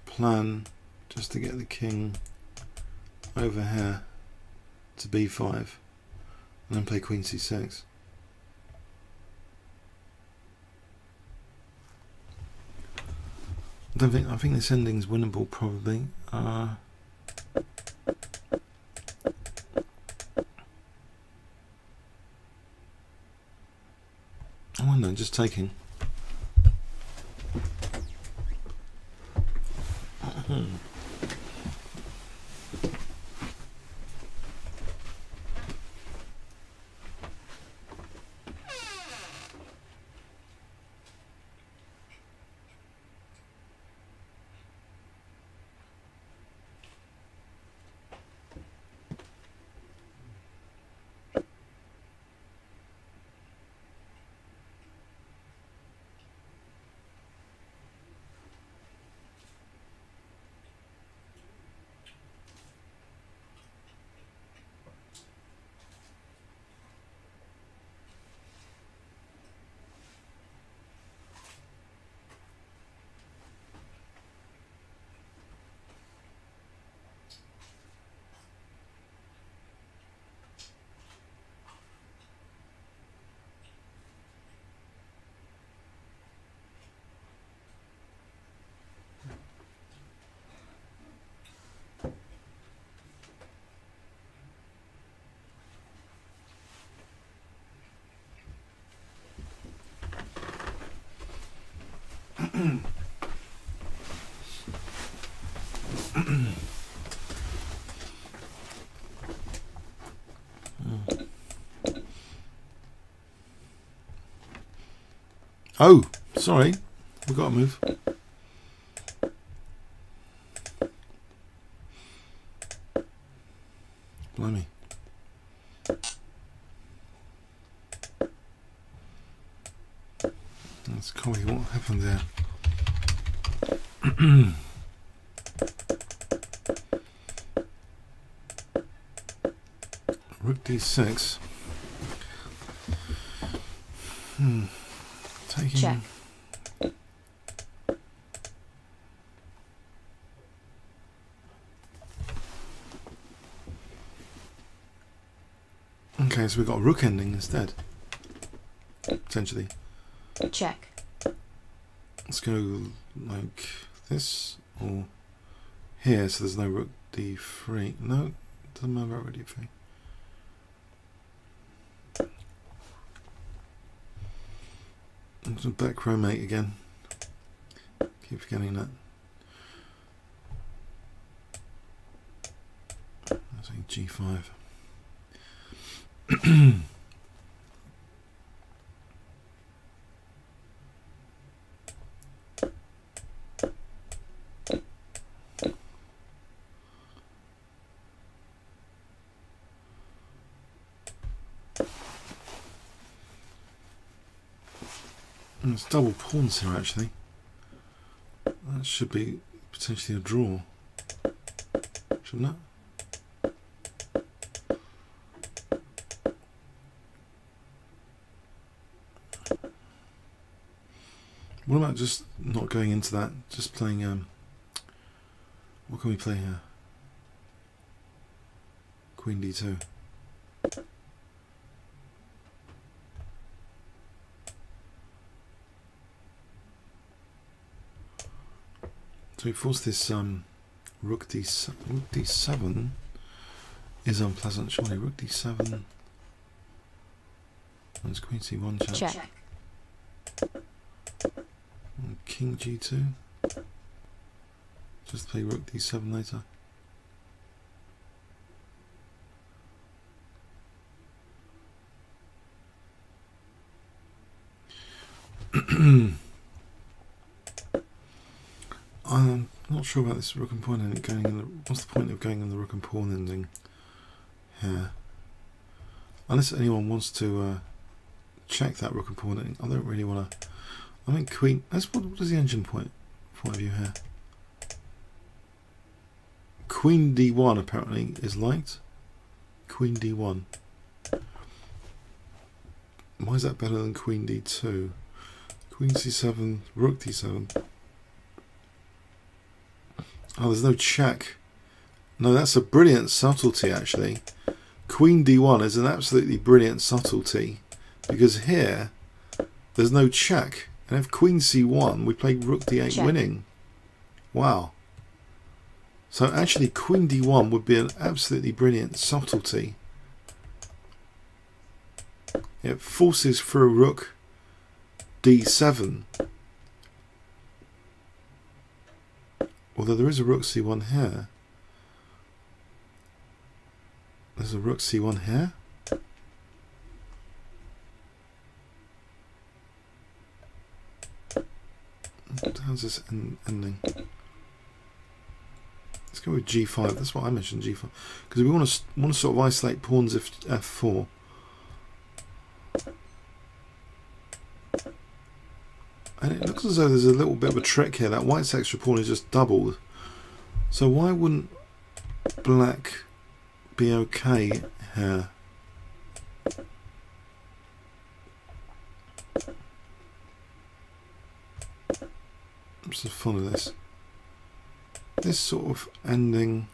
plan just to get the king over here to b5 and then play queen c6. I think this ending's winnable probably. I wonder, just taking. Oh, sorry, we've got to move. Blimey. Let's copy what happened there. Rook d6. Taking. Check. Okay, so we've got a rook ending instead. Potentially. Check. Let's go like this or here, so there's no rook d3. No, doesn't matter about rook d3. Back row mate again. Keep forgetting that. I think g5. There's double pawns here actually. That should be potentially a draw, shouldn't it? What about just not going into that, just playing, what can we play here? Queen d2. So we force this rook d7 is unpleasant, surely. Rook d7. There's queen c1 check. And king g2. Just play rook d7 later. I'm not sure about this rook and pawn ending going in the, what's the point of going in the rook and pawn ending here? Unless anyone wants to check that rook and pawn ending. I don't really want to. I think queen. What is the engine point of view here? Queen d1 apparently is liked. Queen d1. Why is that better than queen d2? Queen c7, rook d7. Oh, there's no check. No, that's a brilliant subtlety actually. Queen d1 is an absolutely brilliant subtlety because here there's no check. And if queen c1, we play rook d8 check. Winning. Wow. So actually queen d1 would be an absolutely brilliant subtlety. It forces through rook d7. Although there is a rook c1 here. There's a rook c1 here. How's this ending? Let's go with g5. That's what I mentioned, g5, because we want to sort of isolate pawns if f4. And it looks as though there's a little bit of a trick here. That white's extra pawn is just doubled. So why wouldn't black be okay here? Let's just follow this. This sort of ending.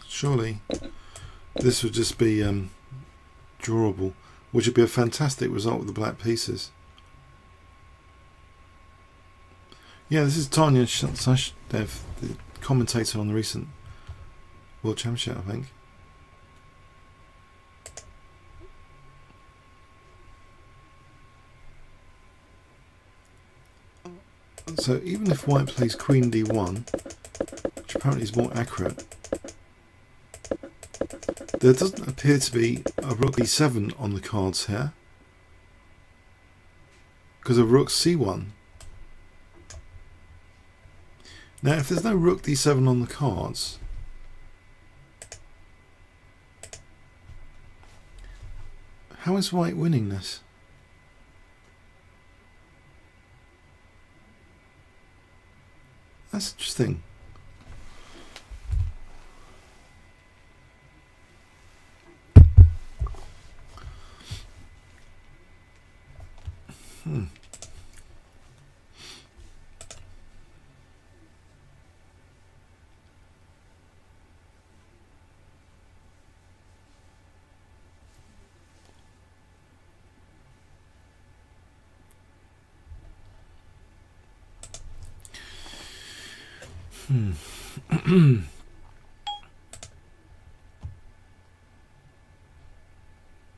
Surely this would just be drawable, which would be a fantastic result with the black pieces. Yeah, this is Tania Sachdev, the commentator on the recent World Championship, I think. So even if white plays queen d1, which apparently is more accurate, there doesn't appear to be a rook b7 on the cards here because of rook c1. Now if there's no rook d7 on the cards, how is white winning this? That's interesting.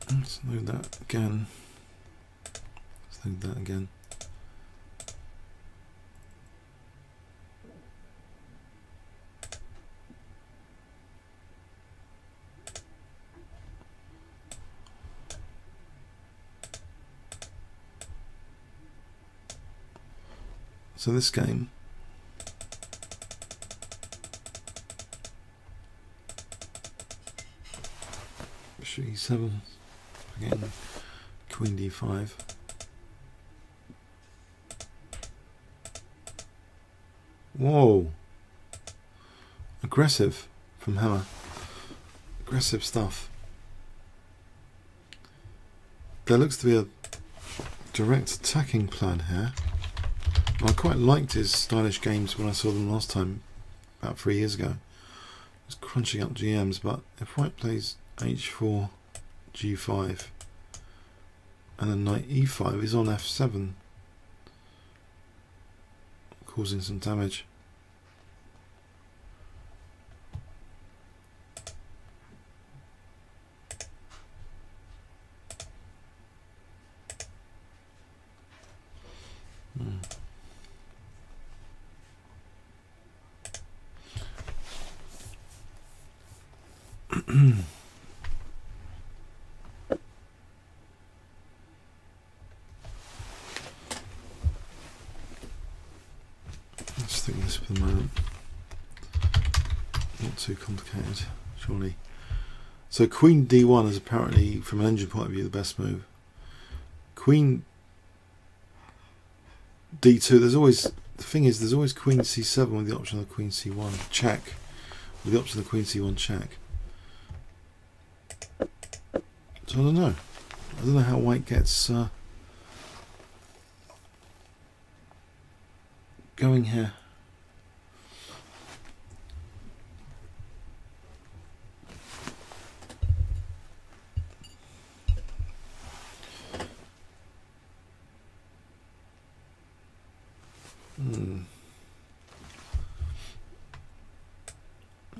Let's load that again. Let's load that again. So this game bishop e7, again queen d5. Whoa, aggressive from Hammer, aggressive stuff. There looks to be a direct attacking plan here. I quite liked his stylish games when I saw them last time, about 3 years ago. He was crunching up GMs, but if white plays h4, g5, and then knight e5 is on f7, causing some damage. Let's think this for the moment. Not too complicated, surely. So queen d1 is apparently, from an engine point of view, the best move. Queen d2, there's always, the thing is, there's always queen c7 with the option of queen c1 check, with the option of queen c1 check. So I don't know. I don't know how white gets going here.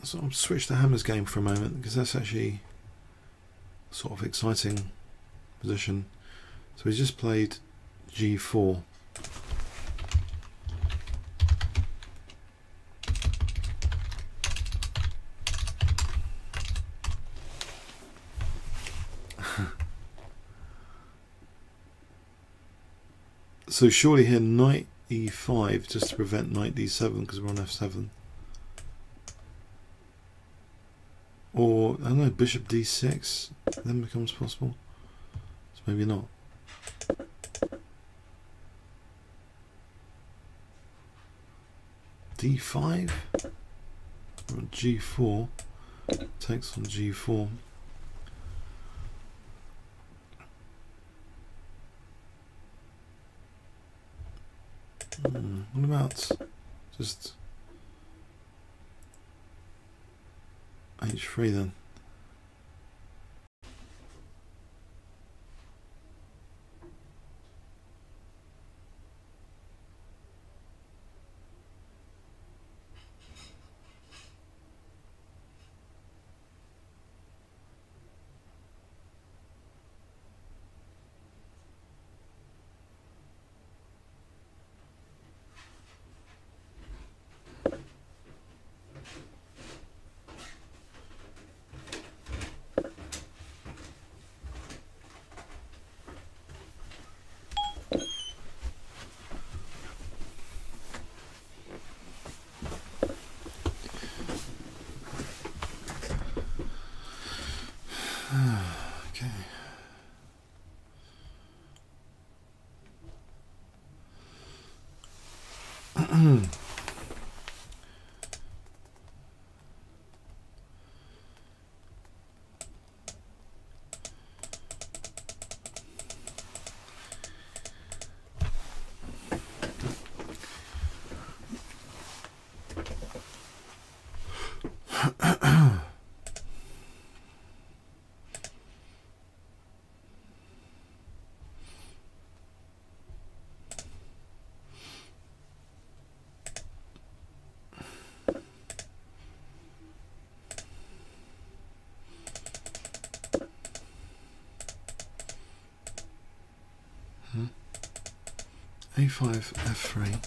So I'll switch to Hammer's game for a moment, because that's actually sort of exciting position. So he's just played g4. So surely here knight e5 just to prevent knight d7 because we're on f7. Or, I don't know, bishop d6 then becomes possible. So maybe not. d5 or g4 takes on g4. What about just h3 then? Okay. a5, f3.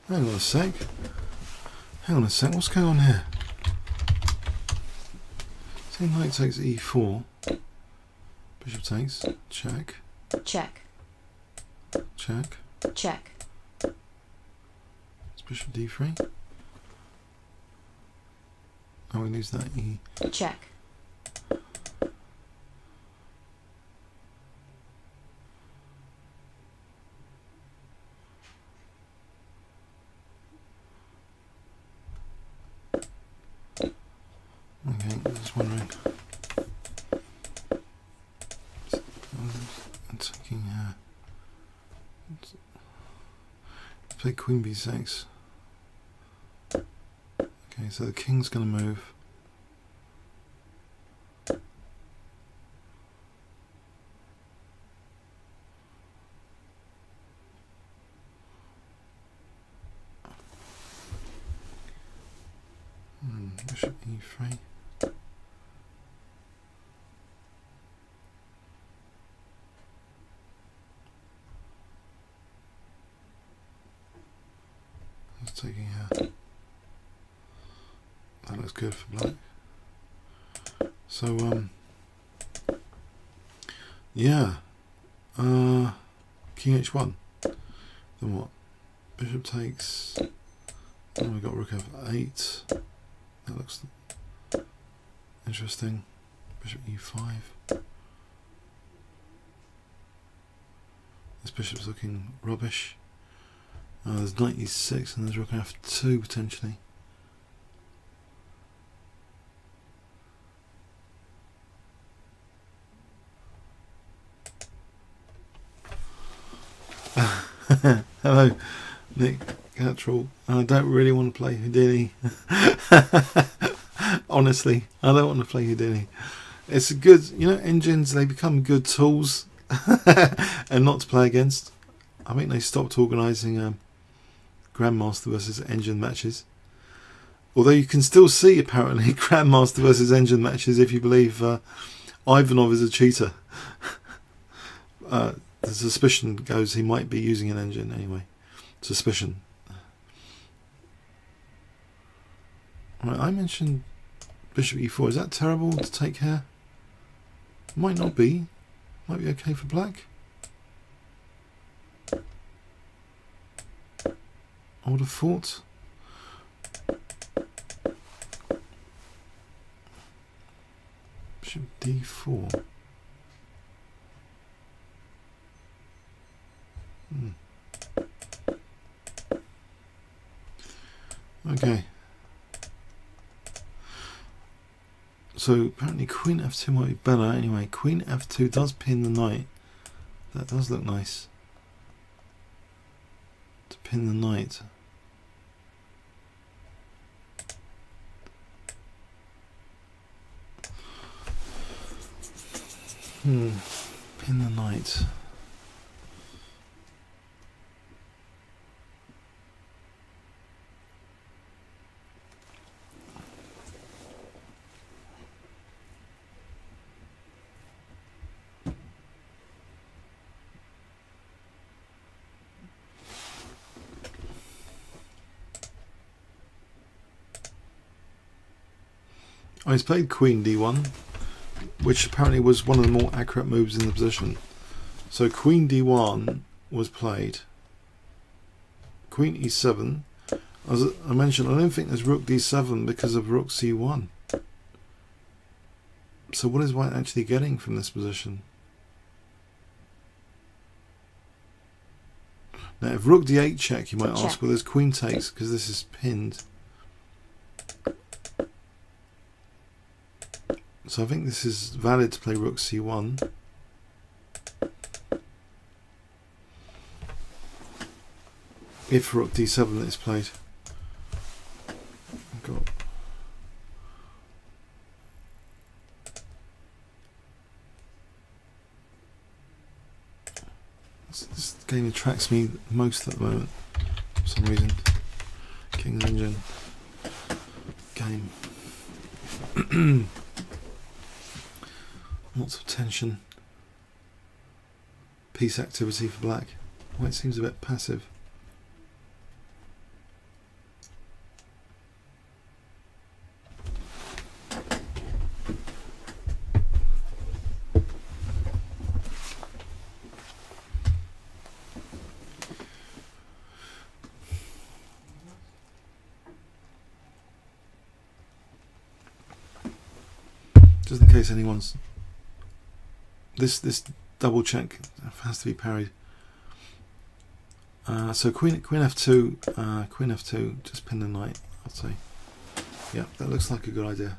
Hang on a sec. Hang on a sec. What's going on here? think knight takes e4. Bishop takes. Check. Check. Check. Check. It's bishop d3. Oh, we lose that e. Check. Okay, just wondering. I'm taking play queen b6. Okay, so the king's going to move. Bishop e3. Just taking that looks good for black. So yeah, king h1. Then what? Bishop takes. Then we got rook f8. That looks interesting. Bishop e5. This bishop's looking rubbish. There's knight e6 and there's rook f2 potentially. Hello, Nick Cattrall. I don't really want to play Houdini. Honestly, I don't want to play Houdini. It's a good, you know, engines, they become good tools and not to play against. I think they stopped organising Grandmaster versus engine matches. Although you can still see, apparently, Grandmaster versus engine matches if you believe Ivanov is a cheater. The suspicion goes he might be using an engine anyway. Suspicion. Right, I mentioned bishop e4. Is that terrible to take here? Might not be. Might be okay for black. I would have thought. Bishop d4. Okay. So apparently queen f2 might be better. Anyway, queen f2 does pin the knight. That does look nice. To pin the knight. Pin the knight. He's played queen d1, which apparently was one of the more accurate moves in the position. So queen d1 was played. Queen e7. As I mentioned, I don't think there's rook d7 because of rook c1. So what is white actually getting from this position? Now if rook d8 check, you might ask, well there's queen takes because this is pinned. So I think this is valid to play rook c1. If rook d7 is played. Got this game attracts me most at the moment for some reason. King's Engine game. Lots of tension. Peace activity for black. White seems a bit passive. just in case anyone's this double check has to be parried. So queen f2, queen f2, just pin the knight, I'd say. Yeah, that looks like a good idea.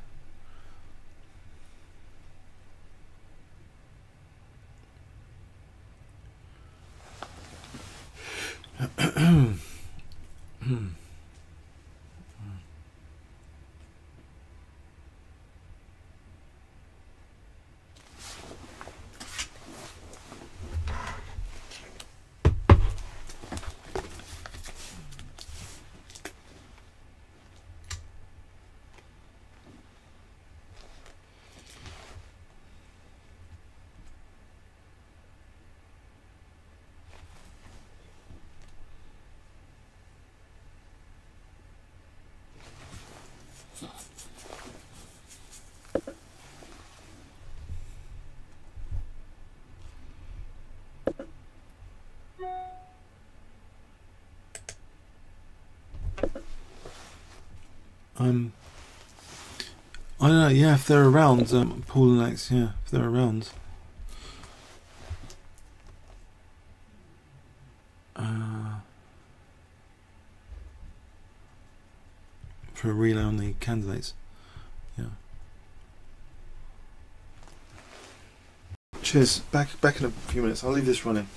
I don't know, yeah, if they're around, Paul and Alex, yeah, if they're around. For a relay on the candidates, yeah. Cheers, back in a few minutes, I'll leave this running.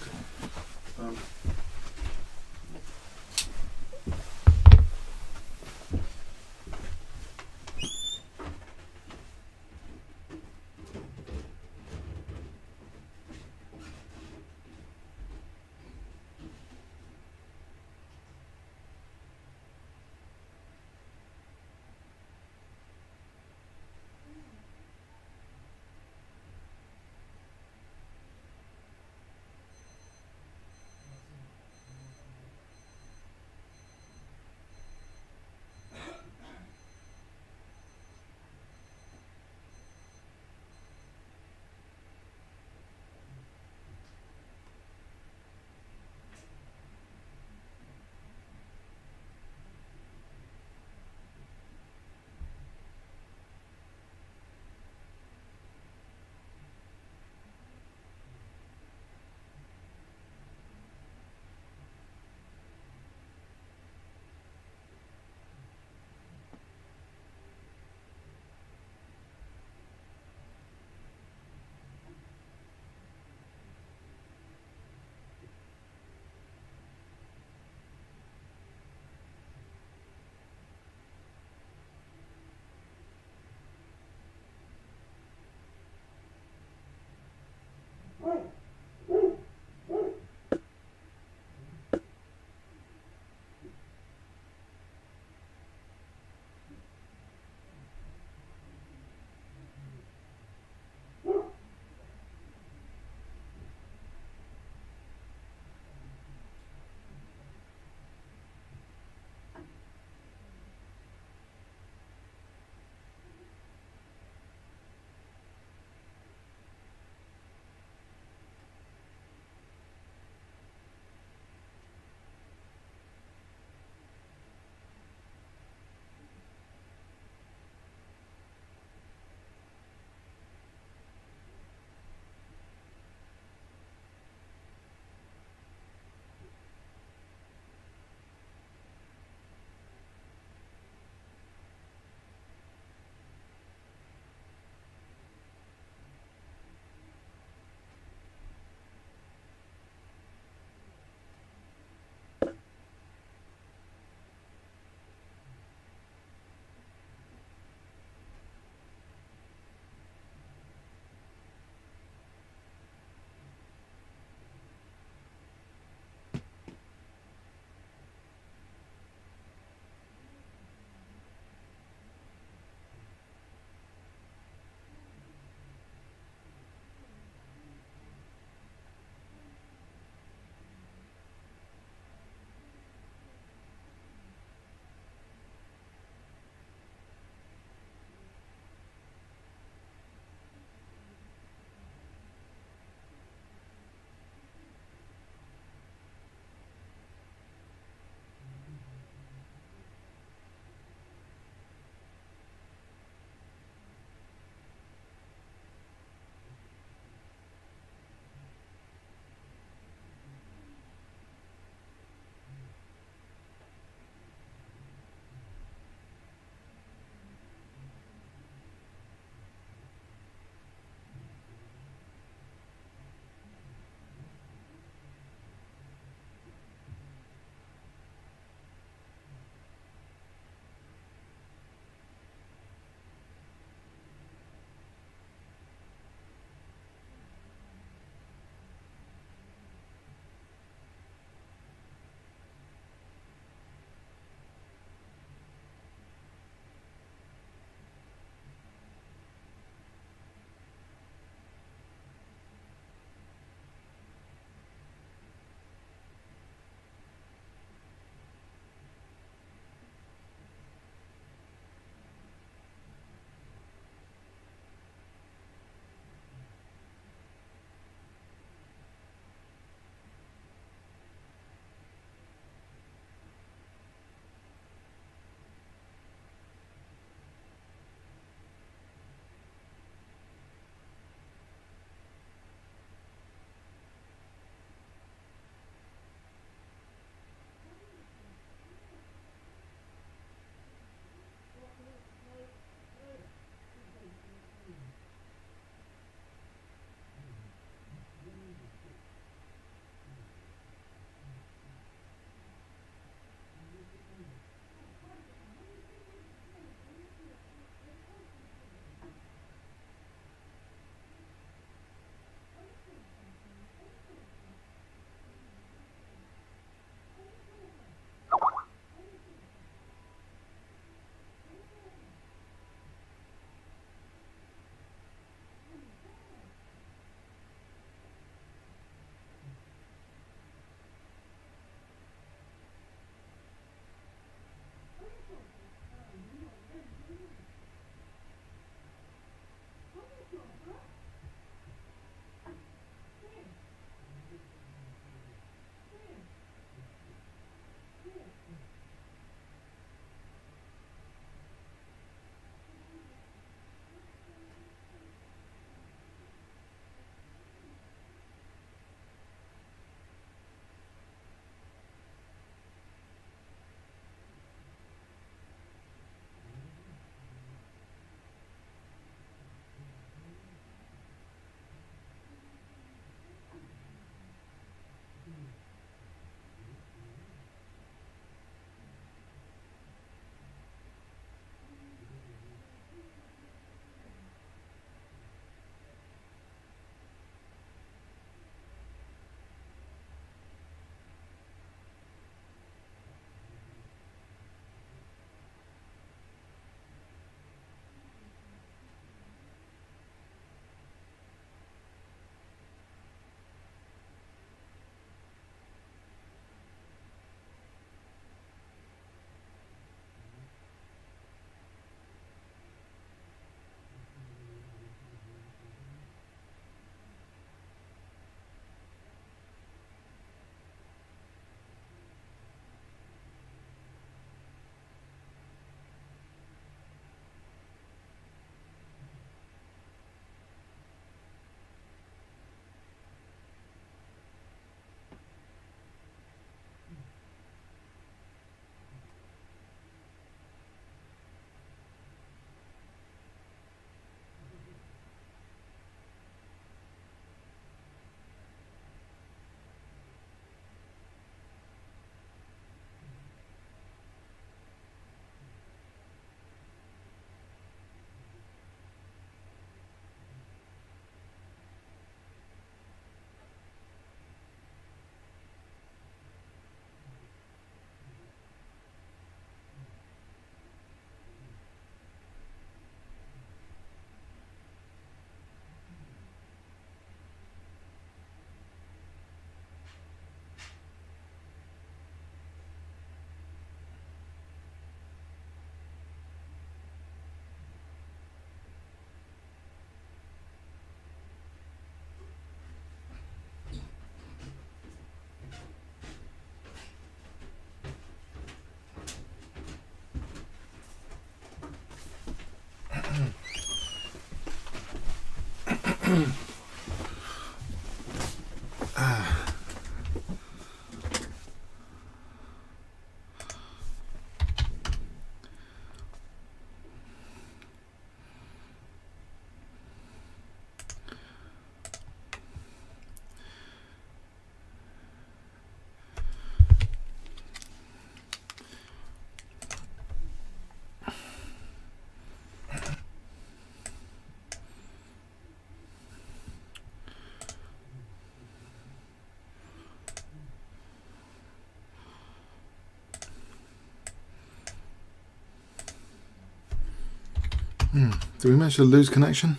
Did we manage to lose connection?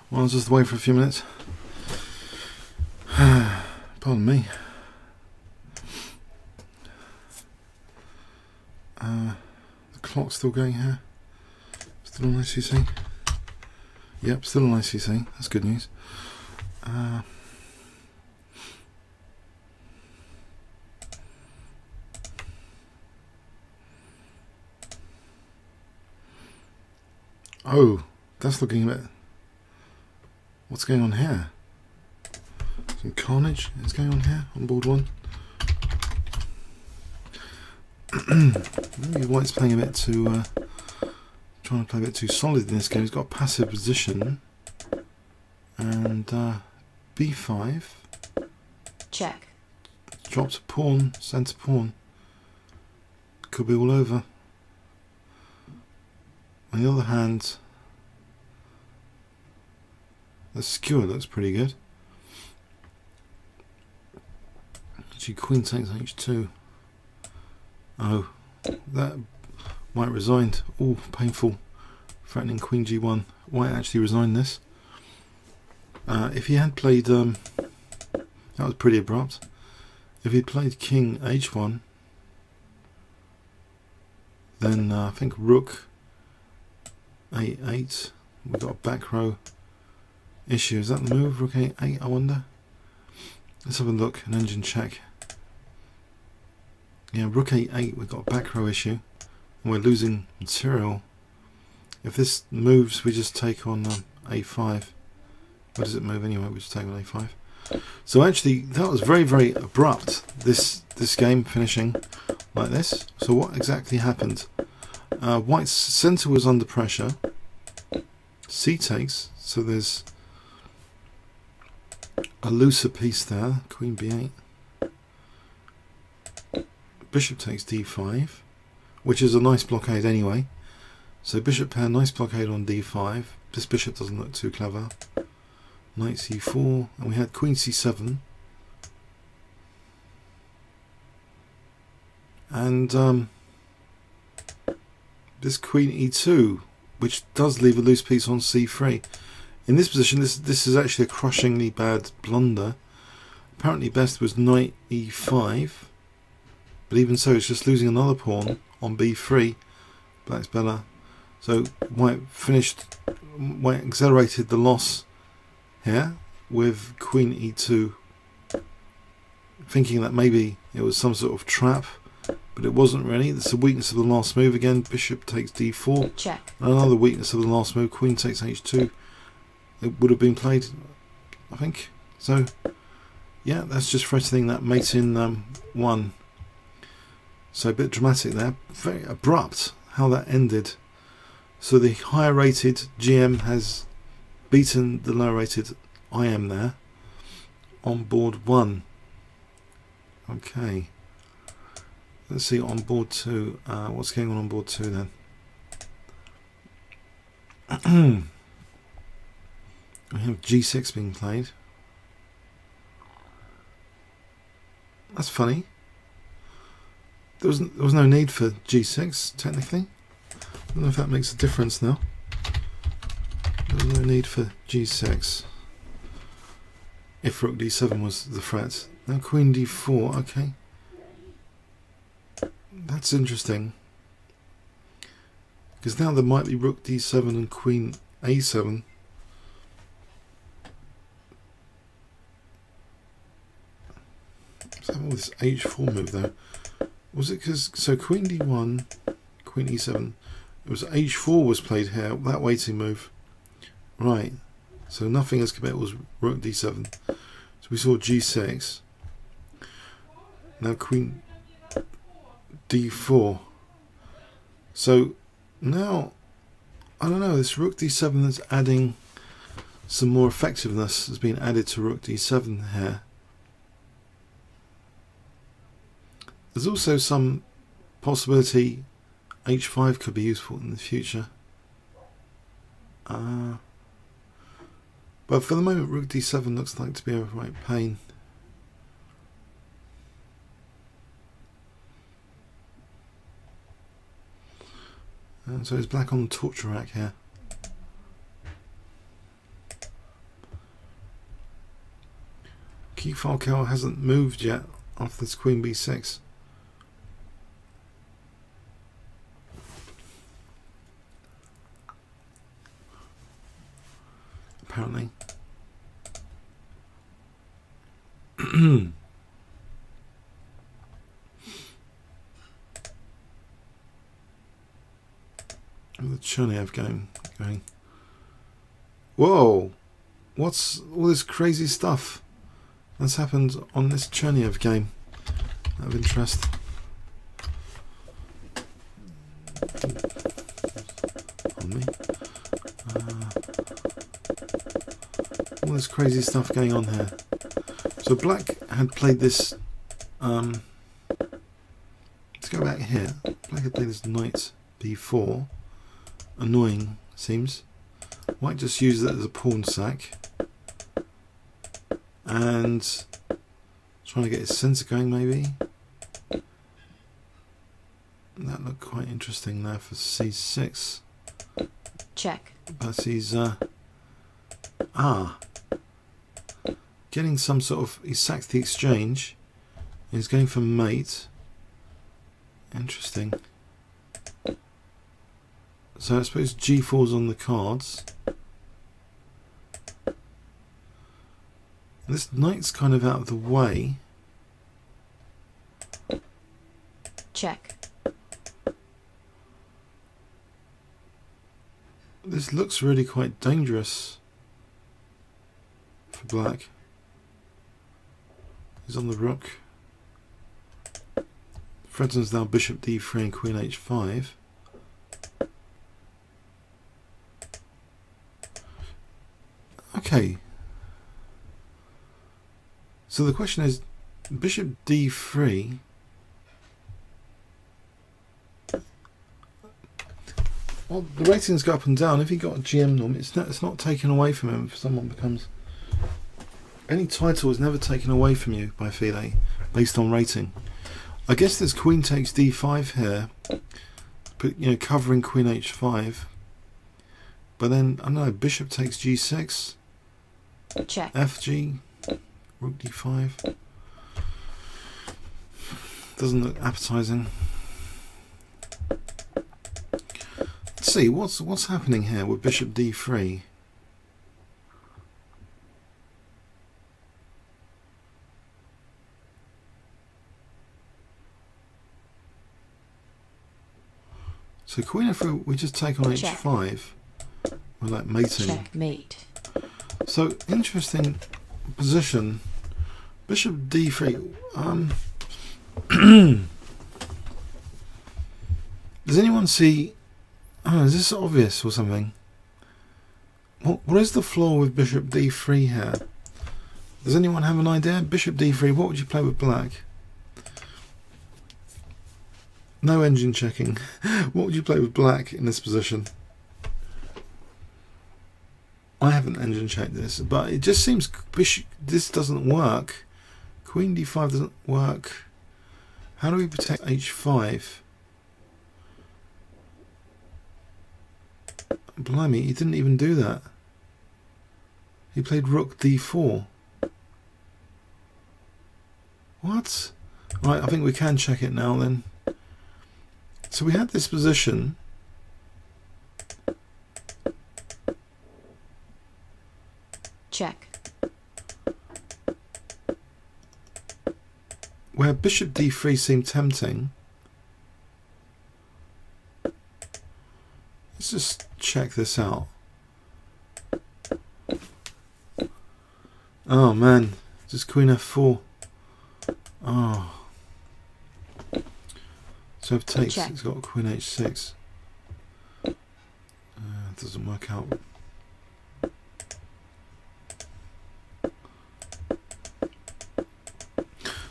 Well, I was just away for a few minutes. Pardon me. The clock's still going here. Still on ICC. Yep, still on ICC. That's good news. Oh, that's looking a bit... What's going on here? Some carnage is going on here on board one. Maybe White's playing a bit too... trying to play a bit too solid in this game. He's got a passive position. And b5. Check. Dropped a pawn, centre pawn. Could be all over. On the other hand, the skewer looks pretty good. Actually, queen takes h2. Oh, that White resigned. Oh, painful. Threatening queen g1. White actually resigned this. If he had played, that was pretty abrupt. If he'd played king h1, then I think rook a8. We've got a back row issue. Is that the move? Rook a8, I wonder. Let's have a look. An engine check. Yeah, rook a8. We've got a back row issue. And we're losing material. If this moves, we just take on a5. Where does it move anyway? We just take on a5. So actually, that was very, very abrupt. This game finishing like this. So what exactly happened? White's centre was under pressure. C takes, so there's a looser piece there. Queen b8. Bishop takes d5, which is a nice blockade anyway. So bishop pair, nice blockade on d5. This bishop doesn't look too clever. Knight c4, and we had queen c7. And this queen e2, which does leave a loose piece on c3. In this position, this is actually a crushingly bad blunder. Apparently best was knight e5, but even so, it's just losing another pawn on b3. Black's better. So White accelerated the loss here with queen e2, thinking that maybe it was some sort of trap. But it wasn't really. It's a weakness of the last move again. Bishop takes d4. Check. Another weakness of the last move. Queen takes h2. It would have been played, I think. So, yeah, that's just threatening that mate in 1. So a bit dramatic there. Very abrupt how that ended. So the higher rated GM has beaten the lower rated IM there on board 1. Okay. Let's see on board 2. What's going on board 2 then? We have g6 being played. That's funny. There was no need for g6 technically. I don't know if that makes a difference now. There was no need for g6 if rook d7 was the threat. Now queen d4. Okay. That's interesting, because now there might be rook d7 and queen a7. Let's have all this h4 move though. Was it because, so queen d1, queen e7, it was h4 was played here, that waiting move. Right, So nothing as committed was rook d7. So we saw g6. Now queen d4. So now, I don't know, this rook d7 is adding some more effectiveness, has been added to rook d7 here. There's also some possibility h5 could be useful in the future. But for the moment, rook d7 looks like to be a right pain. And so it's black on the torture rack here. Arkell hasn't moved yet after this queen b6. Apparently. The Cherniaev game going. Whoa! What's all this crazy stuff that's happened on this Cherniaev game? Out of interest. On me. All this crazy stuff going on here. So black had played this. Let's go back here. Black had played this knight b4. Annoying, seems. White just used that as a pawn sack. And trying to get his sensor going, maybe. That looked quite interesting there for c6. Check. But he's getting some sort of, he sacked the exchange. He's going for mate. Interesting. So I suppose g4's on the cards. This knight's kind of out of the way. Check. This looks really quite dangerous for black. He's on the rook. Threatens now bishop d3 and queen h5. Okay. So the question is, bishop d3. Well, the ratings go up and down. If he got a GM norm, it's not taken away from him if someone becomes... Any title is never taken away from you by FIDE based on rating. I guess there's queen takes d5 here, but you know, covering queen h5. But then I don't know, bishop takes g6. Check. FG, rook d5. Doesn't look appetizing. Let's see what's happening here with bishop d3. So queen f3, we just take on Check. h5. We're like mating. Checkmate. So interesting position. Bishop d3. Does anyone see? Oh, is this obvious or something? What is the flaw with bishop d3 here? Does anyone have an idea? Bishop d3. What would you play with black? No engine checking. What would you play with black in this position? I haven't engine checked this, but it just seems this doesn't work. Queen d5 doesn't work. How do we protect h5? Blimey, he didn't even do that. He played rook d4. What? Right, I think we can check it now then. So we had this position. Check. Where bishop d3 seemed tempting. Let's just check this out. Oh man, just queen f4. Oh. So if it takes, Check. it's got queen h6. Doesn't work out.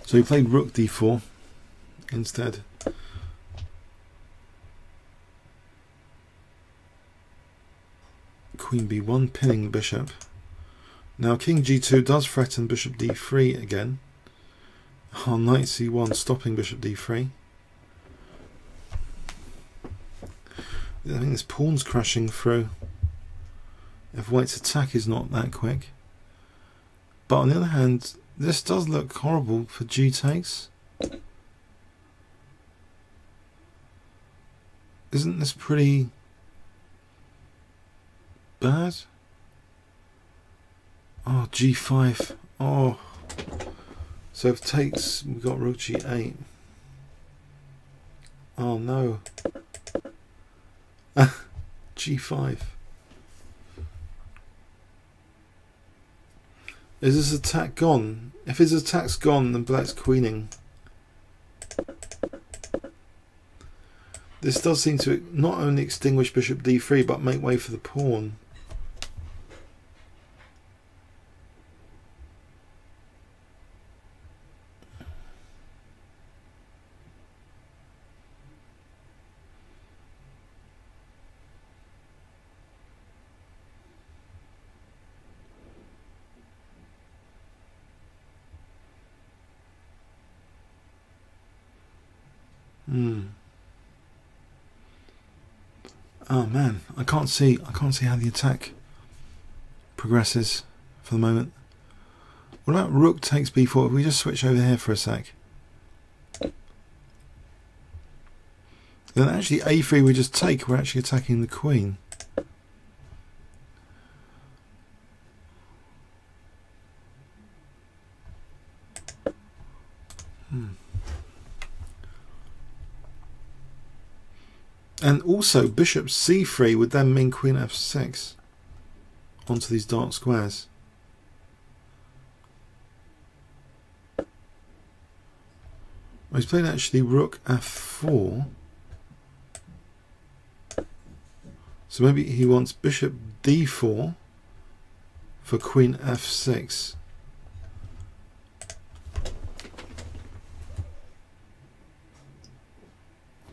So he played rook d4 instead. Queen b1 pinning the bishop. Now king g2 does threaten bishop d3 again. Oh, knight c1 stopping bishop d3. I think this pawn's crashing through if white's attack is not that quick. But on the other hand, this does look horrible for g takes. Isn't this pretty bad? Oh, g5. Oh. So if takes, we've got rook g8. Oh no. g5. Is this attack gone? If his attack's gone, then black's queening. This does seem to not only extinguish bishop d3, but make way for the pawn. Oh man, I can't see how the attack progresses for the moment. What about rook takes b4? If we just switch over here for a sec. Then actually a3 we just take, we're actually attacking the queen. And also bishop c3 would then mean queen f6 onto these dark squares. Well, he's played actually rook f4. So maybe he wants bishop d4 for queen f6.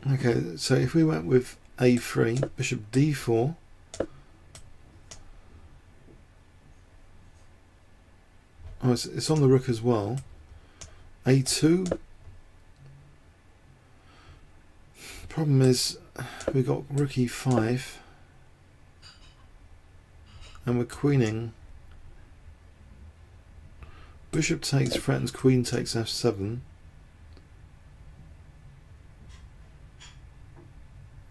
Okay, so if we went with a3, bishop d4, oh, it's on the rook as well. a2. Problem is, we got rook e5, and we're queening. Bishop takes, threatens, queen takes f7.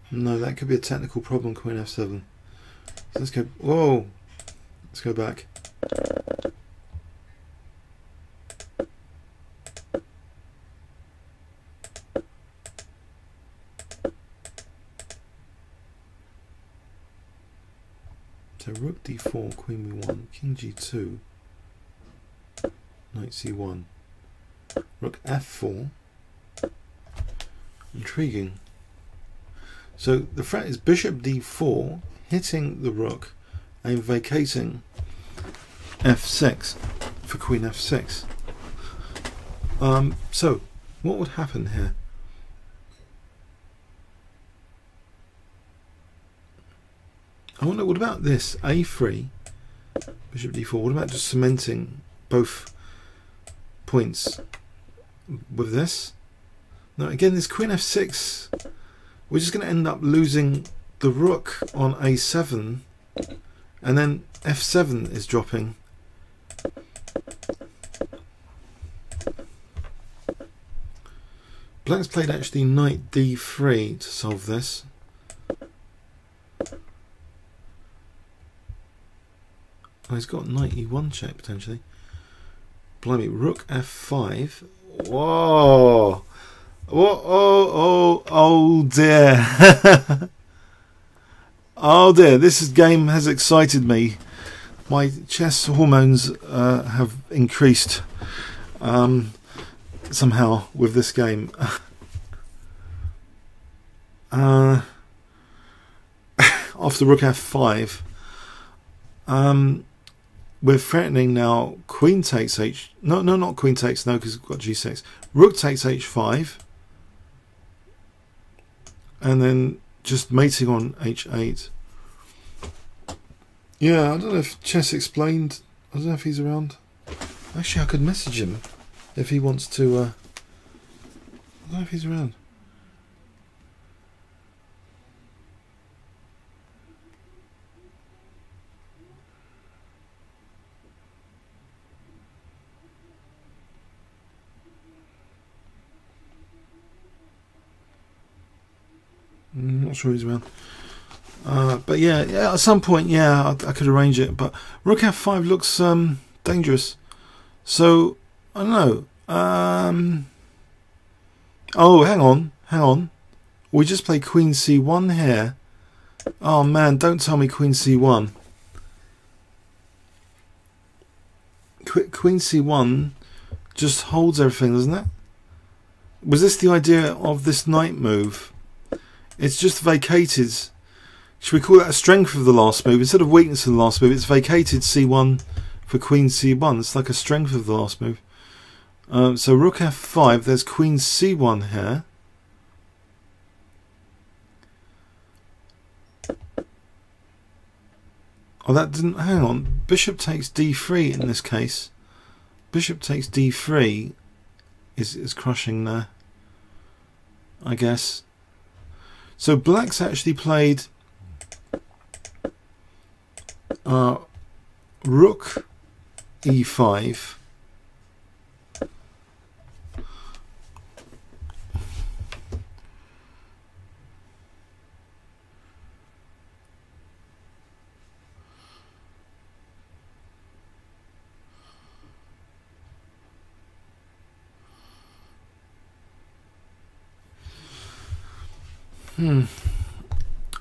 No, that could be a technical problem, queen f7. So let's go, whoa, let's go back. So rook d4, queen b1, king g2, knight c1, rook f4. Intriguing. So the threat is bishop d4 hitting the rook and vacating f6 for queen f6. So what would happen here? I wonder, what about this? a3, bishop d4, what about just cementing both points with this? Now again, this queen f6, we're just going to end up losing the rook on a7, and then f7 is dropping. Black's played actually knight d3 to solve this. Oh, he's got knight e1 check potentially. Blimey, rook f5. Whoa! Whoa! Oh dear! Oh dear! This game has excited me. My chess hormones have increased somehow with this game. After rook f5, we're threatening now. Queen takes h. No, not queen takes. No, because we've got g6. Rook takes h5, and then just mating on h8. Yeah, I don't know if Chess explained. I don't know if he's around. Actually, I could message him if he wants to. I don't know if he's around. I'm not sure he's around. But yeah, at some point, yeah, I could arrange it. But rook f5 looks dangerous. So I don't know. Oh, hang on. We just played queen c1 here. Oh man, don't tell me queen c1. Queen c1 just holds everything, doesn't it? Was this the idea of this knight move? It's just vacated. Should we call that a strength of the last move? Instead of weakness of the last move, it's vacated c1 for queen c1. It's like a strength of the last move. So rook f5, there's queen c1 here. Oh, that didn't... Hang on. Bishop takes d3 in this case. Bishop takes d3 is crushing there, I guess. So black's actually played rook e5.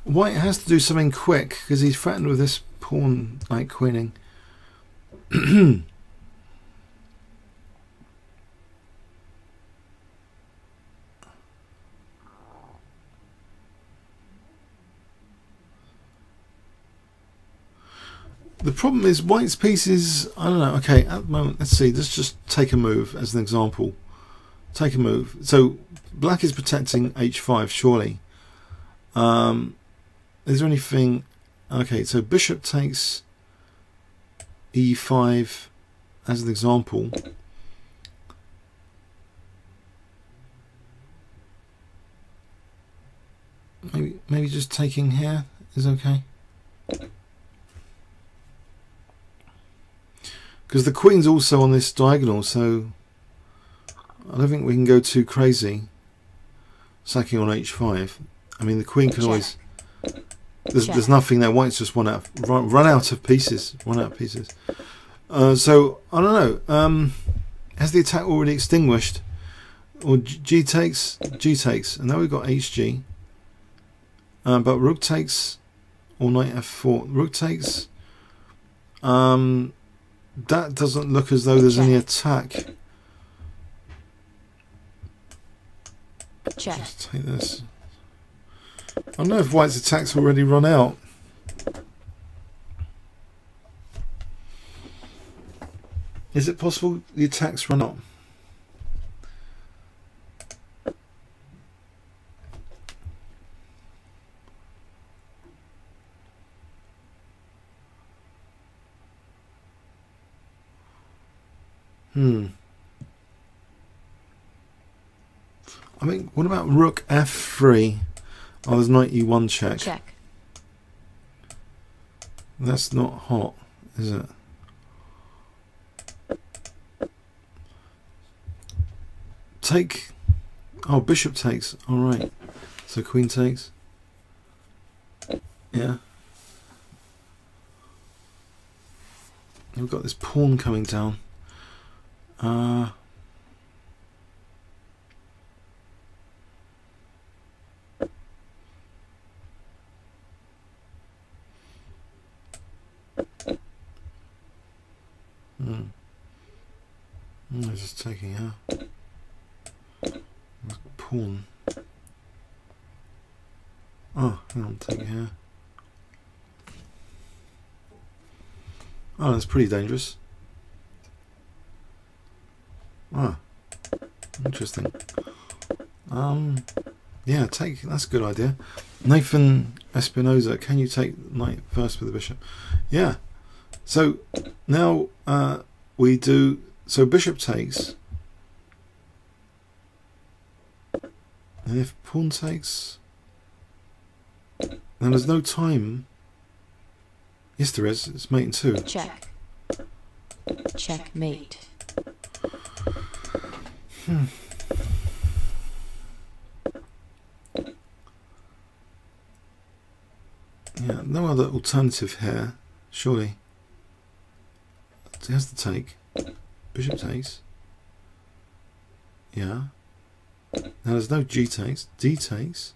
White has to do something quick because he's threatened with this pawn like queening. The problem is white's pieces, I don't know, okay, at the moment, let's see, let's just take a move as an example. Take a move. So black is protecting h5, surely. Is there anything... Okay, so bishop takes e5 as an example. Maybe just taking here is okay. Because the queen's also on this diagonal, so I don't think we can go too crazy sacking on h5. I mean, the queen can always... There's nothing there. White's just run out of pieces. So I don't know. Has the attack already extinguished? Or g takes, and now we've got hg. But rook takes, or knight f4. Rook takes. That doesn't look as though there's any attack. Check. Just take this. I don't know if white's attack's already run out. Is it possible the attack's run out? I mean, what about rook f3? Oh, there's knight e1 check. Check. That's not hot, is it? Take. Oh, bishop takes. All right. So queen takes. Yeah. We've got this pawn coming down. Just taking her. Pawn. Oh, hang on, take her. Oh, that's pretty dangerous. Ah, interesting. Yeah, take. That's a good idea. Nathan Espinoza, can you take knight first with the bishop? Yeah. So now we do. So bishop takes, and if pawn takes, then there's no time. Yes, there is. It's mate in 2. Check. Checkmate. Yeah, no other alternative here, surely. He has to take. Bishop takes. Yeah. Now there's no G takes. D takes.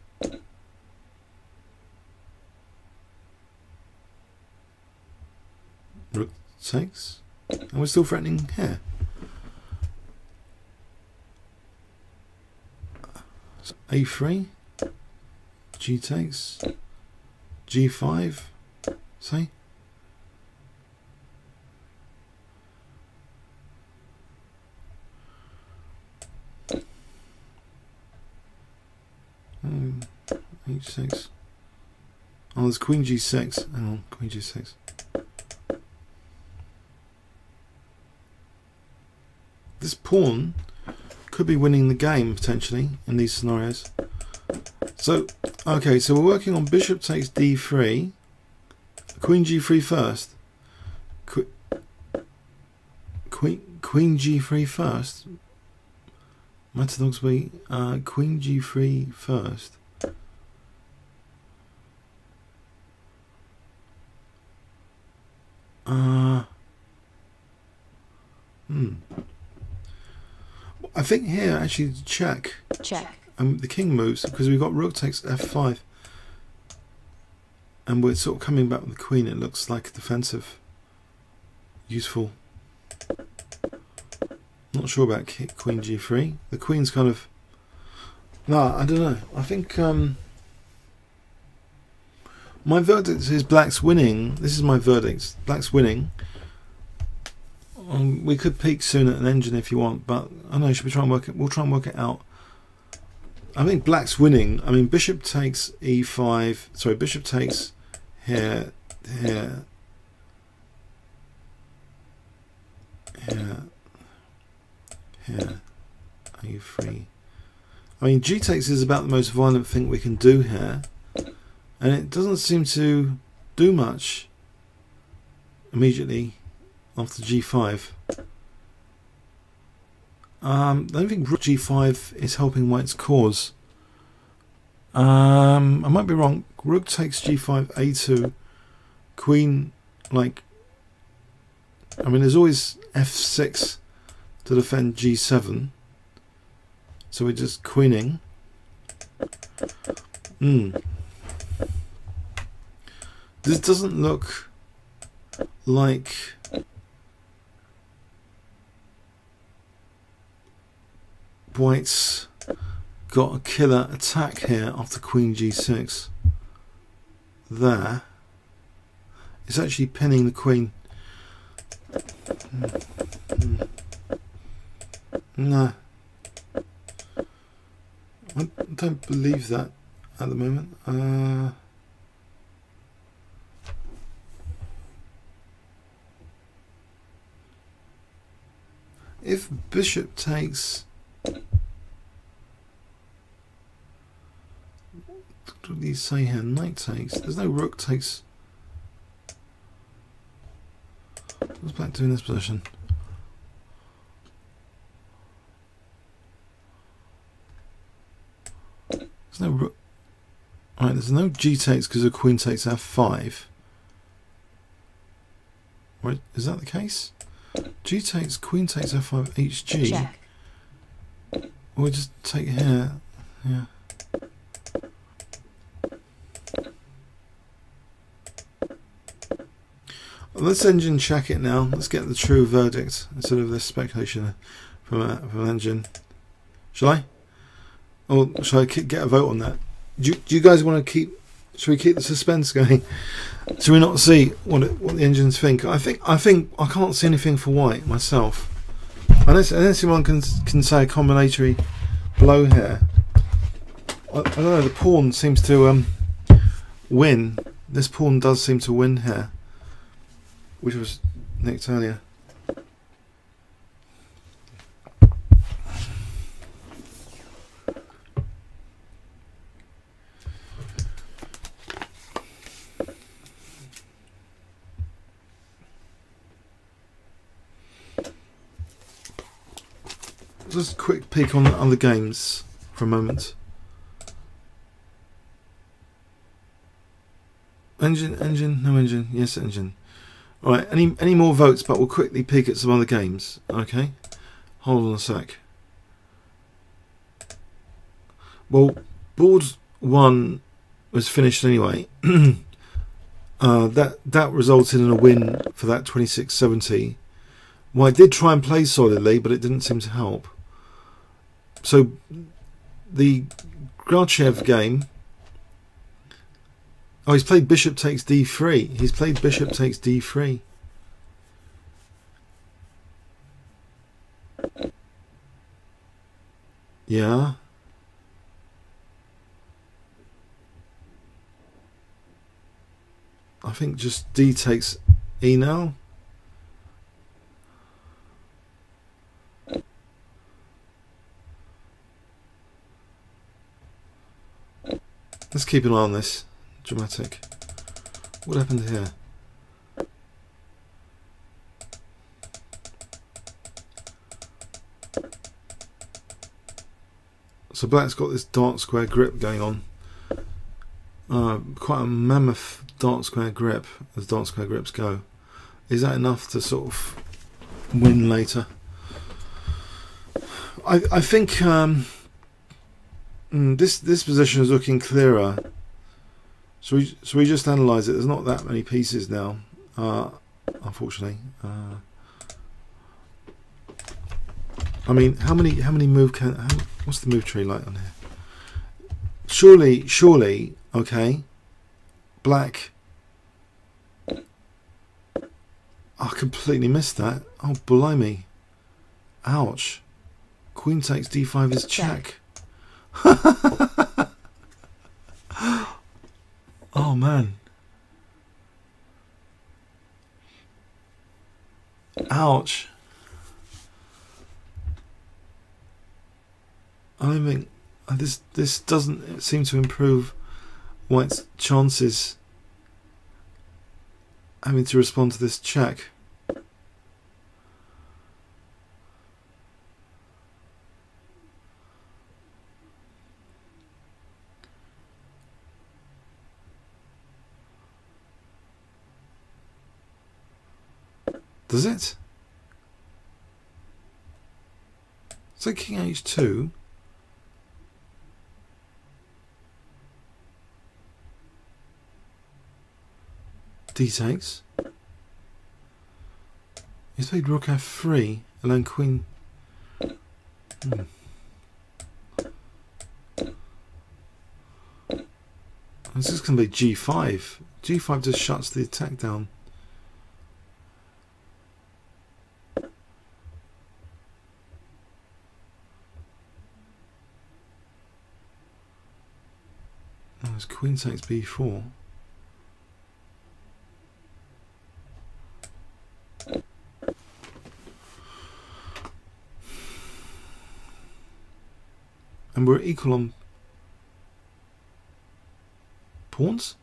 Rook takes. And we're still threatening here. So A3. G takes. G5. Say. H6. Oh, there's Queen G6. Hang on, Queen G6. This pawn could be winning the game potentially in these scenarios. So, okay, so we're working on bishop takes D3, Queen G3 first. Queen G3 first. Matadogsby, Queen G3 first. I think here actually check. Check. The king moves because we've got rook takes F5, and we're sort of coming back with the queen. It looks like defensive, useful. Not sure about Queen G3. The Queen's kind of... No, I don't know. I think my verdict is Black's winning. This is my verdict. Black's winning. We could peek soon at an engine if you want, but I don't know. Should we try and work it? We'll try and work it out. I think Black's winning. I mean, bishop takes E5. Sorry, bishop takes here, here, here. Here, A3. I mean, G takes is about the most violent thing we can do here, and it doesn't seem to do much immediately after G5. I don't think Rook G5 is helping White's cause. I might be wrong. Rook takes G5, A2, Queen, like, I mean, there's always F6 to defend G7, so we're just queening. This doesn't look like White's got a killer attack here after Queen G6. There, it's actually pinning the Queen. No, I don't believe that at the moment. If bishop takes, what do these say here? Knight takes. There's no rook takes. What's Black doing in this position? There's no rook. Alright, there's no G takes because the Queen takes F5. Right, is that the case? G takes, Queen takes F5, HG. Check. Or we just take it here. Yeah. let's engine check it now. Let's get the true verdict instead of this speculation from an engine. Shall I? Or shall I get a vote on that? Do you guys want to keep? Should we keep the suspense going? Should we not see what the engines think? I think I can't see anything for white myself. Unless anyone can say a combinatory blow here. I don't know. The pawn seems to win. This pawn does seem to win here, which was nicked earlier. Just a quick peek on the other games for a moment. Engine, no engine, yes engine. Alright, any more votes, but we'll quickly peek at some other games. Okay, hold on a sec. Well, board 1 was finished anyway. that resulted in a win for that 26-70. Well, I did try and play solidly, but it didn't seem to help. So the Grachev game. Oh, he's played bishop takes d3. He's played bishop takes d3. Yeah. I think just d takes e now. Let's keep an eye on this. Dramatic. What happened here? So black's got this dark square grip going on. Quite a mammoth dark square grip, as dark square grips go. Is that enough to sort of win later? I think this position is looking clearer. So we just analyse it. There's not that many pieces now, unfortunately. I mean, how many move what's the move tree like on here? Surely, okay. Black. I completely missed that. Oh, blimey. Ouch. Queen takes d5 is check. Oh man. Ouch. I don't think this doesn't seem to improve White's chances having to respond to this check. Does it? So king h2. D takes. He's played rook f3 and then queen. This is going to be g5. G5 just shuts the attack down. Now his queen takes b4. And we're equal on pawns?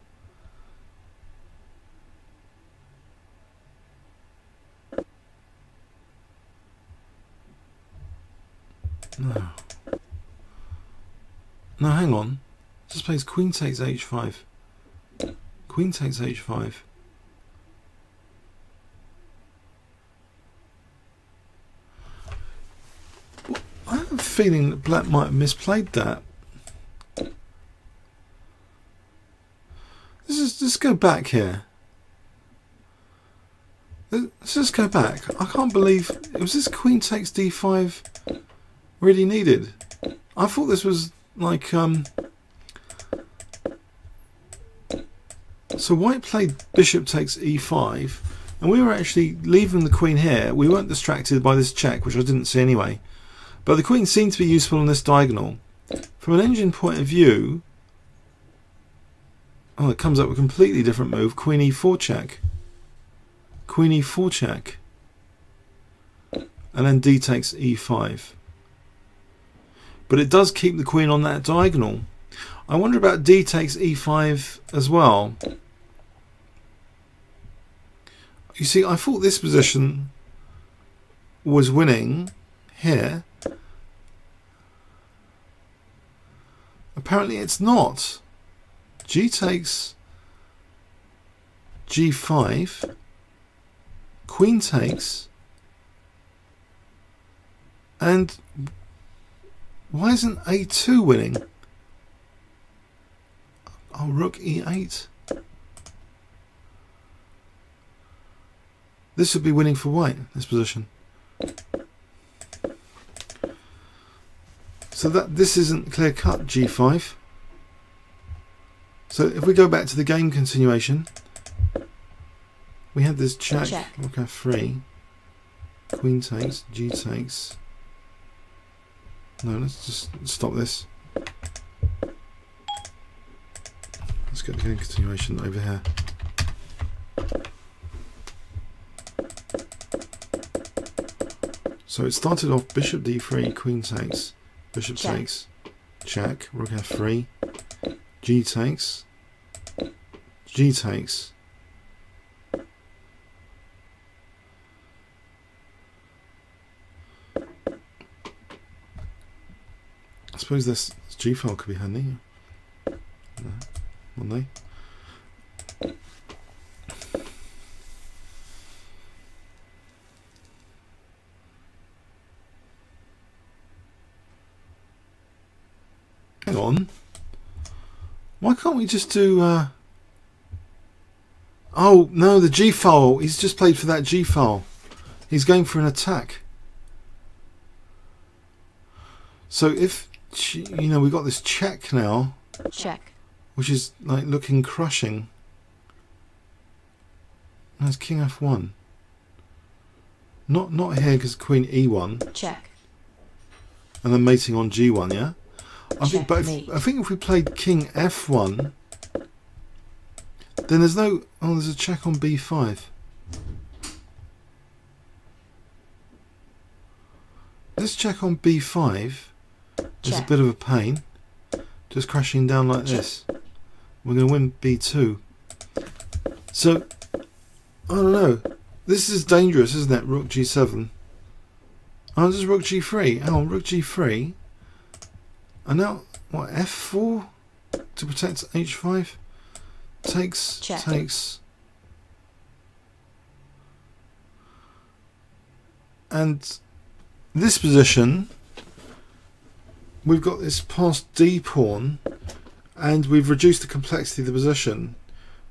No. No, hang on. Just plays queen takes h5. Queen takes h5. I have a feeling that black might have misplayed that. Let's go back here. Let's just go back. I can't believe it was this queen takes d5 really needed. I thought this was like so white played bishop takes e5, and we were actually leaving the queen here. We weren't distracted by this check, which I didn't see anyway. But the queen seemed to be useful on this diagonal. From an engine point of view, oh, it comes up with a completely different move. Queen e4 check. Queen e4 check. And then d takes e5. But it does keep the queen on that diagonal. I wonder about d takes e5 as well. You see, I thought this position was winning here. Apparently it's not. G takes g5. Queen takes. And why isn't a2 winning? Oh, rook e8. This would be winning for white, this position. So that this isn't clear cut g5. So if we go back to the game continuation, we had this check, rook f3, queen takes, g takes. No, let's just stop this. Let's get the game continuation over here. So it started off bishop d3, queen takes, bishop takes, check, rook f3, g takes, g takes. I suppose this g file could be handy. No, wouldn't they? Hang on. Why can't we just do... Oh, no, the G file. He's just played for that G file. He's going for an attack. So if, you know, we've got this check now. Check. Which is like looking crushing. That's king f1. Not here because queen e1. Check. And then mating on g1, yeah? I think if we played king f1, then there's no... Oh, there's a check on b5. This check on b5 is a bit of a pain. Just crashing down like this. We're going to win b2. So, I don't know. This is dangerous, isn't it? Rook g7. Oh, this is rook g3. Oh, rook g3. And now, what, f4 to protect h5? Takes, takes. And this position, we've got this passed d pawn, and we've reduced the complexity of the position.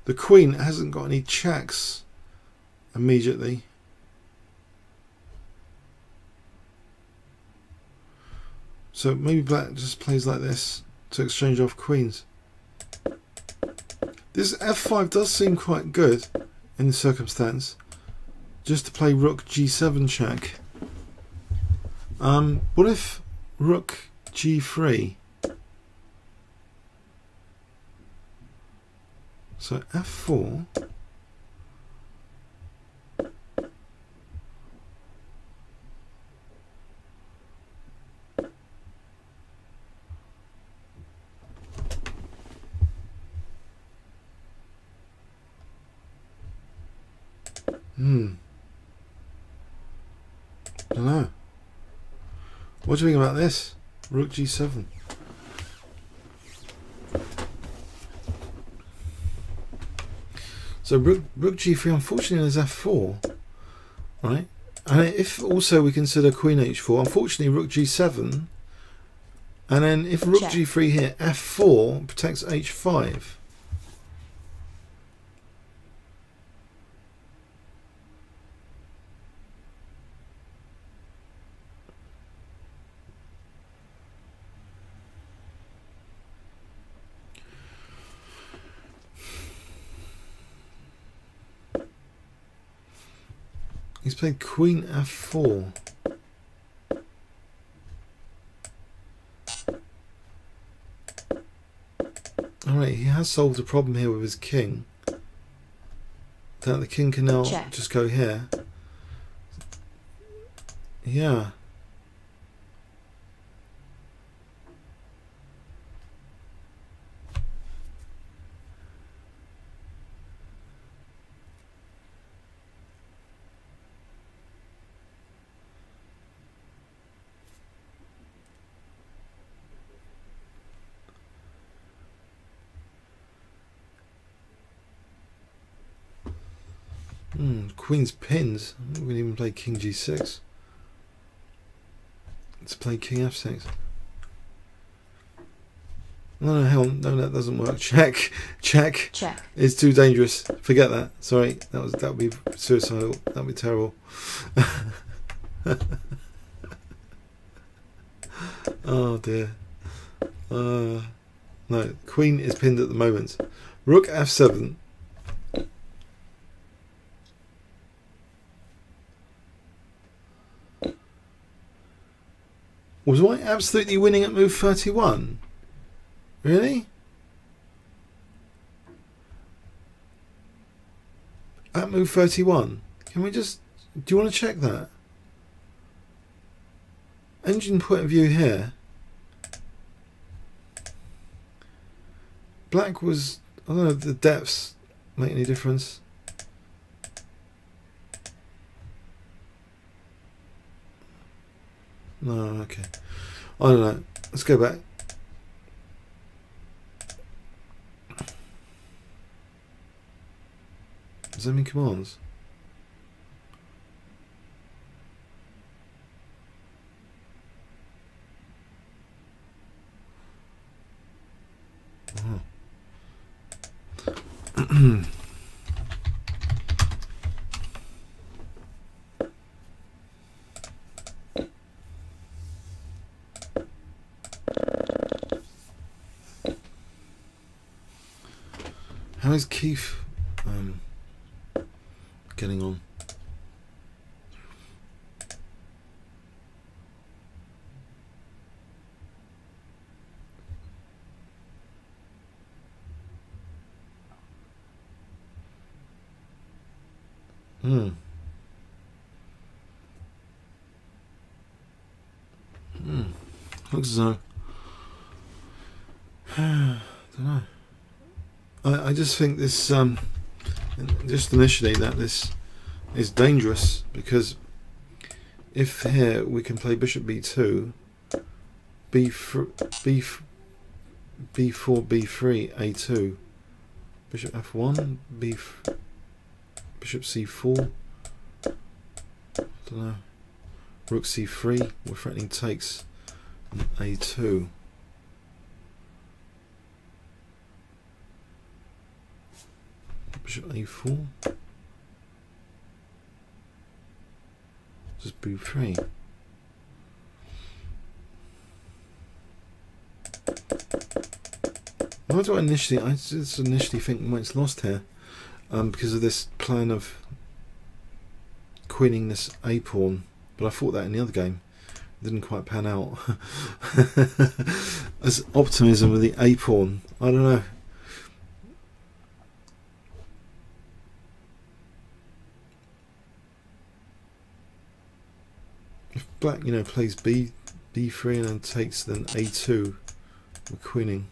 The queen hasn't got any checks immediately. So maybe black just plays like this to exchange off queens. This f5 does seem quite good in this circumstance, just to play rook g7 check. What if rook g3? So f4. Don't know. What do you think about this? Rook g7. So rook g3, unfortunately there's f4, right? And if also we consider queen h4, unfortunately rook g7, and then if rook g3 here, f4 protects h5. He's played Queen F4. Alright, he has solved a problem here with his king. That the king can now just go here. Yeah. Queen's pins. We didn't even play King G6. Let's play King F6. No, hang on. No, that doesn't work. Check. Check. Check. It's too dangerous. Forget that. Sorry. That would be suicidal. That would be terrible. Oh dear. No. Queen is pinned at the moment. Rook F7. Was White absolutely winning at move 31? Really? At move 31? Can we just... Do you want to check that? Engine point of view here. Black was... I don't know if the depths make any difference. No, okay. I don't know. Let's go back. Does that mean commands? Oh. How is Keith getting on? Looks as though I don't know. I just think this just initially that this is dangerous, because if here we can play bishop b2, b4, b3, a2, bishop f1, bishop c4, I don't know, rook c3, we're threatening takes, and a2. Bishop a4, just b3. Why do I just initially think White's lost here, because of this plan of queening this a pawn, but I thought that in the other game. It didn't quite pan out. As optimism with the a pawn, I don't know. If Black, you know, plays b3 and then takes then a2, we're queening.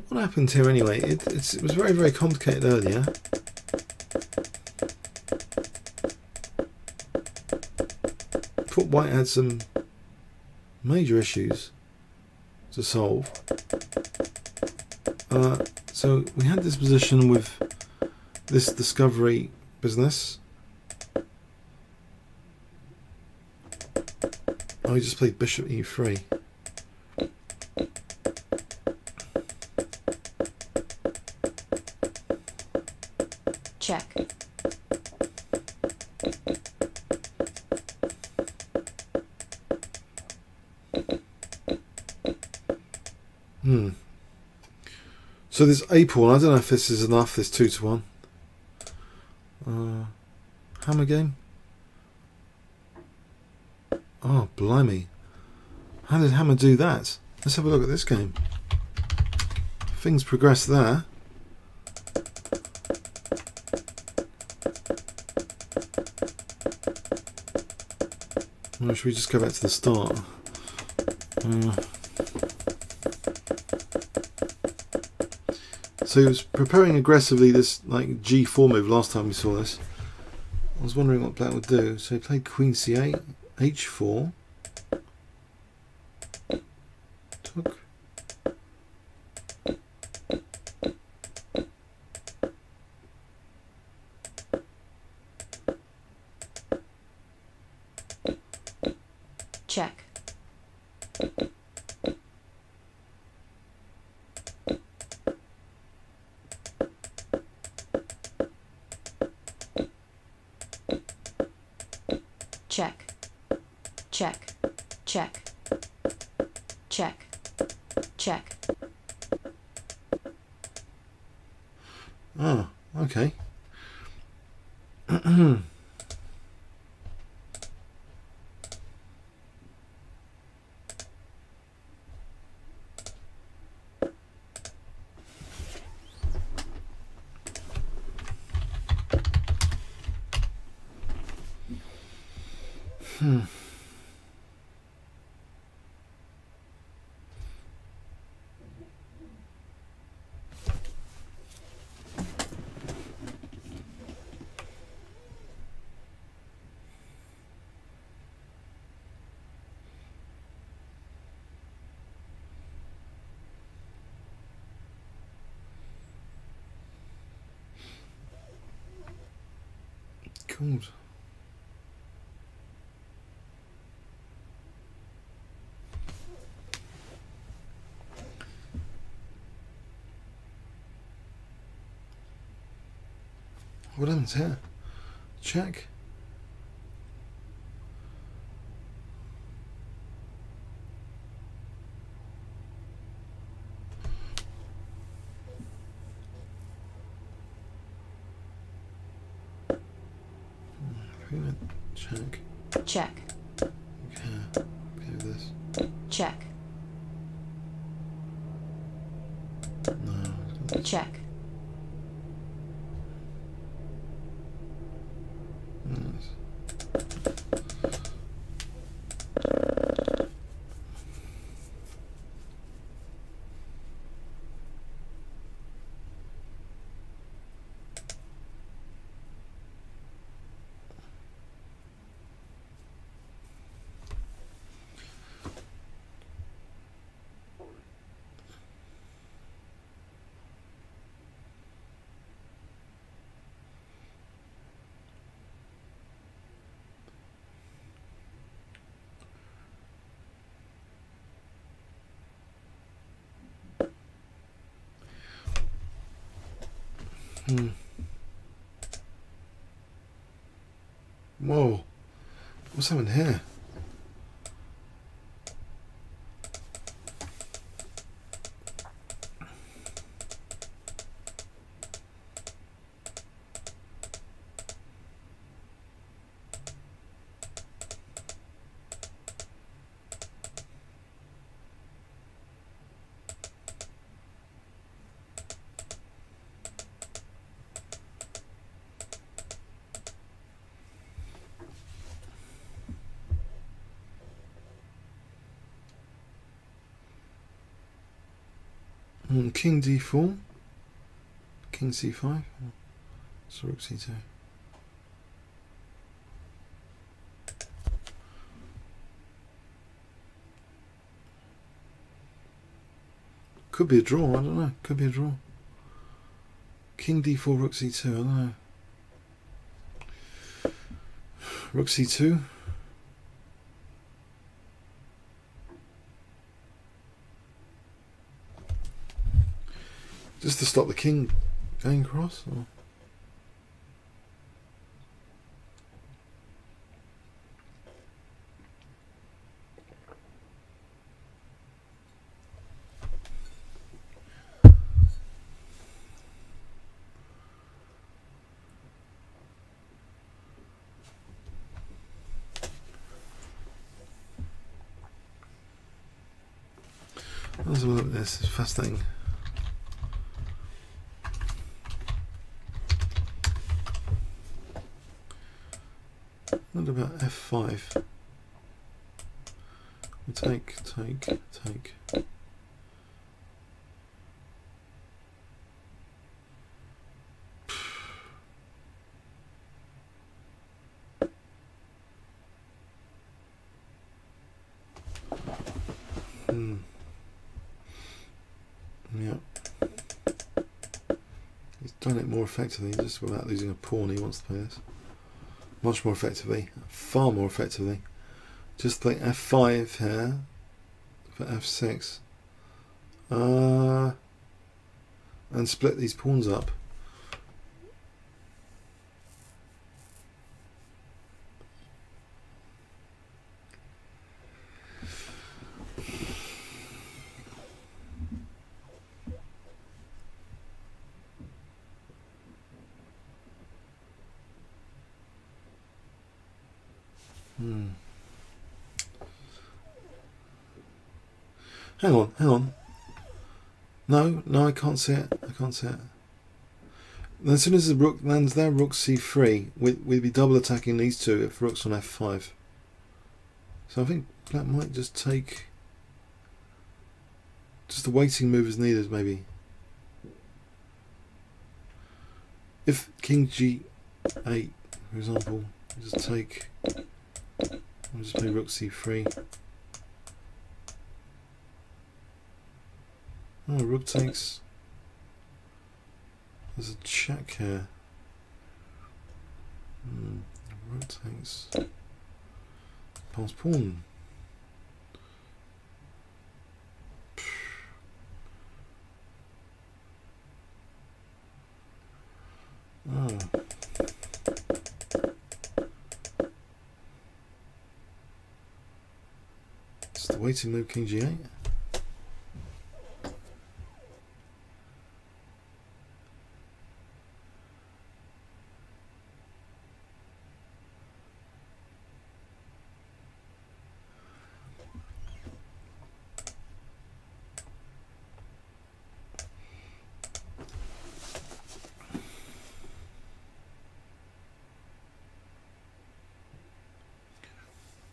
What happened here anyway? It was very, very complicated earlier. I thought White had some major issues to solve. So we had this position with this discovery business. Oh, he just played bishop e3. Check. So this a pawn, I don't know if this is enough, this 2-1. Hammer game. Oh, blimey. How did Hammer do that? Let's have a look at this game. Things progress there. Well, should we just go back to the start? So he was preparing aggressively this like G4 move last time we saw this. I was wondering what black would do. So he played Queen C8, H4. Took. Check. Check. Check. Check. Check. Check. Oh, okay. Cool. What happens here? Check. Check. Check. Okay. Okay with this. Check. No. Check. Nice. Whoa. What's happening here? King d4, king c5, so rook c2. Could be a draw, I don't know, could be a draw. King d4, rook c2, I don't know. Rook c2. Just to stop the king going across? Or? Let's have a look at this. It's fascinating. What about f5? We take. Yeah. He's done it more effectively, just without losing a pawn. He wants to play this much more effectively, far more effectively. Just play f5 here for f6, and split these pawns up. Hang on. No, I can't see it. And as soon as the rook lands there, rook c3, we'd be double attacking these two if rook's on f5. So I think black might just take... Just a waiting move is needed, maybe. If king g8, for example, just take... I'll just play rook c3. Oh, rook takes. There's a check here. Rook takes. Pass pawn. Oh. It's the waiting move, king g8.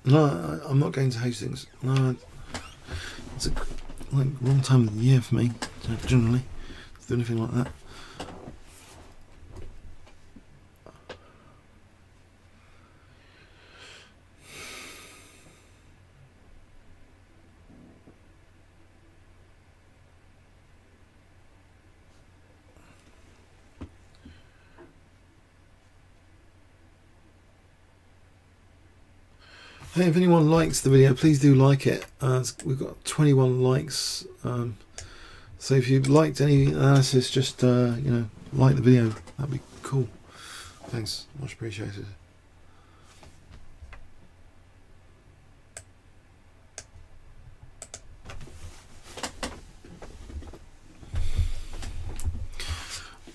No, I'm not going to Hastings. No, it's a wrong time of the year for me, generally, to do anything like that. Hey, if anyone likes the video, please do like it. We've got 21 likes. So if you've liked any analysis, just you know, like the video. That'd be cool. Thanks, much appreciated.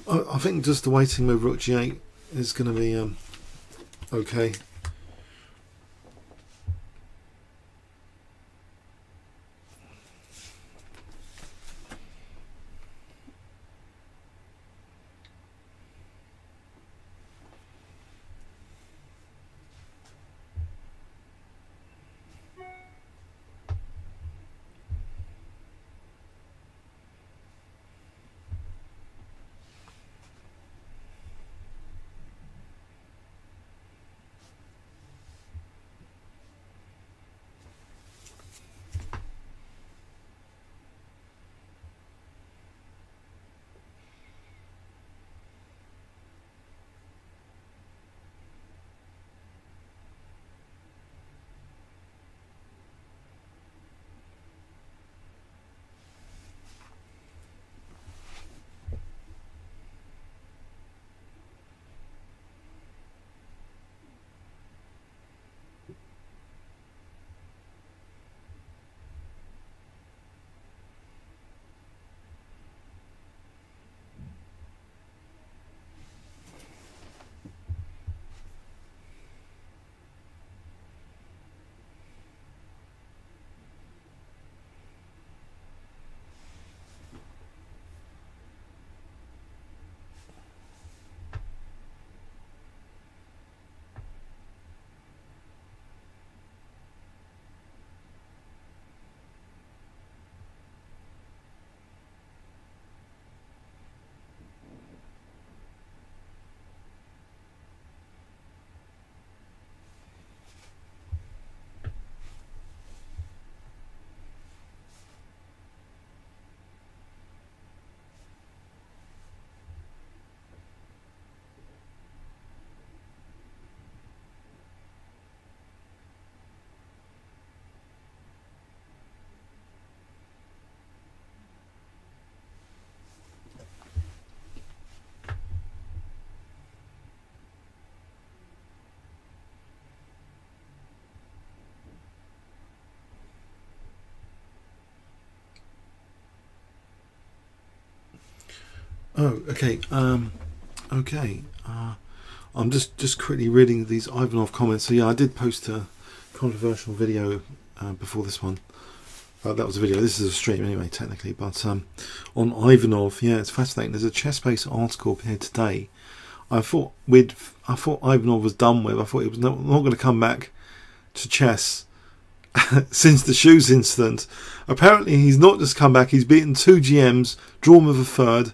I think just the waiting move rook g8 is going to be okay. Oh, okay. Okay. I'm just quickly reading these Ivanov comments. So yeah, I did post a controversial video before this one. That was a video. This is a stream anyway, technically. But on Ivanov, yeah, it's fascinating. There's a chess-based article here today. I thought Ivanov was done with. I thought he was not going to come back to chess since the shoes incident. Apparently, he's not just come back. He's beaten 2 GMs, drawn with a third,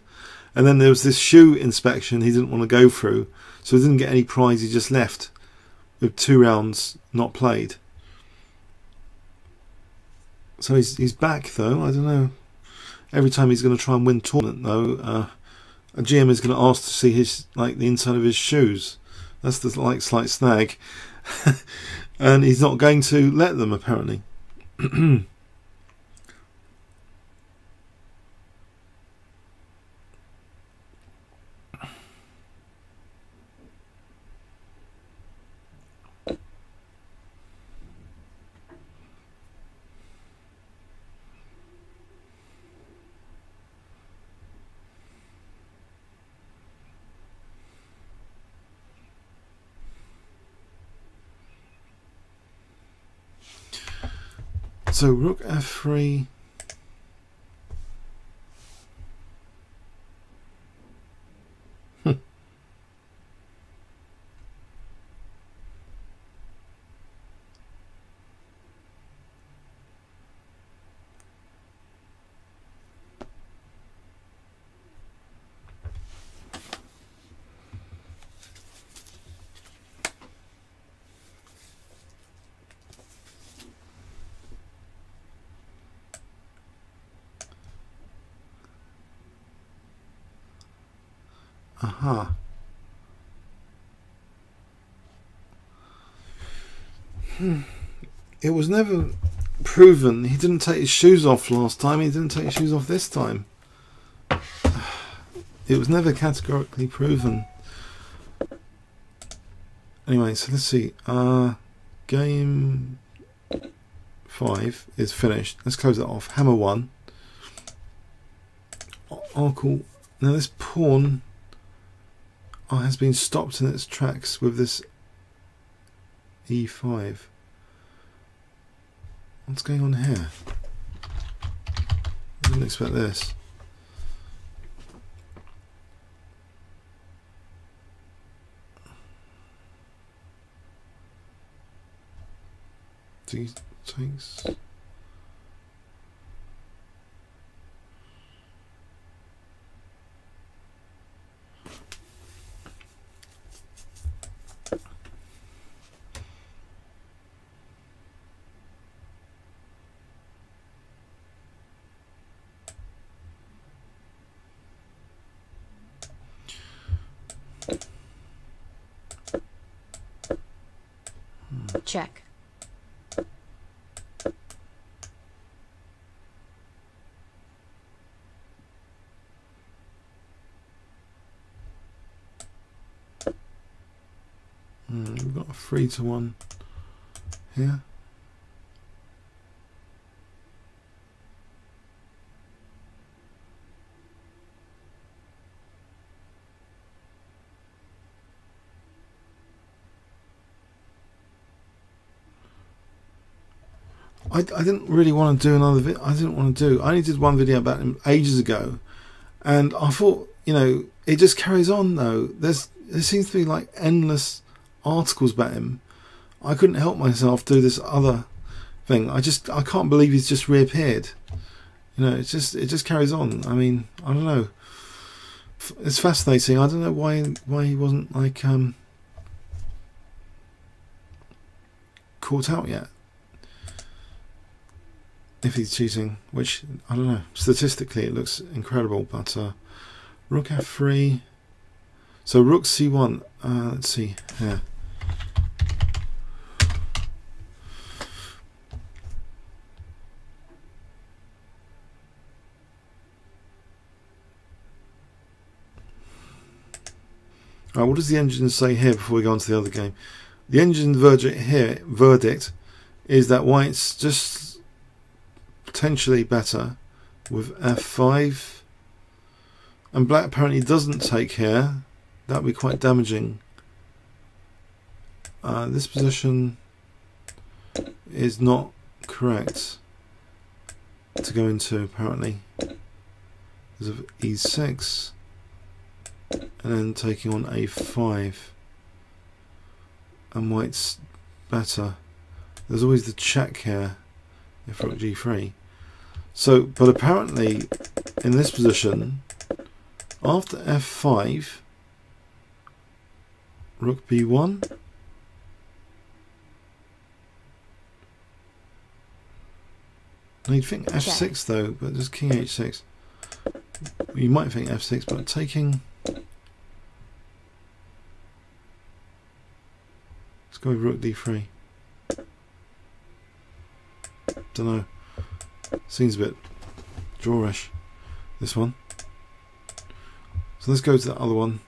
and then there was this shoe inspection he didn't want to go through, so he didn't get any prize. He just left with 2 rounds not played. So he's back though. I don't know. Every time he's going to try and win tournament though, a GM is going to ask to see his the inside of his shoes. That's the slight snag, and he's not going to let them apparently. So rook f3. Aha. It was never proven. He didn't take his shoes off last time. He didn't take his shoes off this time. It was never categorically proven. Anyway, so let's see. Game 5 is finished. Let's close that off. Hammer 1. Arkell. Now this pawn has been stopped in its tracks with this e5. What's going on here? I didn't expect this. He takes. Check. We've got a 3-1 here. I didn't really want to do another video. I only did one video about him ages ago, and I thought, you know, it just carries on though. There seems to be like endless articles about him. I couldn't help myself do this other thing. I can't believe he's just reappeared. You know, it just carries on. I mean, I don't know. It's fascinating. I don't know why he wasn't like caught out yet. If he's cheating, which I don't know. Statistically, it looks incredible. But rook f3. So rook c1. Let's see here. What does the engine say here before we go on to the other game? The engine verdict is that white's just potentially better with f5. And black apparently doesn't take here. That would be quite damaging. This position is not correct to go into, apparently. Because of e6 and then taking on a5. And white's better. There's always the check here if rook g3. So, but apparently in this position, after f5, rook b1. Now you'd think f6 though, but there's king h6. You might think f6, but taking... Let's go with rook d3. Don't know. Seems a bit drawish, this one. So let's go to the other one.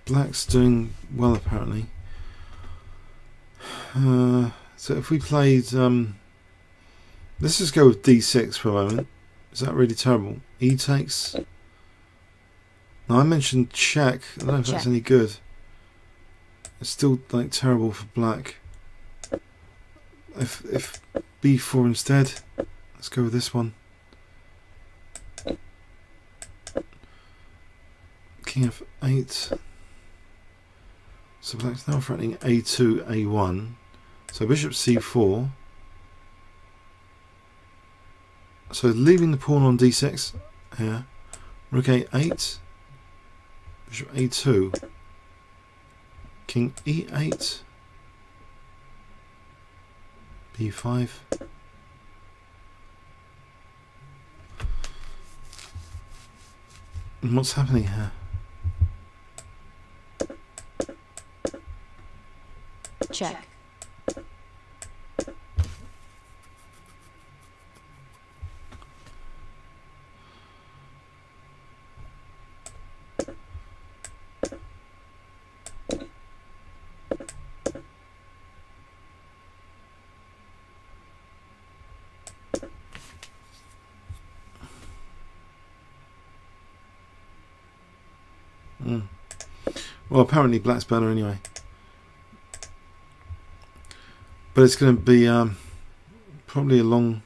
Black's doing well apparently. So if we played, let's just go with d6 for a moment. Is that really terrible? E takes. Now I mentioned check. I don't know if that's any good. It's still like terrible for black. If b4 instead, let's go with this one. King f8. So black's now threatening a2, a1. So bishop c4. So leaving the pawn on d6 here. Rook a8. Bishop a2. King e8. b5. And what's happening here? Check. Well, apparently black's better anyway. But it's going to be probably a long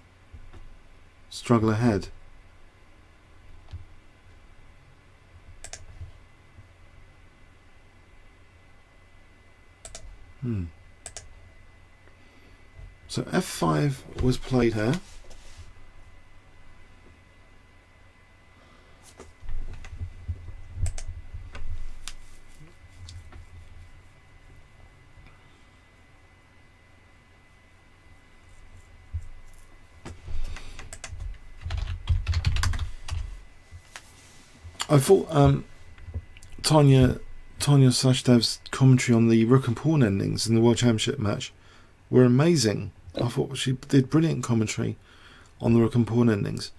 struggle ahead. So f5 was played here. I thought Tania Sachdev's commentary on the rook and pawn endings in the World Championship match were amazing. I thought she did brilliant commentary on the rook and pawn endings.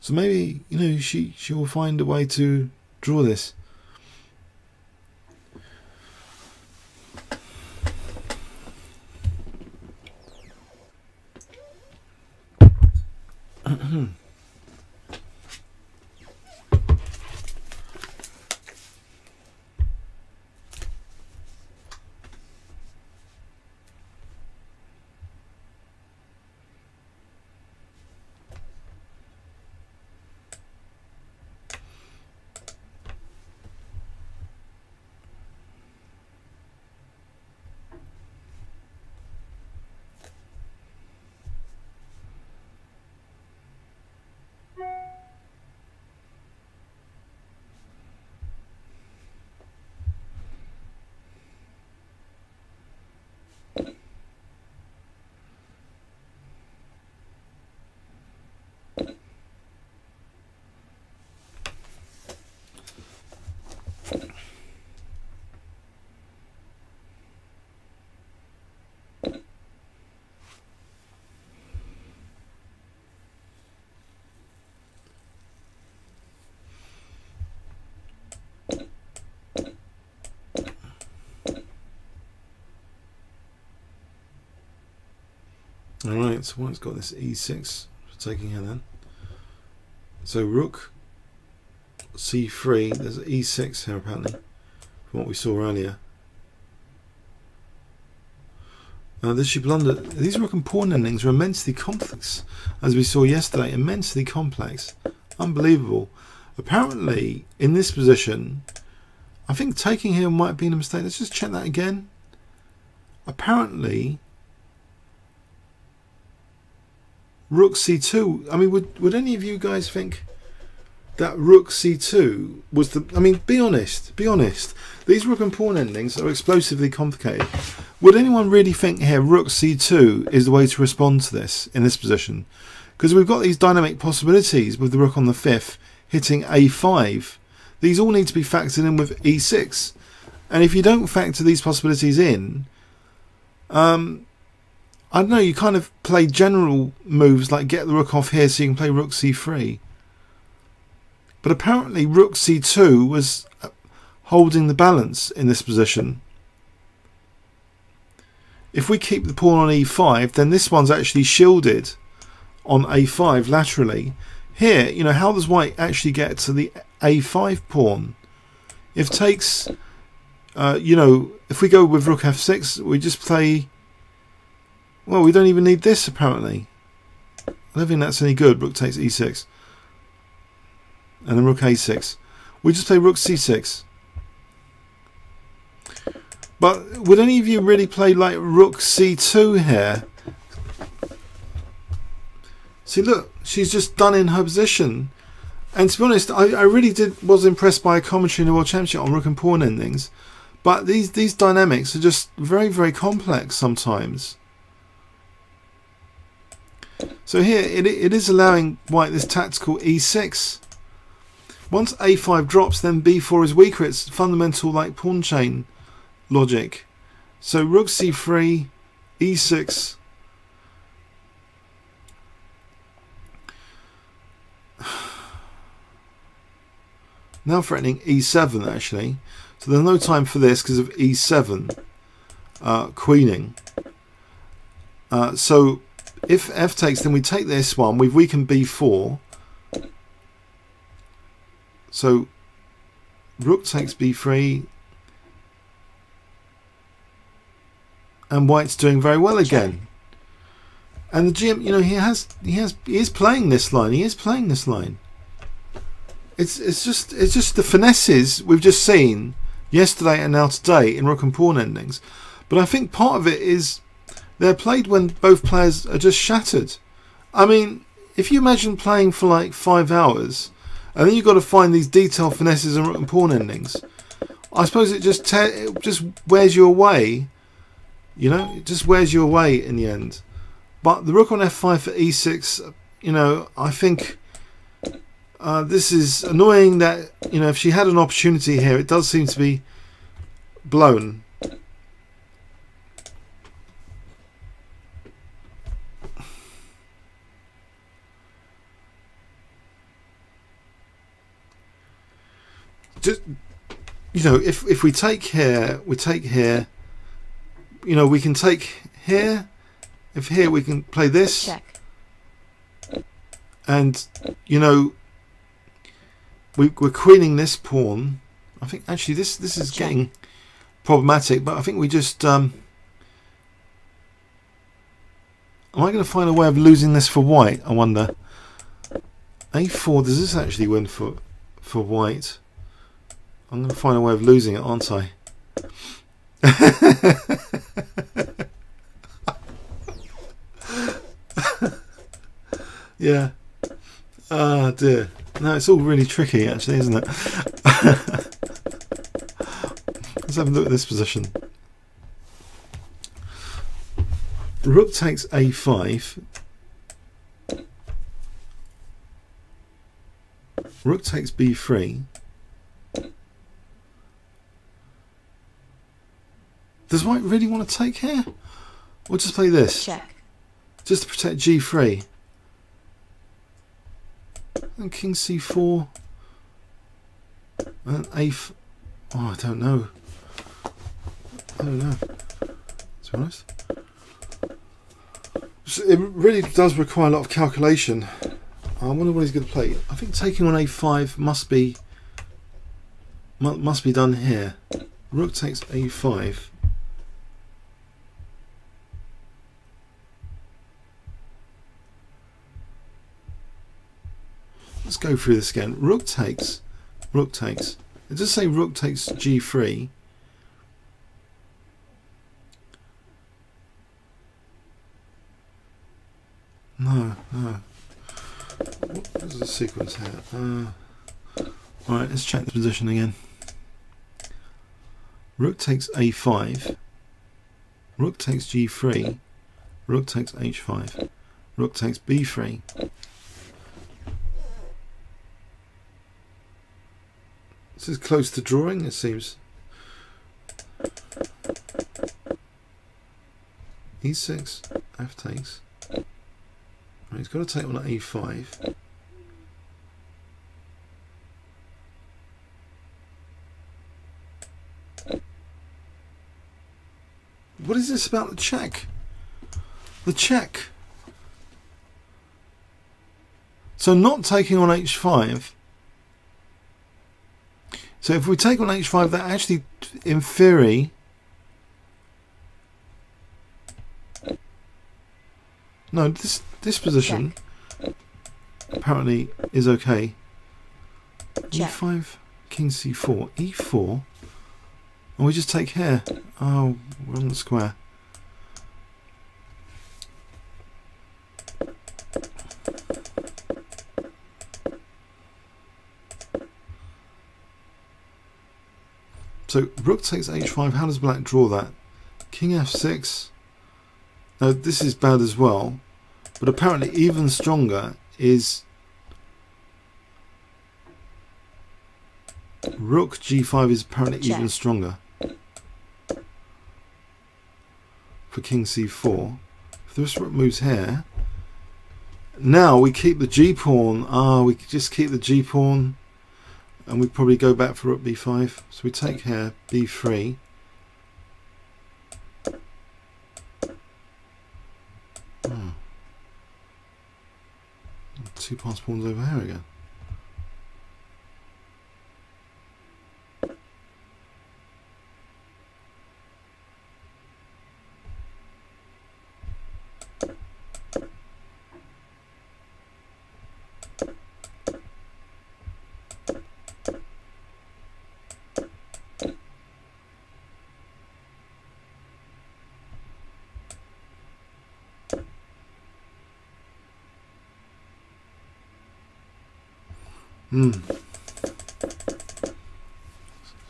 So maybe, you know, she will find a way to draw this. Alright, so white's got this e6 for taking here then. So rook c3, there's e6 here apparently, from what we saw earlier. This she blundered. These rook and pawn endings are immensely complex, as we saw yesterday. Immensely complex. Unbelievable. Apparently, in this position, I think taking here might have been a mistake. Let's just check that again. Apparently, rook c2. I mean, would any of you guys think that rook c2 was the... I mean, be honest. Be honest. These rook and pawn endings are explosively complicated. Would anyone really think here rook c2 is the way to respond to this in this position? Because we've got these dynamic possibilities with the rook on the 5th hitting a5. These all need to be factored in with e6. And if you don't factor these possibilities in, I don't know, you kind of play general moves like get the rook off here so you can play rook c3. But apparently rook c2 was holding the balance in this position. If we keep the pawn on e5, then this one's actually shielded on a5 laterally. Here, you know, how does white actually get to the a5 pawn? If takes, you know, if we go with rook f6, we just play... Well, we don't even need this apparently. I don't think that's any good. Rook takes e6. And then rook a6. We just play rook c6. But would any of you really play like rook c2 here? See, look, she's just done in her position. And to be honest, I really was impressed by a commentary in the World Championship on rook and pawn endings. But these dynamics are just very, very complex sometimes. So here, it is allowing white this tactical e6. Once a5 drops, then b4 is weaker. It's fundamental like pawn chain logic. So rook c3, e6. Now threatening e7 actually. So there's no time for this because of e7 queening. So if f takes, then we take this one. We've weakened b4. So rook takes b3. And white's doing very well again. And the GM, you know, he is playing this line. He is playing this line. It's just the finesses we've just seen yesterday and now today in rook and pawn endings. But I think part of it is they're played when both players are just shattered. I mean, if you imagine playing for like 5 hours and then you've got to find these detailed finesses in rook and pawn endings, I suppose it just wears you away. You know, it just wears you away in the end. But the rook on f5 for e6, you know, I think this is annoying that, you know, if she had an opportunity here, it does seem to be blown. Just, you know, if we take here, we take here. You know, we can take here. If here we can play this. Check. And, you know, we're queening this pawn. I think actually this is Check. getting problematic, but I think we just... am I going to find a way of losing this for white, I wonder? a4, does this actually win for white? I'm going to find a way of losing it, aren't I? Yeah. Ah, dear. No, it's all really tricky actually, isn't it? Let's have a look at this position. Rook takes a5. Rook takes b3. Does white really want to take here? Or just play this? Check. Just to protect g3. And king c4. And a5. Oh, I don't know. I don't know. To be honest. it really does require a lot of calculation. I wonder what he's going to play. I think taking on a5 must be done here. Rook takes a5. Let's go through this again. Rook takes. It does say rook takes g3. No. There's a sequence here. Alright, let's check the position again. Rook takes a5. Rook takes g3. Rook takes h5. Rook takes b3. This is close to drawing, it seems. e6, f takes. Right, he's got to take on at a5. What is this about the check? The check. So not taking on h5. So if we take on h5, that actually, in theory, no, this position apparently is okay. Check. e5, king c4, e4, and we just take here. Oh, we're on the square. So rook takes h5. How does black draw that? King f6. Now this is bad as well, but apparently even stronger is rook g5 is apparently even stronger for king c4. If this rook moves here, now we keep the g pawn. We just keep the g pawn. And we probably go back for rook b5. So we take here b3. Two pass pawns over here again.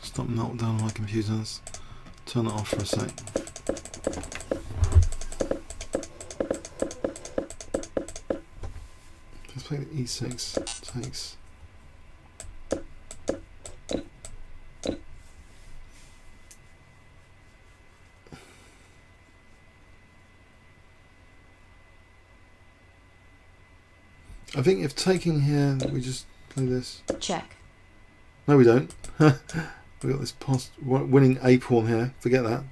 Stop melting down on my computer. Let's turn it off for a sec. Let's play the e6 takes. I think if taking here, we just play this. Check. No, we don't. We got this pass, winning a pawn here. Forget that.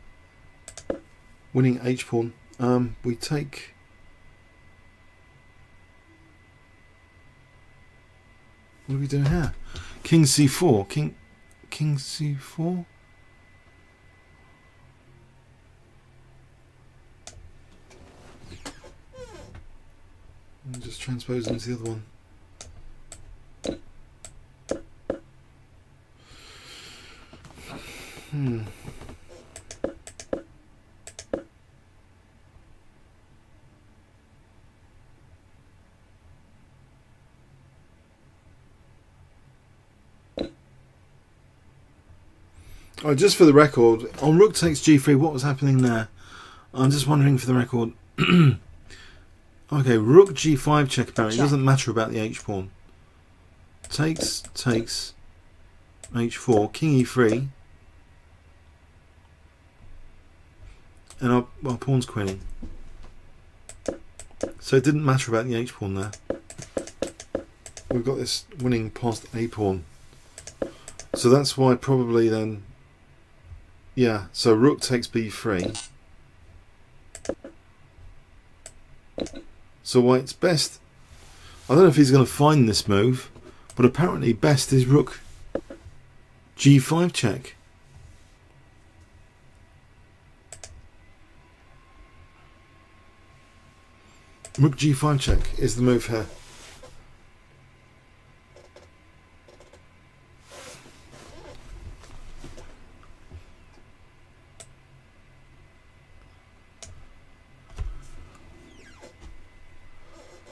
Winning h pawn. We take. What are we doing here? King c4. King c4. And just transpose into the other one. Oh, just for the record, on rook takes g3, what was happening there? I'm just wondering for the record. Okay, rook g5 check apparently. It doesn't matter about the h pawn. Takes h4, king e3, and our pawn's queening. So it didn't matter about the h pawn there. We've got this winning past a pawn. So that's why probably then, yeah, so rook takes b3. So white's best. I don't know if he's going to find this move, but apparently best is rook g5 check. Rook g5 check is the move here.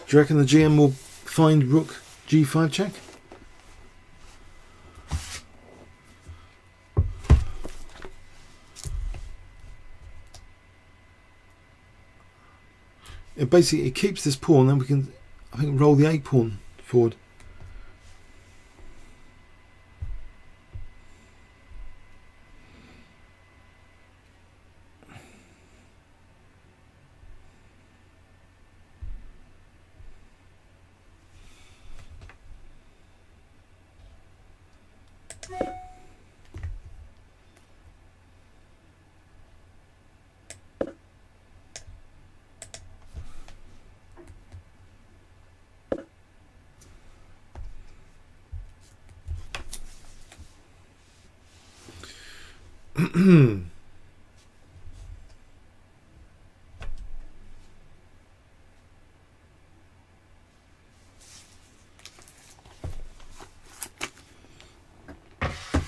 Do you reckon the GM will find rook g5 check? Basically, it keeps this pawn, then we can, I think, roll the a pawn forward.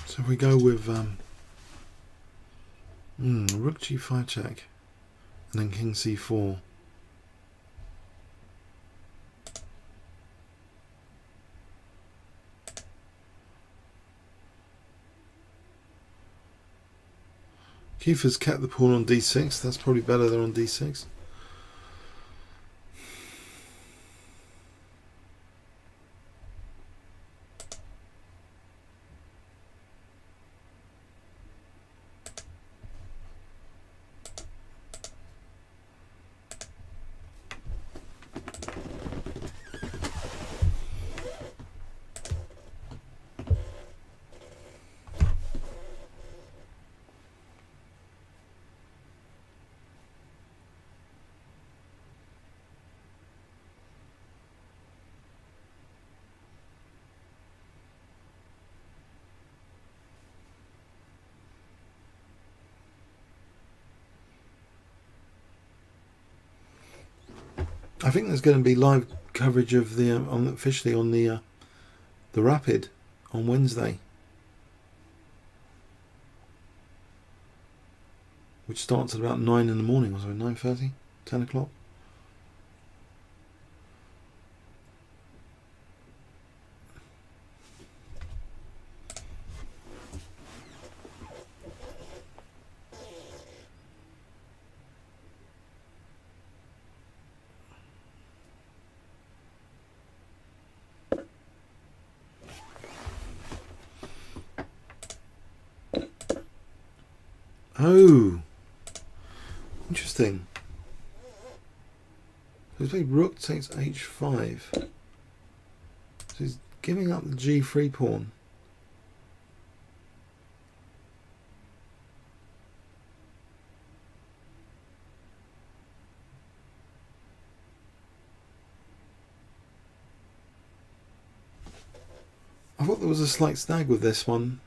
So if we go with rook g5 check and then king c4. Kiefer's kept the pawn on d6. That's probably better than on d6. I think there's going to be live coverage of the officially on the Rapid on Wednesday, which starts at about 9 in the morning, or so 9:30, 10 o'clock. Oh, interesting. So he's rook takes h5. So he's giving up the g3 pawn. I thought there was a slight snag with this one.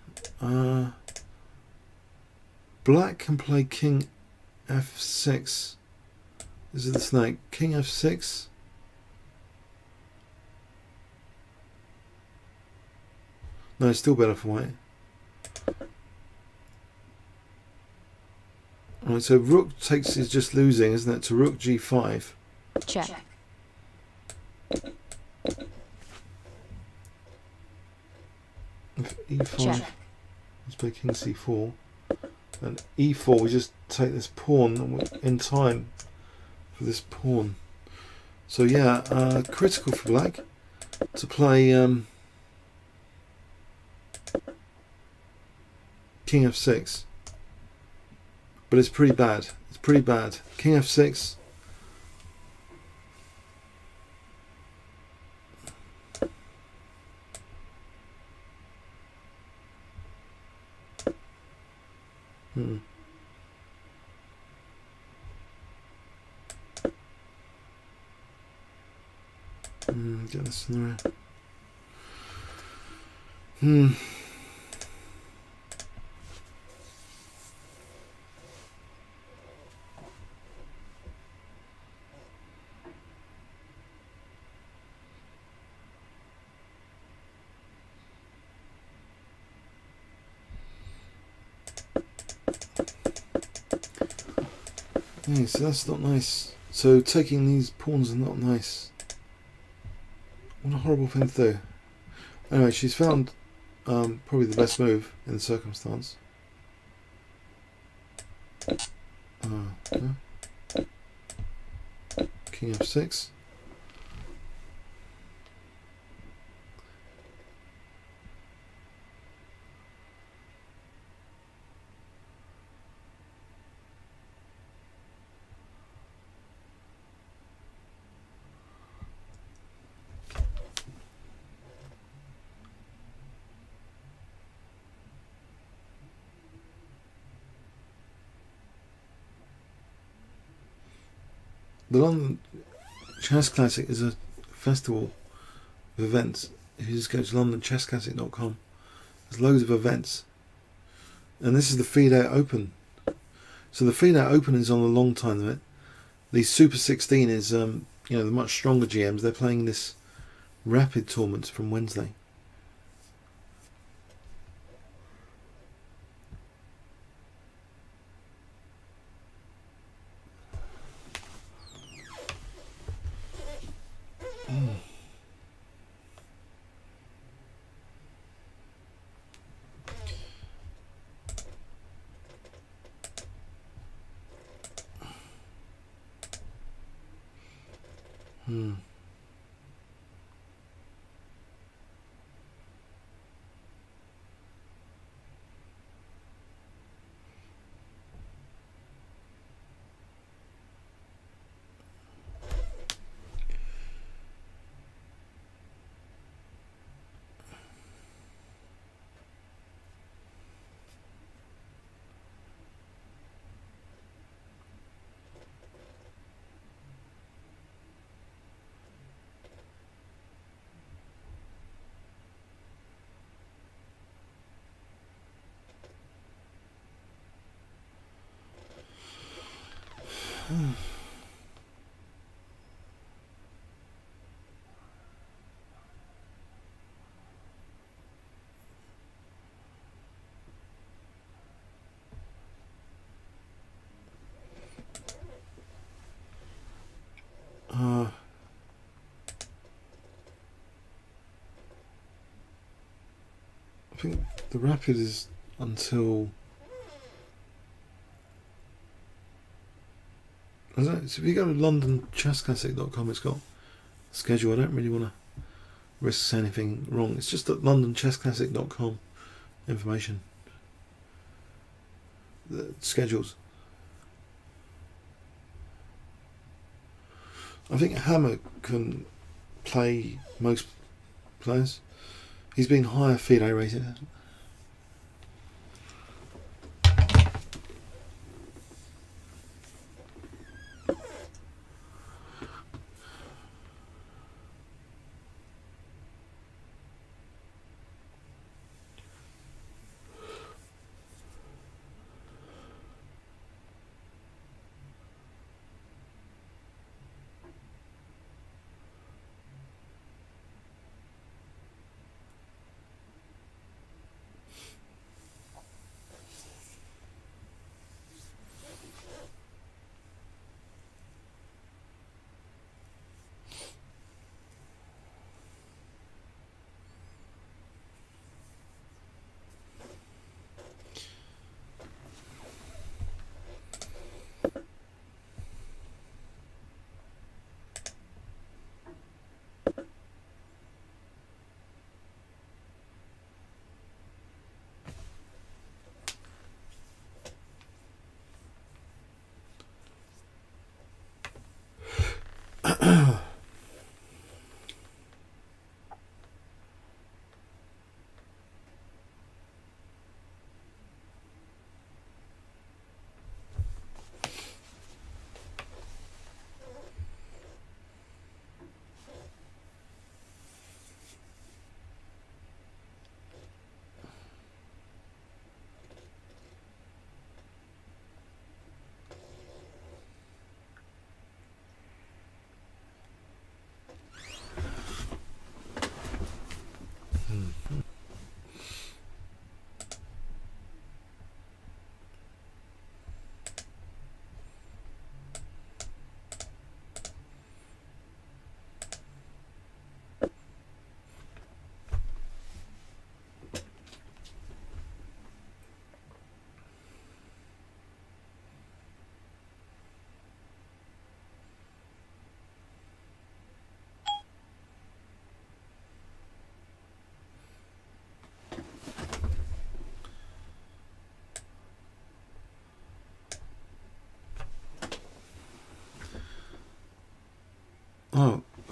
Black can play king f6. This is the snake. King f6. No, it's still better for white. Alright, so rook takes is just losing, isn't it? To rook g5. Check. If e5, Check. let's play king c4. And e4, we just take this pawn in time for this pawn. So yeah, critical for black to play king f6. But it's pretty bad. It's pretty bad. King f6. Get this in there. Yeah, so that's not nice. So taking these pawns is not nice. What a horrible thing to do. Anyway, she's found probably the best move in the circumstance. King f6. The London Chess Classic is a festival of events. If you just go to londonchessclassic.com, there's loads of events. And this is the FIDE Open. So the FIDE Open is on a long time limit. The Super 16 is, you know, the much stronger GMs. They're playing this rapid tournament from Wednesday. I think the rapid is until, I don't know, so if you go to londonchessclassic.com, it's got a schedule. I don't really want to risk anything wrong. It's just at londonchessclassic.com information, the schedules. I think Hammer can play most players. He's been higher FIDE rated.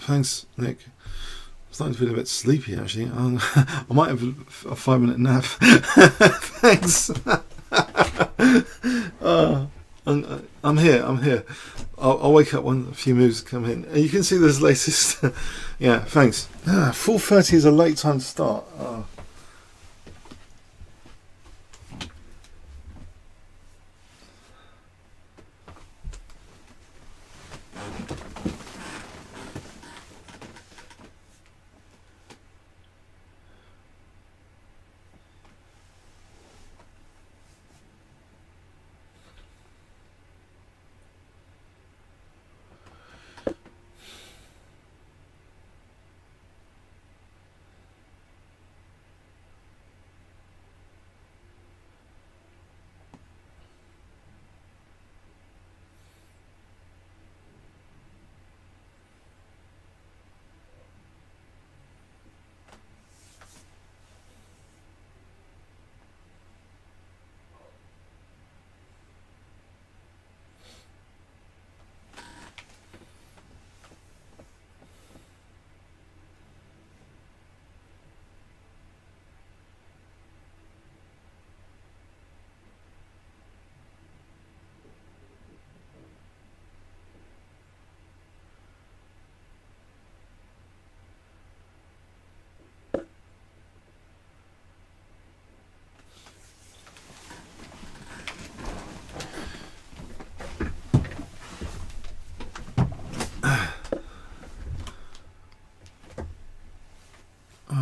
thanks, Nick. I'm starting to feel a bit sleepy, actually. I might have a 5-minute nap. Thanks. I'm here. I'll wake up when a few moves come in. And you can see this latest. Yeah, thanks. 4:30 is a late time to start.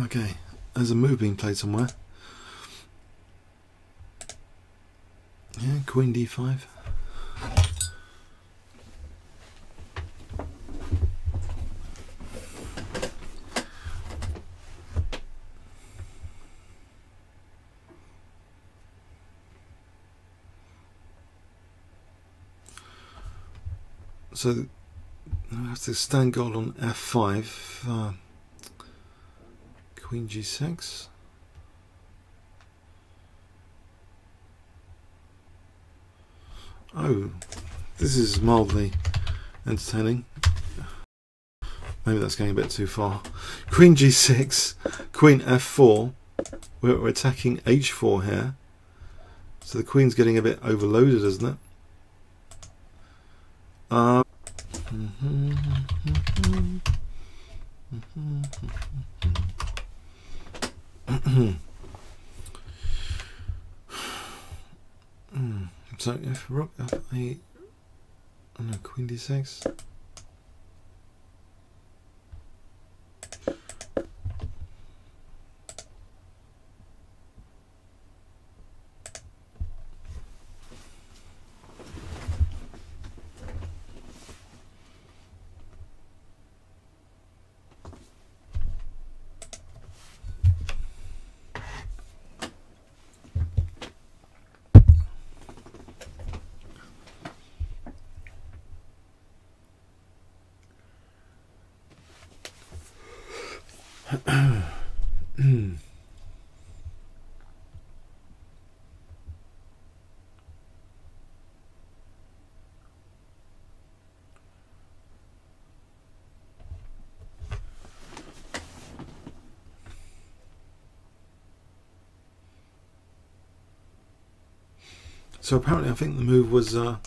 Okay, there's a move being played somewhere. Yeah, Queen D5. So I have to stand gold on F5. Queen G6. Oh, this is mildly entertaining. Maybe that's going a bit too far. Queen G6, Queen F4. We're attacking H4 here. So the Queen's getting a bit overloaded, isn't it? So if Rook F8, oh no, Queen D6. So apparently I think the move was Rook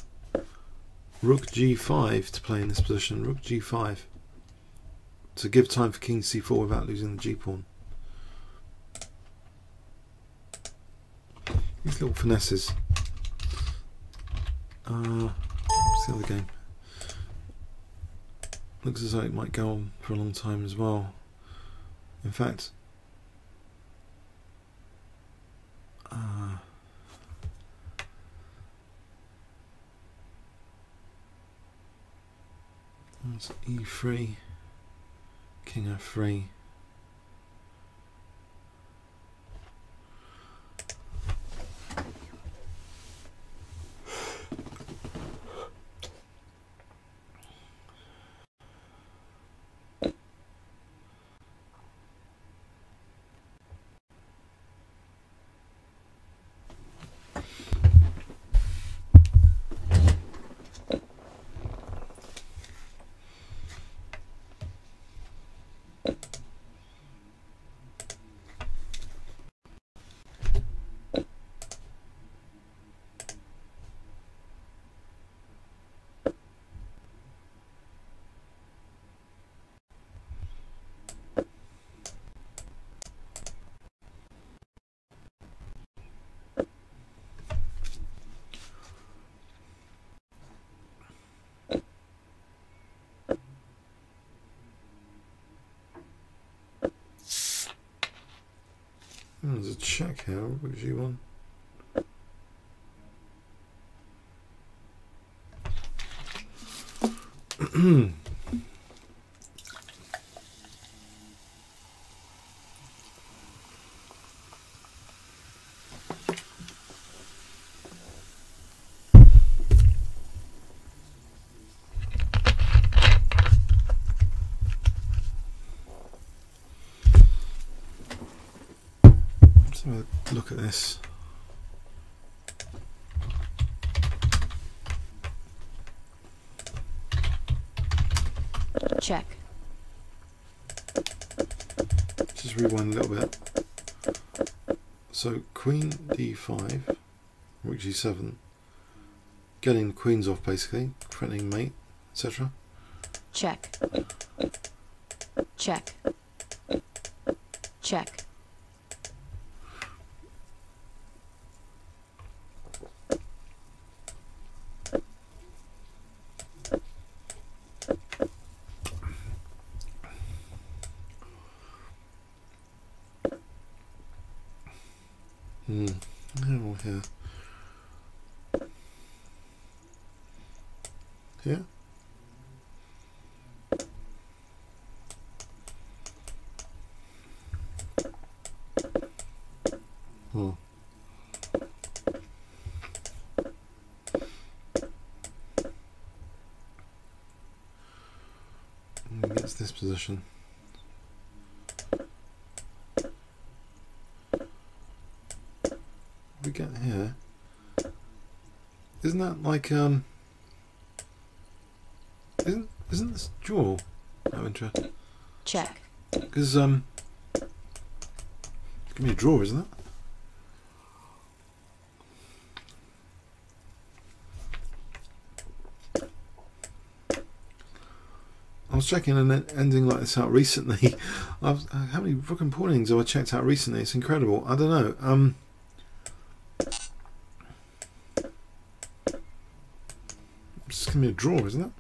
G5 to play in this position. Rook G5 to give time for King C4 without losing the G-pawn. These little finesses. What's the other game? Looks as though it might go on for a long time as well. In fact, that's E3, King F3. a check here. Which you want? Look at this. Check. Just rewind a little bit. So Queen D5, Rook G7, getting the queens off basically, threatening mate, etc. Check. Check. Check. Oh, here. Here? Hmm. Gets this position. We get here. Isn't that like isn't this draw? No interest. Check. Because it's gonna be a draw, isn't it? I was checking an ending like this out recently. How many fucking pawnings have I checked out recently? It's incredible. I don't know. It's gonna be a draw, isn't it?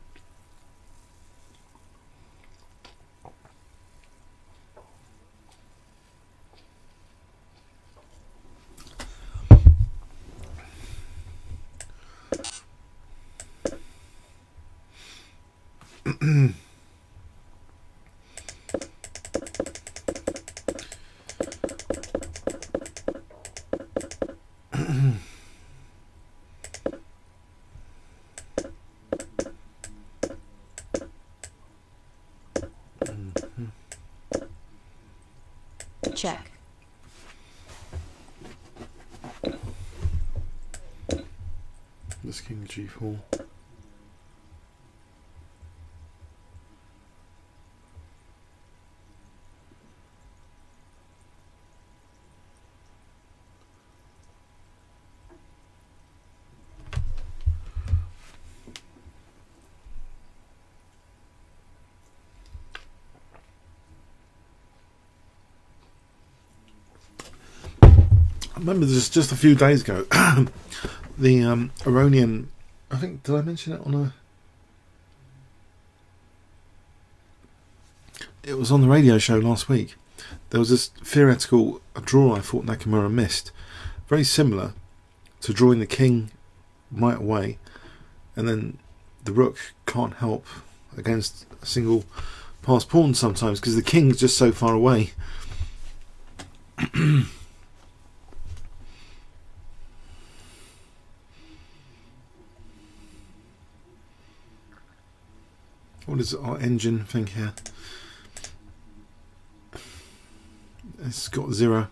Check. This king G4. I remember this just a few days ago. The Iranian, I think, did I mention it on a? It was on the radio show last week. There was this theoretical draw I thought Nakamura missed, very similar to drawing the king right away, and then the rook can't help against a single passed pawn sometimes because the king's just so far away. What is our engine thing here? It's got 0.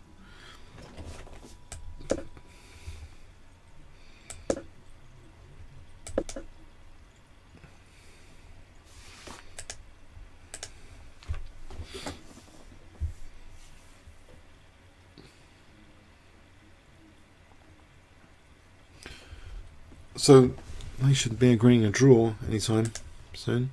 So they should be agreeing a draw anytime soon.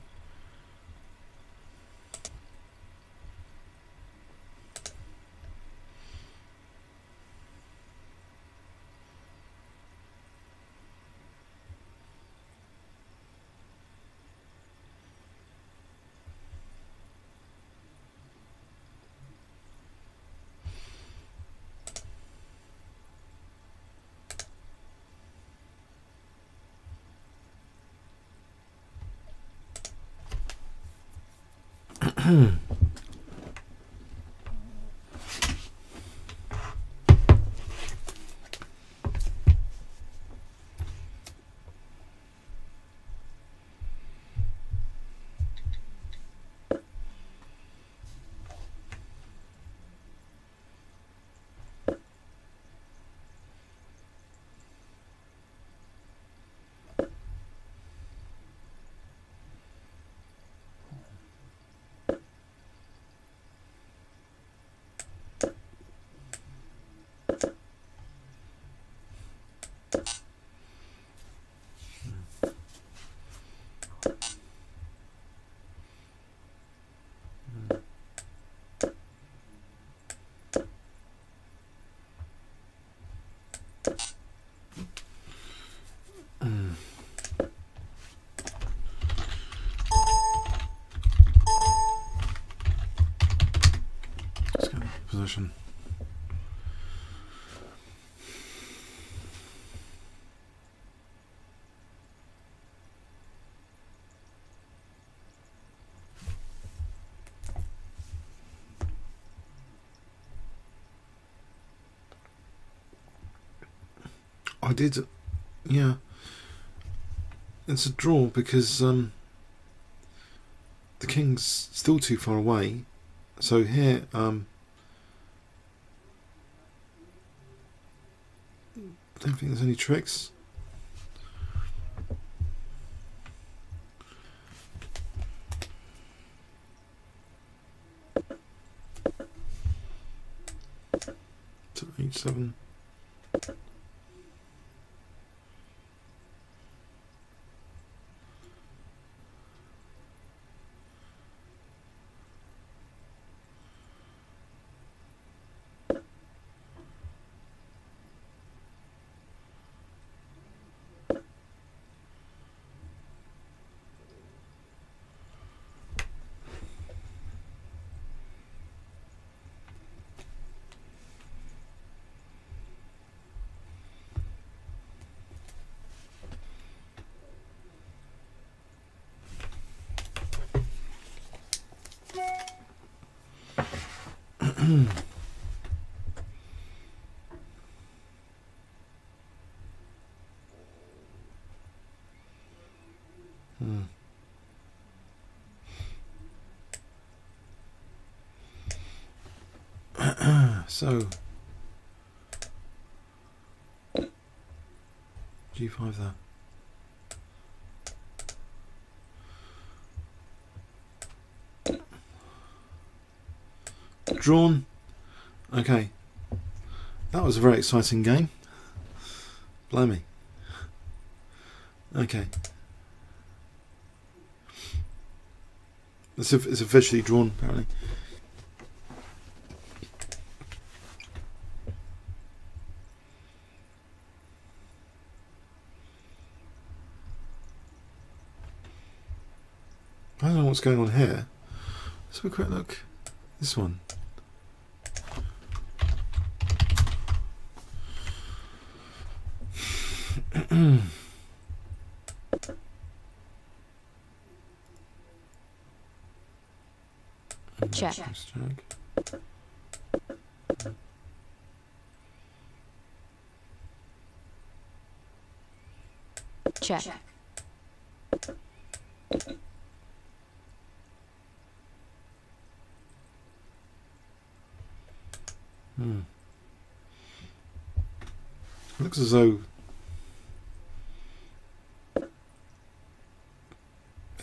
Position. I did, yeah. It's a draw because the king's still too far away. So here, I don't think there's any tricks. To h7. So G5 there. Drawn. Okay. That was a very exciting game. Blimey. Okay. It's officially drawn, apparently. I don't know what's going on here. Let's have a quick look. This one. Check. Check.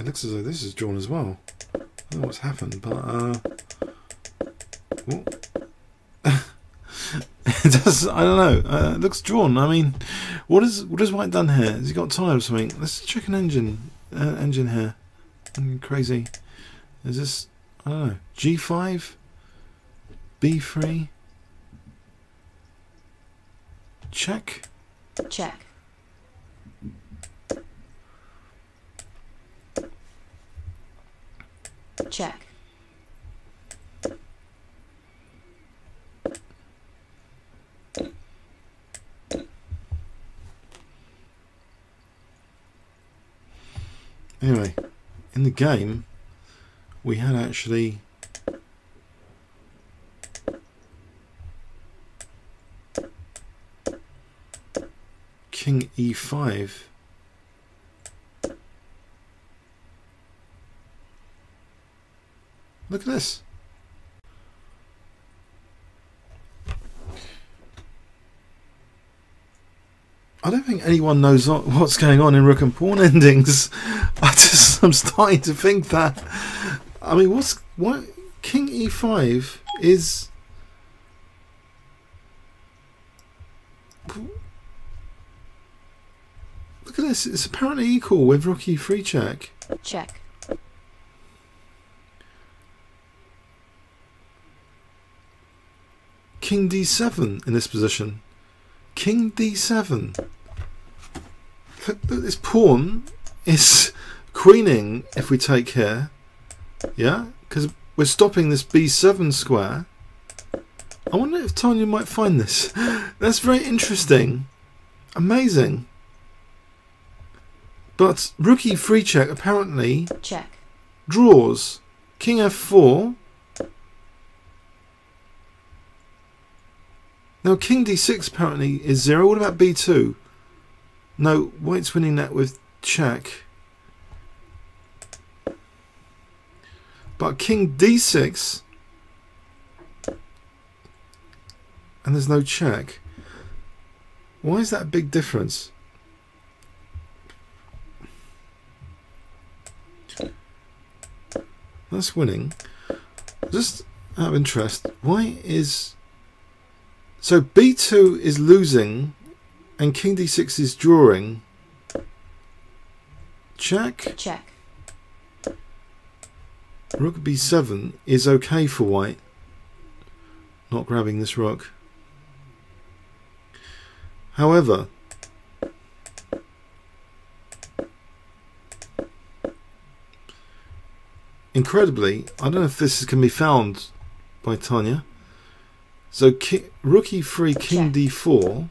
Looks as though this is drawn as well. I don't know what's happened, but it does. I don't know. It looks drawn. I mean, what has White done here? Has he got tired or something? Let's check an engine here. Crazy. Is this? I don't know. G5, B3. Check. Check. Check. Anyway, in the game, we had actually king e5. Look at this. I don't think anyone knows what's going on in rook and pawn endings. I'm starting to think that. I mean, what king e5 is. Look at this. It's apparently equal with rook e3 check. Check. King d7 in this position. King d7. Look, this pawn is queening if we take here. Yeah? Because we're stopping this b7 square. I wonder if Tania might find this. That's very interesting. Amazing. But rook e3 check apparently check. Draws. King f4. Now king d6 apparently is 0. What about b2? No, white's winning that with check. But king d6 and there's no check. Why is that a big difference? That's winning. Just out of interest, why is... So b2 is losing and king d6 is drawing. Check. Check. Rook b7 is okay for white. Not grabbing this rook. However, incredibly, I don't know if this can be found by Tania. So rook e3, king d4.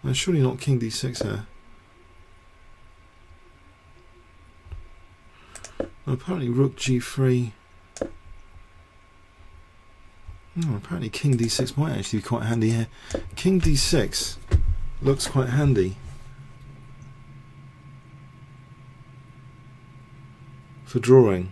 No, surely not king d6 here. No, apparently rook g3. No, apparently king d6 might actually be quite handy here. King d6 looks quite handy for drawing.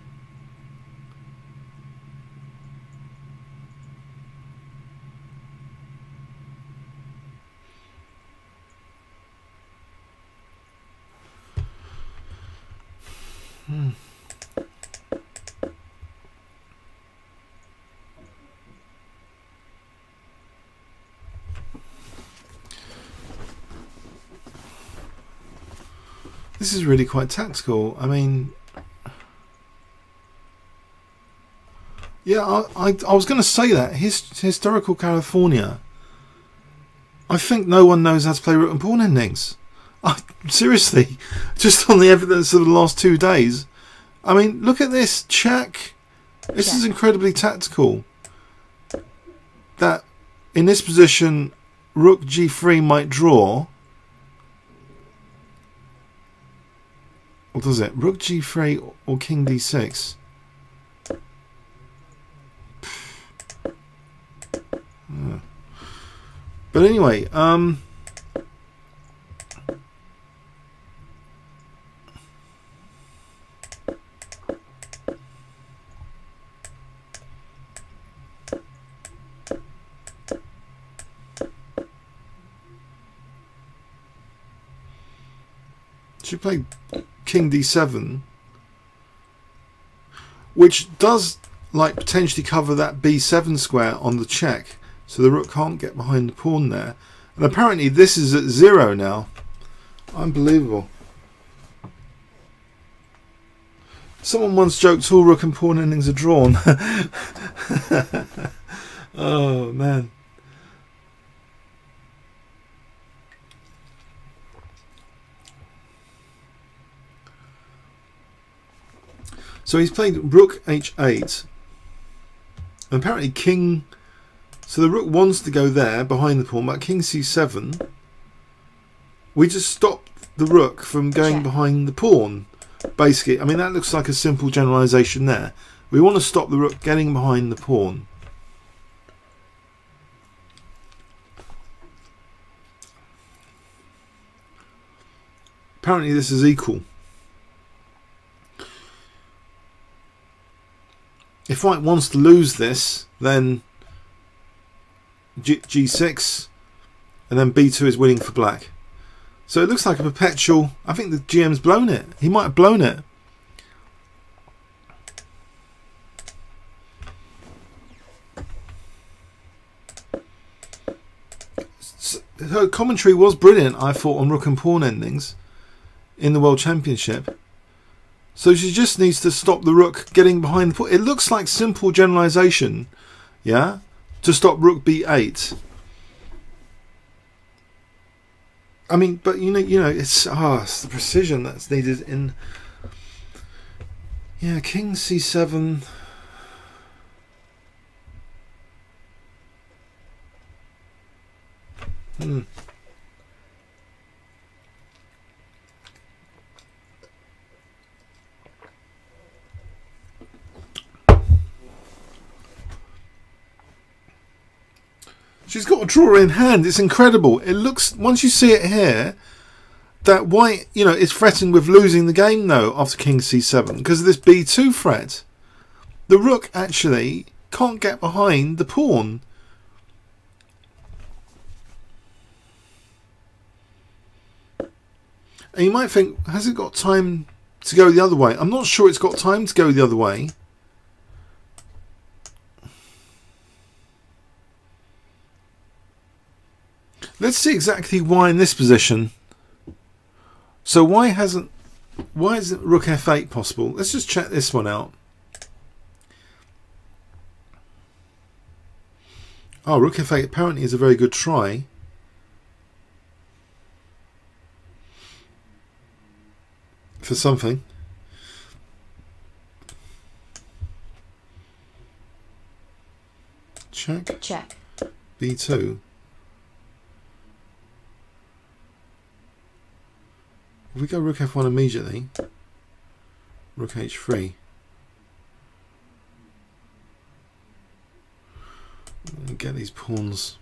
This is really quite tactical. I mean, yeah, I was going to say that historical California. I think no one knows how to play rook and pawn endings. Seriously, just on the evidence of the last 2 days. I mean, look at this check. This is incredibly tactical. That in this position, rook g3 might draw. What does it? Rook g3 or king d6? But anyway, she played king d7, which does like potentially cover that b7 square on the check, so the rook can't get behind the pawn there. And apparently this is at 0 now. Unbelievable. Someone once joked all rook and pawn endings are drawn. Oh man. So he's played rook h8, and apparently king, so the rook wants to go there behind the pawn, but king c7, we just stop the rook from going Check. behind the pawn. Basically, I mean, that looks like a simple generalization there. We want to stop the rook getting behind the pawn. Apparently this is equal. If white wants to lose this, then G6, and then B2 is winning for black. So it looks like a perpetual. I think the GM's blown it. He might have blown it. Her commentary was brilliant, I thought, on rook and pawn endings in the World Championship. So she just needs to stop the rook getting behind the pawn. It looks like simple generalization, yeah, to stop rook b8. I mean, but you know, it's the precision that's needed in. Yeah, king c7. She's got a draw in hand. It's incredible. It looks, once you see it here, that white, you know, is threatened with losing the game though after king c7 because of this b2 threat. The rook actually can't get behind the pawn. And you might think, has it got time to go the other way? I'm not sure it's got time to go the other way. Let's see exactly why in this position. So why isn't rook f8 possible? Let's just check this one out. Oh, rook f8 apparently is a very good try. For something. Check. Check. B2. If we go rook f1 immediately, rook h3. And get these pawns.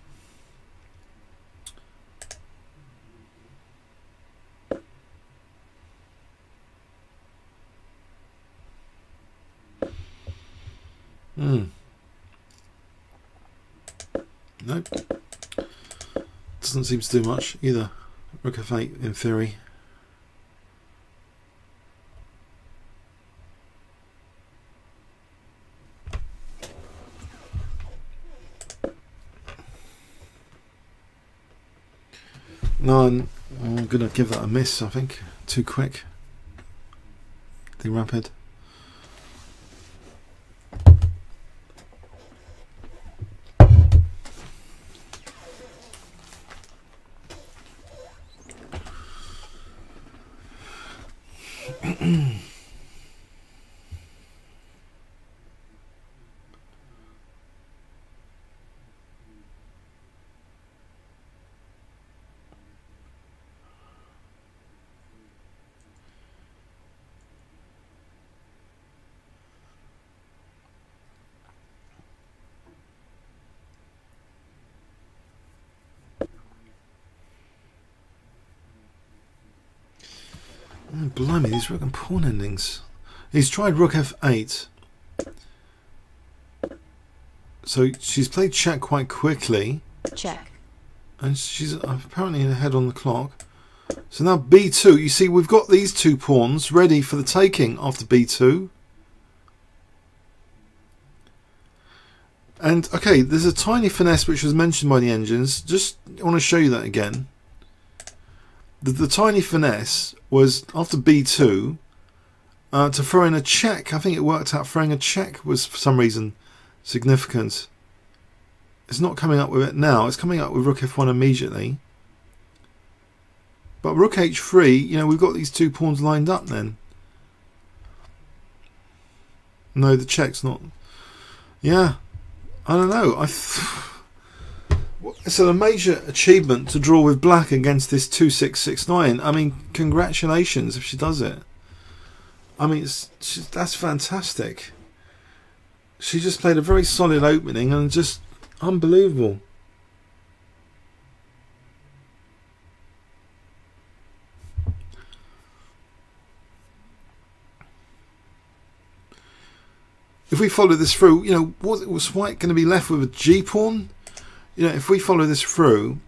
Nope. Doesn't seem to do much either. Rook f8 in theory. No, I'm going to give that a miss, I think. Too quick. Too rapid. Oh, blimey, these rook and pawn endings. He's tried rook f8. So she's played check quite quickly. Check. And she's apparently ahead on the clock. So now b2. You see, we've got these two pawns ready for the taking after b2. And, okay, there's a tiny finesse which was mentioned by the engines. Just want to show you that again. The tiny finesse was after b2 to throw in a check. I think it worked out throwing a check was for some reason significant. It's not coming up with it now. It's coming up with rook f1 immediately. But rook h3, you know, we've got these two pawns lined up then. No, the check's not. Yeah, I don't know. It's a major achievement to draw with black against this 2669. I mean, congratulations if she does it. I mean, that's fantastic. She just played a very solid opening and just unbelievable. If we follow this through, you know, was white going to be left with a G-pawn? You know, if we follow this through,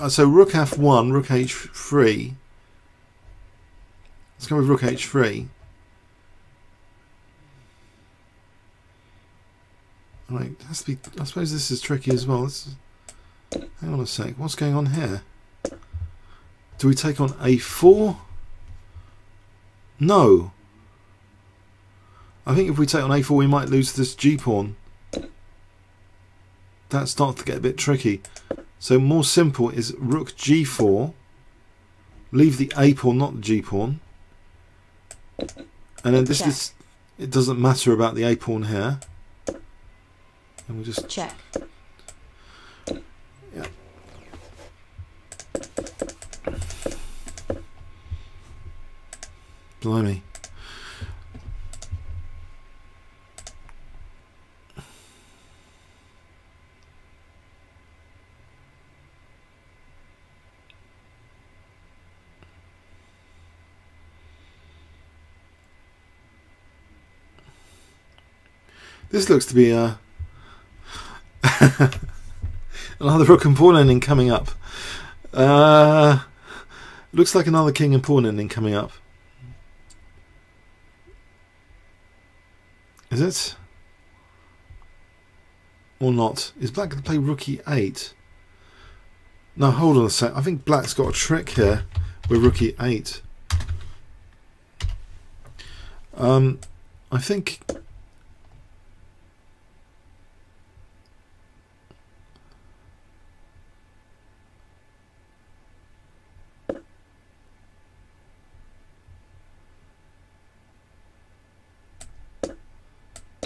so rook F1, rook H3. Let's go with rook H3. Right, has to be, I suppose this is tricky as well. Hang on a sec, what's going on here? Do we take on A4? No. I think if we take on A4 we might lose this G-pawn. That starts to get a bit tricky. So more simple is rook G4. Leave the A-pawn, not the G-pawn. And then this is, it doesn't matter about the A-pawn here. And we just check. Yeah. Blimey. This looks to be a another rook and pawn ending coming up. Looks like another king and pawn ending coming up. Is it? Or not? Is black going to play rook e8? No, hold on a sec. I think black's got a trick here with rook e8. I think...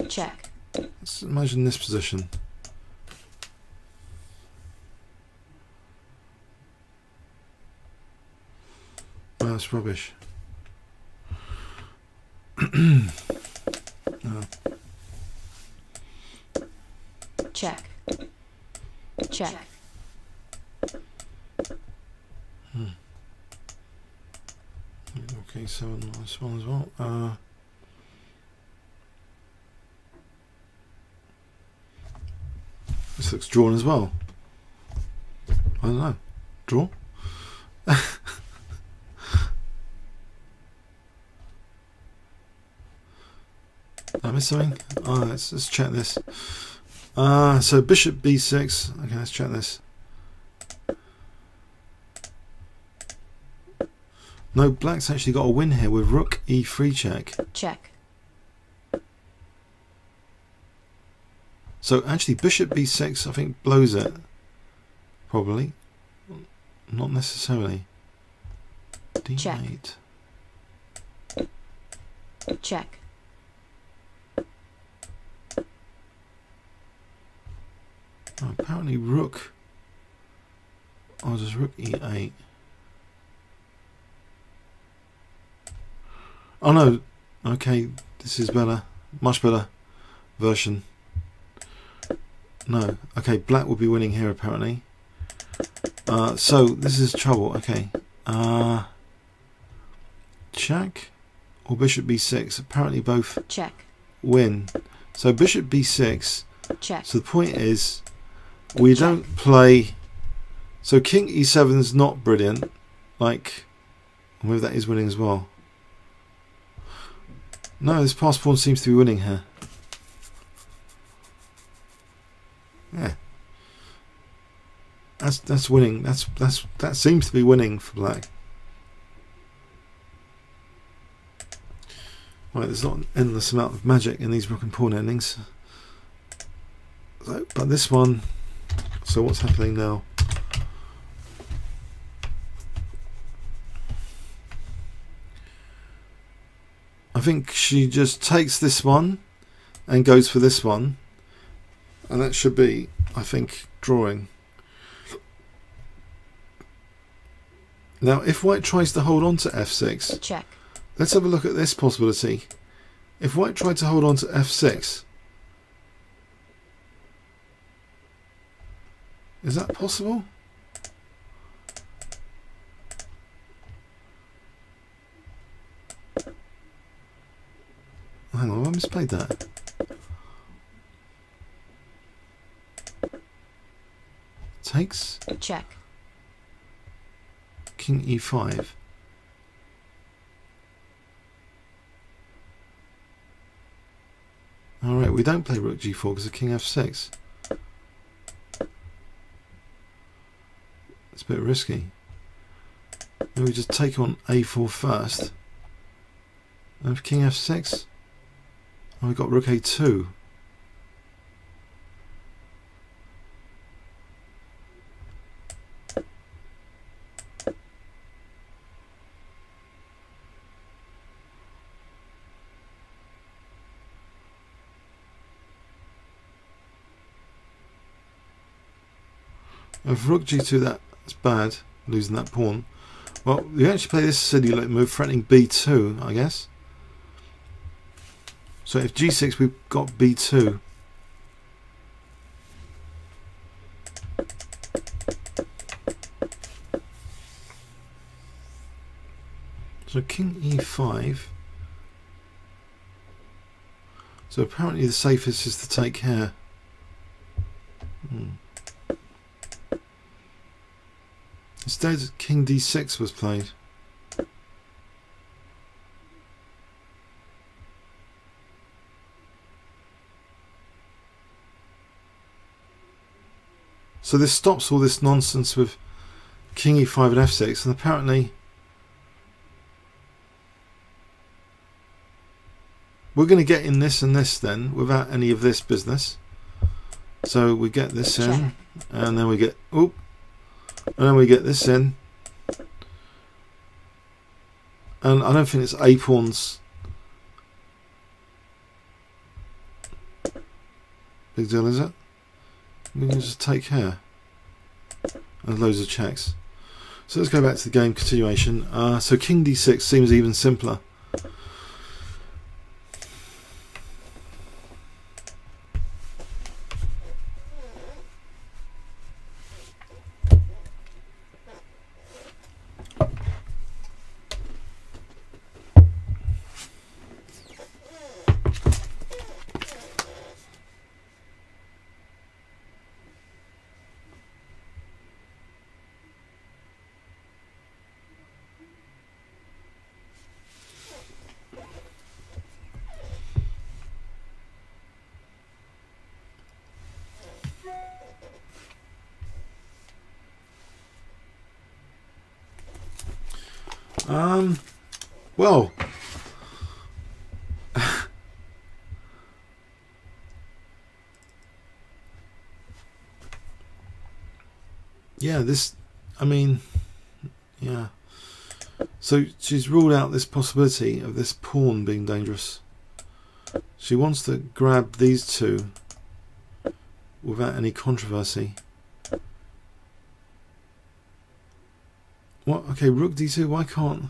Check. Let's imagine this position. Oh, that's rubbish. No. Check. Check. Okay, 7 minus 1 as well. This looks drawn as well. I don't know. Draw? I missed something? Oh, let's check this. So bishop b6. Okay, let's check this. No, black's actually got a win here with rook e3 check. Check. So actually bishop b6 I think blows it. Probably. Not necessarily. d8. Check. Check. Oh, apparently rook. Oh, just rook e8. Oh no. Okay, this is better. Much better version. No. Okay, black will be winning here apparently. So this is trouble. Okay. Check or bishop b6. Apparently both check. Win. So bishop b6. Check. So the point is we check. Don't play. So king e7 is not brilliant. Like, maybe that is winning as well. No, this pass pawn seems to be winning here. Yeah, that's winning. That seems to be winning for black. Right, there's not an endless amount of magic in these rook and pawn endings. So, but this one. So what's happening now? I think she just takes this one and goes for this one. And that should be, I think, drawing. Now, if white tries to hold on to f6, Check. let's have a look at this possibility. If white tried to hold on to f6, is that possible? Hang on, I misplayed that. Takes. Check. King e5. Alright, we don't play rook g4 because of king f6. It's a bit risky. Maybe we just take on a4 first. And for king f6, oh, we've got rook a2. If rook g2, that's bad, losing that pawn. Well, we actually play this silly little move, threatening b2, I guess. So if g6, we've got b2. So king e5. So apparently the safest is to take here. Instead, king d6 was played. So this stops all this nonsense with king e5 and f6, and apparently we're going to get in this and this then without any of this business. So we get this in, and then we get and then we get this in, and I don't think it's a pawns. Big deal, is it? We can just take here and loads of checks. So let's go back to the game continuation. So king d6 seems even simpler. Well, yeah, this, I mean, yeah. So she's ruled out this possibility of this pawn being dangerous. She wants to grab these two without any controversy. What? Okay, rook d2, why can't...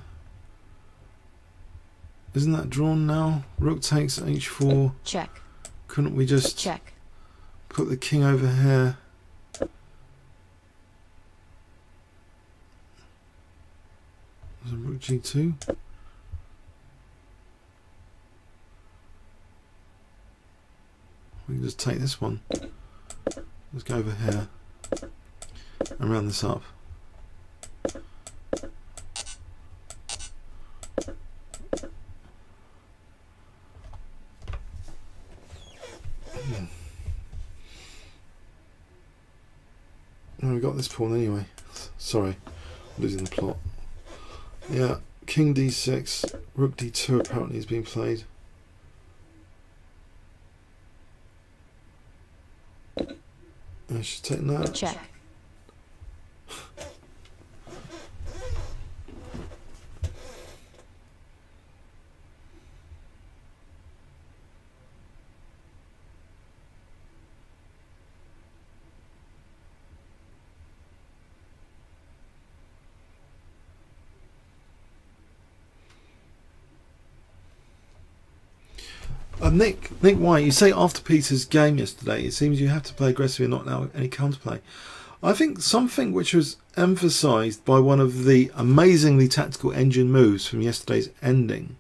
Isn't that drawn now? Rook takes h4. Check. Couldn't we just check. Put the king over here? There's a rook g2. We can just take this one. Let's go over here and round this up. Oh, we got this pawn anyway. Sorry, losing the plot. Yeah, king d6, rook d2 apparently is being played. I should take that. Check. Nick White, you say after Peter's game yesterday, it seems you have to play aggressively and not allow any counterplay. I think something which was emphasised by one of the amazingly tactical engine moves from yesterday's ending,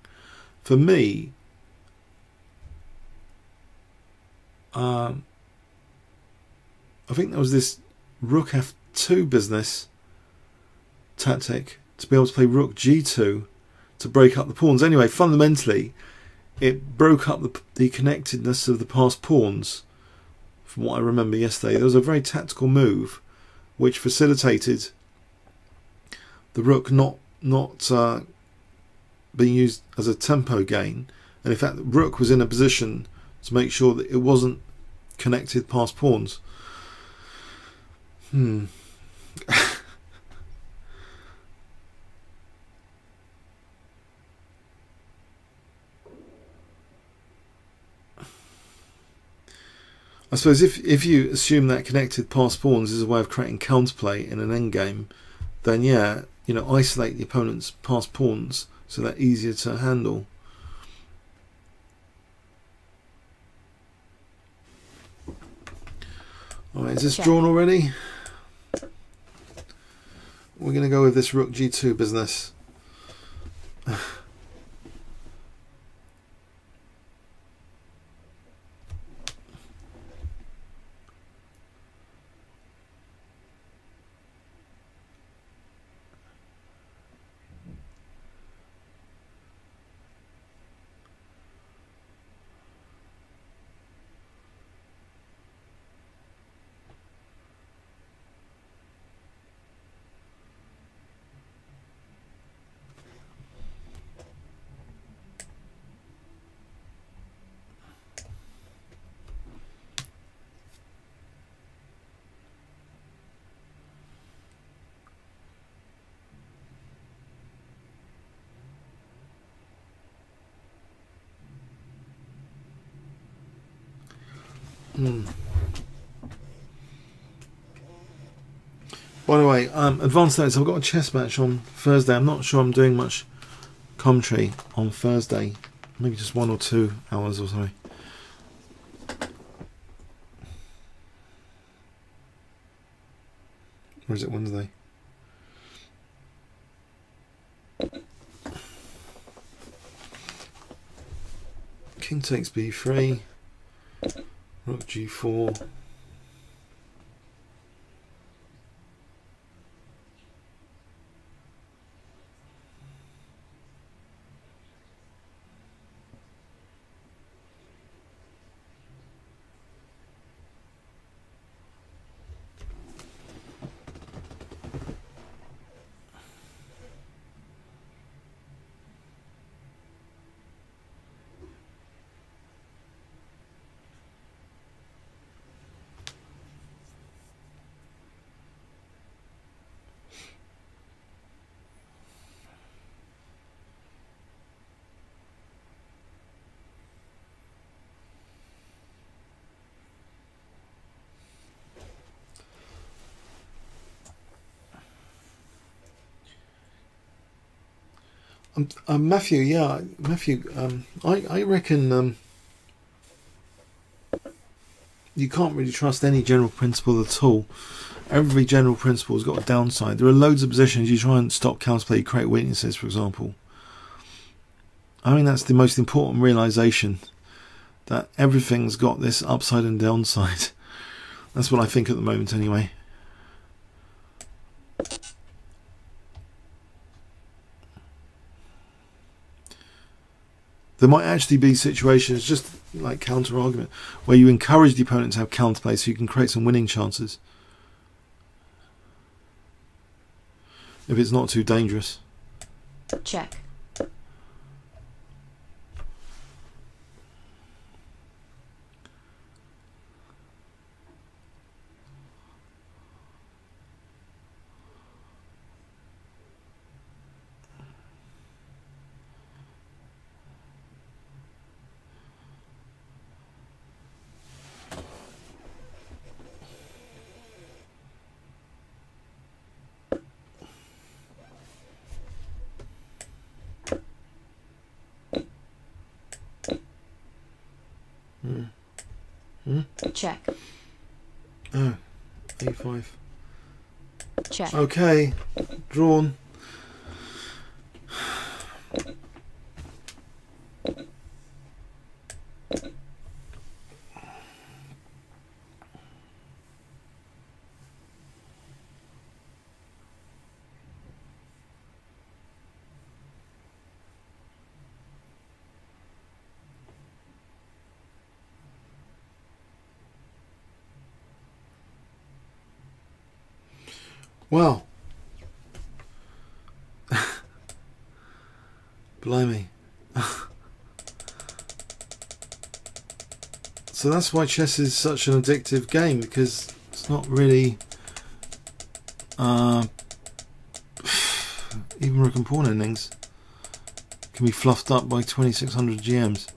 for me, I think there was this rook f2 business tactic to be able to play rook g2 to break up the pawns. Anyway, fundamentally, it broke up the connectedness of the passed pawns, from what I remember yesterday. There was a very tactical move which facilitated the rook not being used as a tempo gain, and in fact the rook was in a position to make sure that it wasn't connected past pawns. I suppose if you assume that connected past pawns is a way of creating counterplay in an endgame, then yeah, you know, isolate the opponent's past pawns so they're easier to handle. Alright, is this drawn already? We're going to go with this rook g2 business. By the way, advanced notes, I've got a chess match on Thursday. I'm not sure I'm doing much commentary on Thursday. Maybe just 1 or 2 hours or something. Or is it Wednesday? King takes b3. Rook g4. Matthew, yeah, Matthew, I reckon you can't really trust any general principle at all. Every general principle has got a downside. There are loads of positions you try and stop counterplay, you create weaknesses, for example. I mean, that's the most important realization, that everything's got this upside and downside. That's what I think at the moment, anyway. There might actually be situations, just like counter-argument, where you encourage the opponent to have counterplay so you can create some winning chances. If it's not too dangerous. Check. Check. Oh, a5. Check. Okay, drawn. Well, blimey. So that's why chess is such an addictive game, because it's not really even rook and pawn endings can be fluffed up by 2600 GMs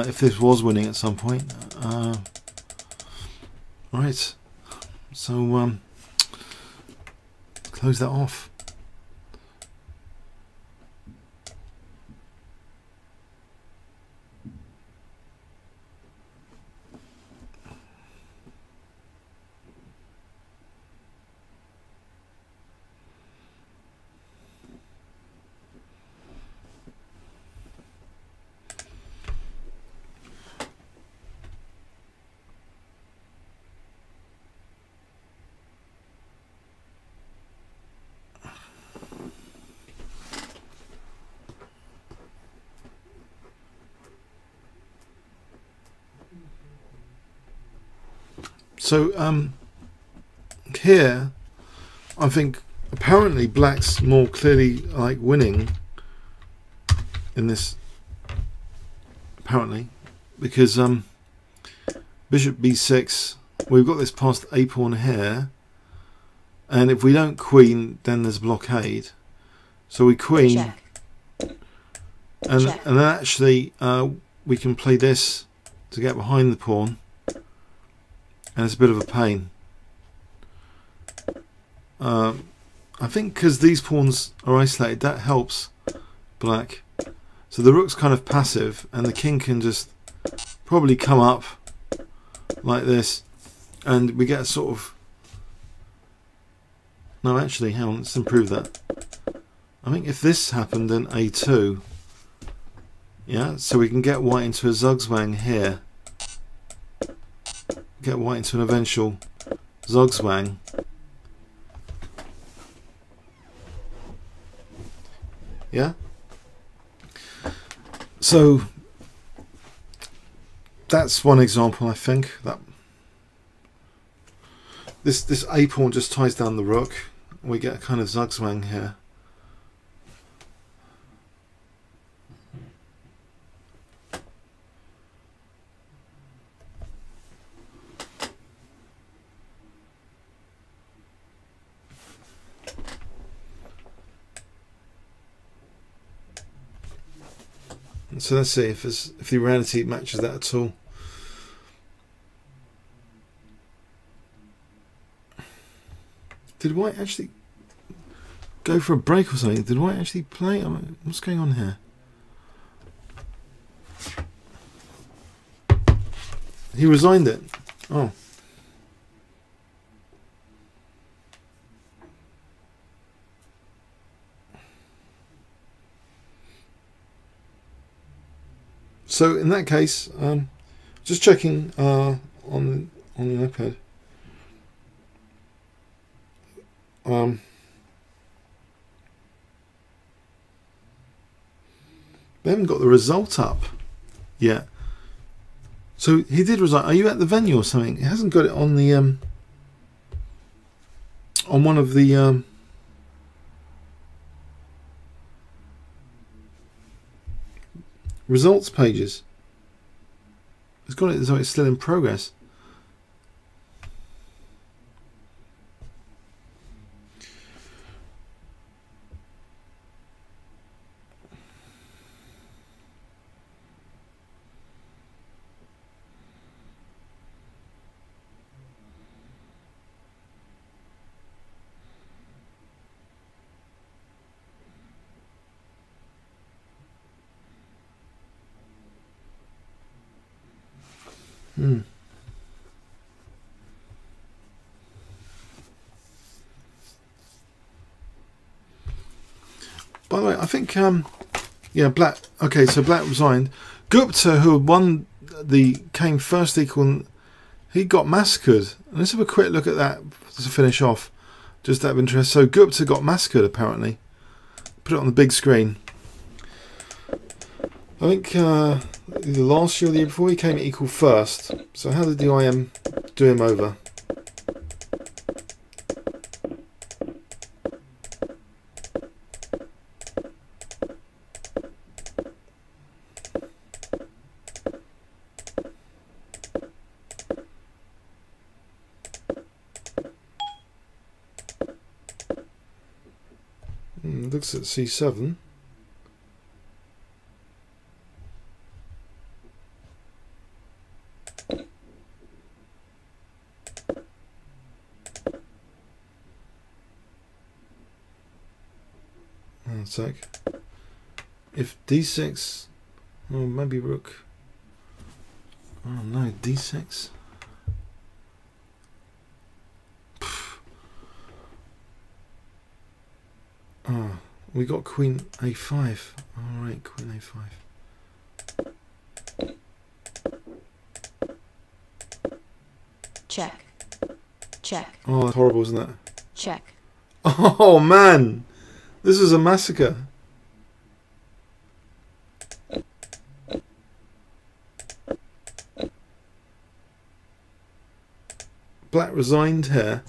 if this was winning at some point. Right, so close that off. So here I think apparently black's more clearly like winning in this, apparently, because bishop b6, we've got this past a pawn here, and if we don't queen then there's blockade, so we queen. Check. And Check. and then actually we can play this to get behind the pawn, and it's a bit of a pain. I think because these pawns are isolated, that helps black. So the rook's kind of passive, and the king can just probably come up like this, and we get a sort of... No, actually, hang on, let's improve that. I think if this happened, then a2. Yeah, so we can get white into a zugzwang here. Get white into an eventual zugzwang. Yeah. So that's one example, I think. That this a pawn just ties down the rook. We get a kind of zugzwang here. So let's see if the reality matches that at all. Did white actually go for a break or something? Did white actually play? I mean, what's going on here? He resigned it. Oh. So in that case, just checking on the iPad. We haven't got the result up yet. So he did resign. Are you at the venue or something? It hasn't got it on the on one of the results pages. It's got it as though it's still in progress. By the way, I think yeah, Black. Okay, so Black resigned. Gupta, who won came first equal, he got massacred. Let's have a quick look at that to finish off. Just out of interest. So Gupta got massacred apparently. Put it on the big screen. I think either last year or the year before he came equal first. So how did the IM do him over? Looks at C7. One sec. If D6, oh maybe Rook. Oh no, D6. Oh, we got Queen A5. Alright, Queen A5. Check. Check. Oh, that's horrible, isn't it? Check. Oh man! This is a massacre. Black resigned here.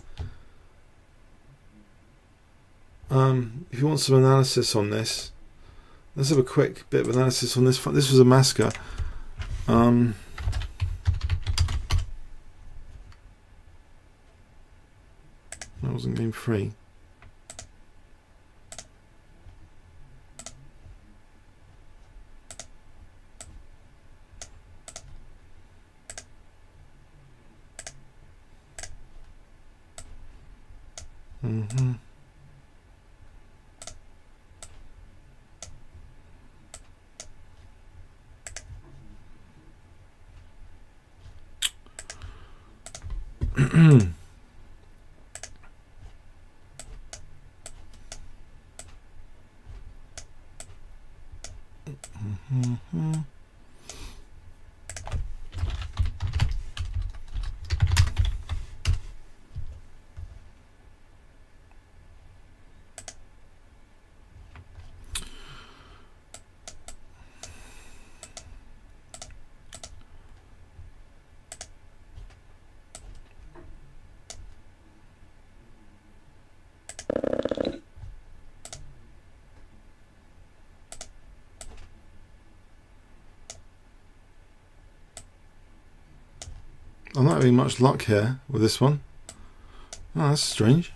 If you want some analysis on this, let's have a quick bit of analysis on this. This was a massacre. That wasn't game 3. I'm not having much luck here with this one. Oh, that's strange.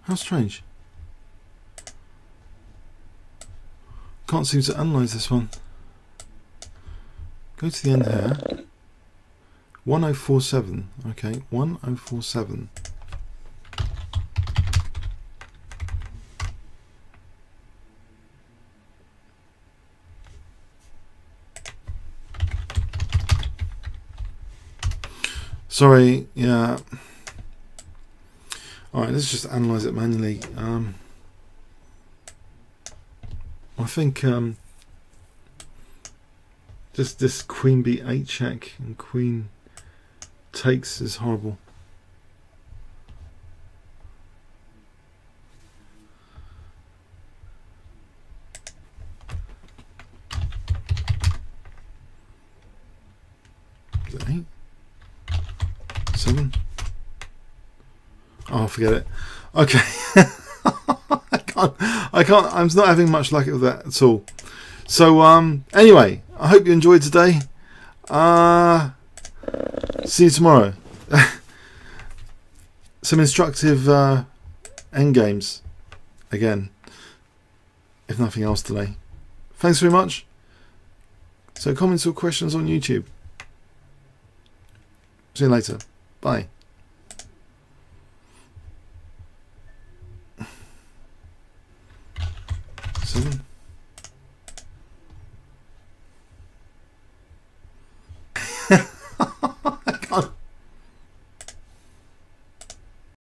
How strange. Can't seem to analyse this one. Go to the end here. 1047. Okay, 1047. Sorry, yeah. Alright, let's just analyse it manually. I think just this Queen B8 check and Queen takes is horrible. Is it 8? 7? Oh, forget it. Okay. I can't, I'm not having much luck with that at all. So, anyway, I hope you enjoyed today. See you tomorrow. Some instructive end games again, if nothing else today. Thanks very much. So, comments or questions on YouTube. See you later. Bye. 7.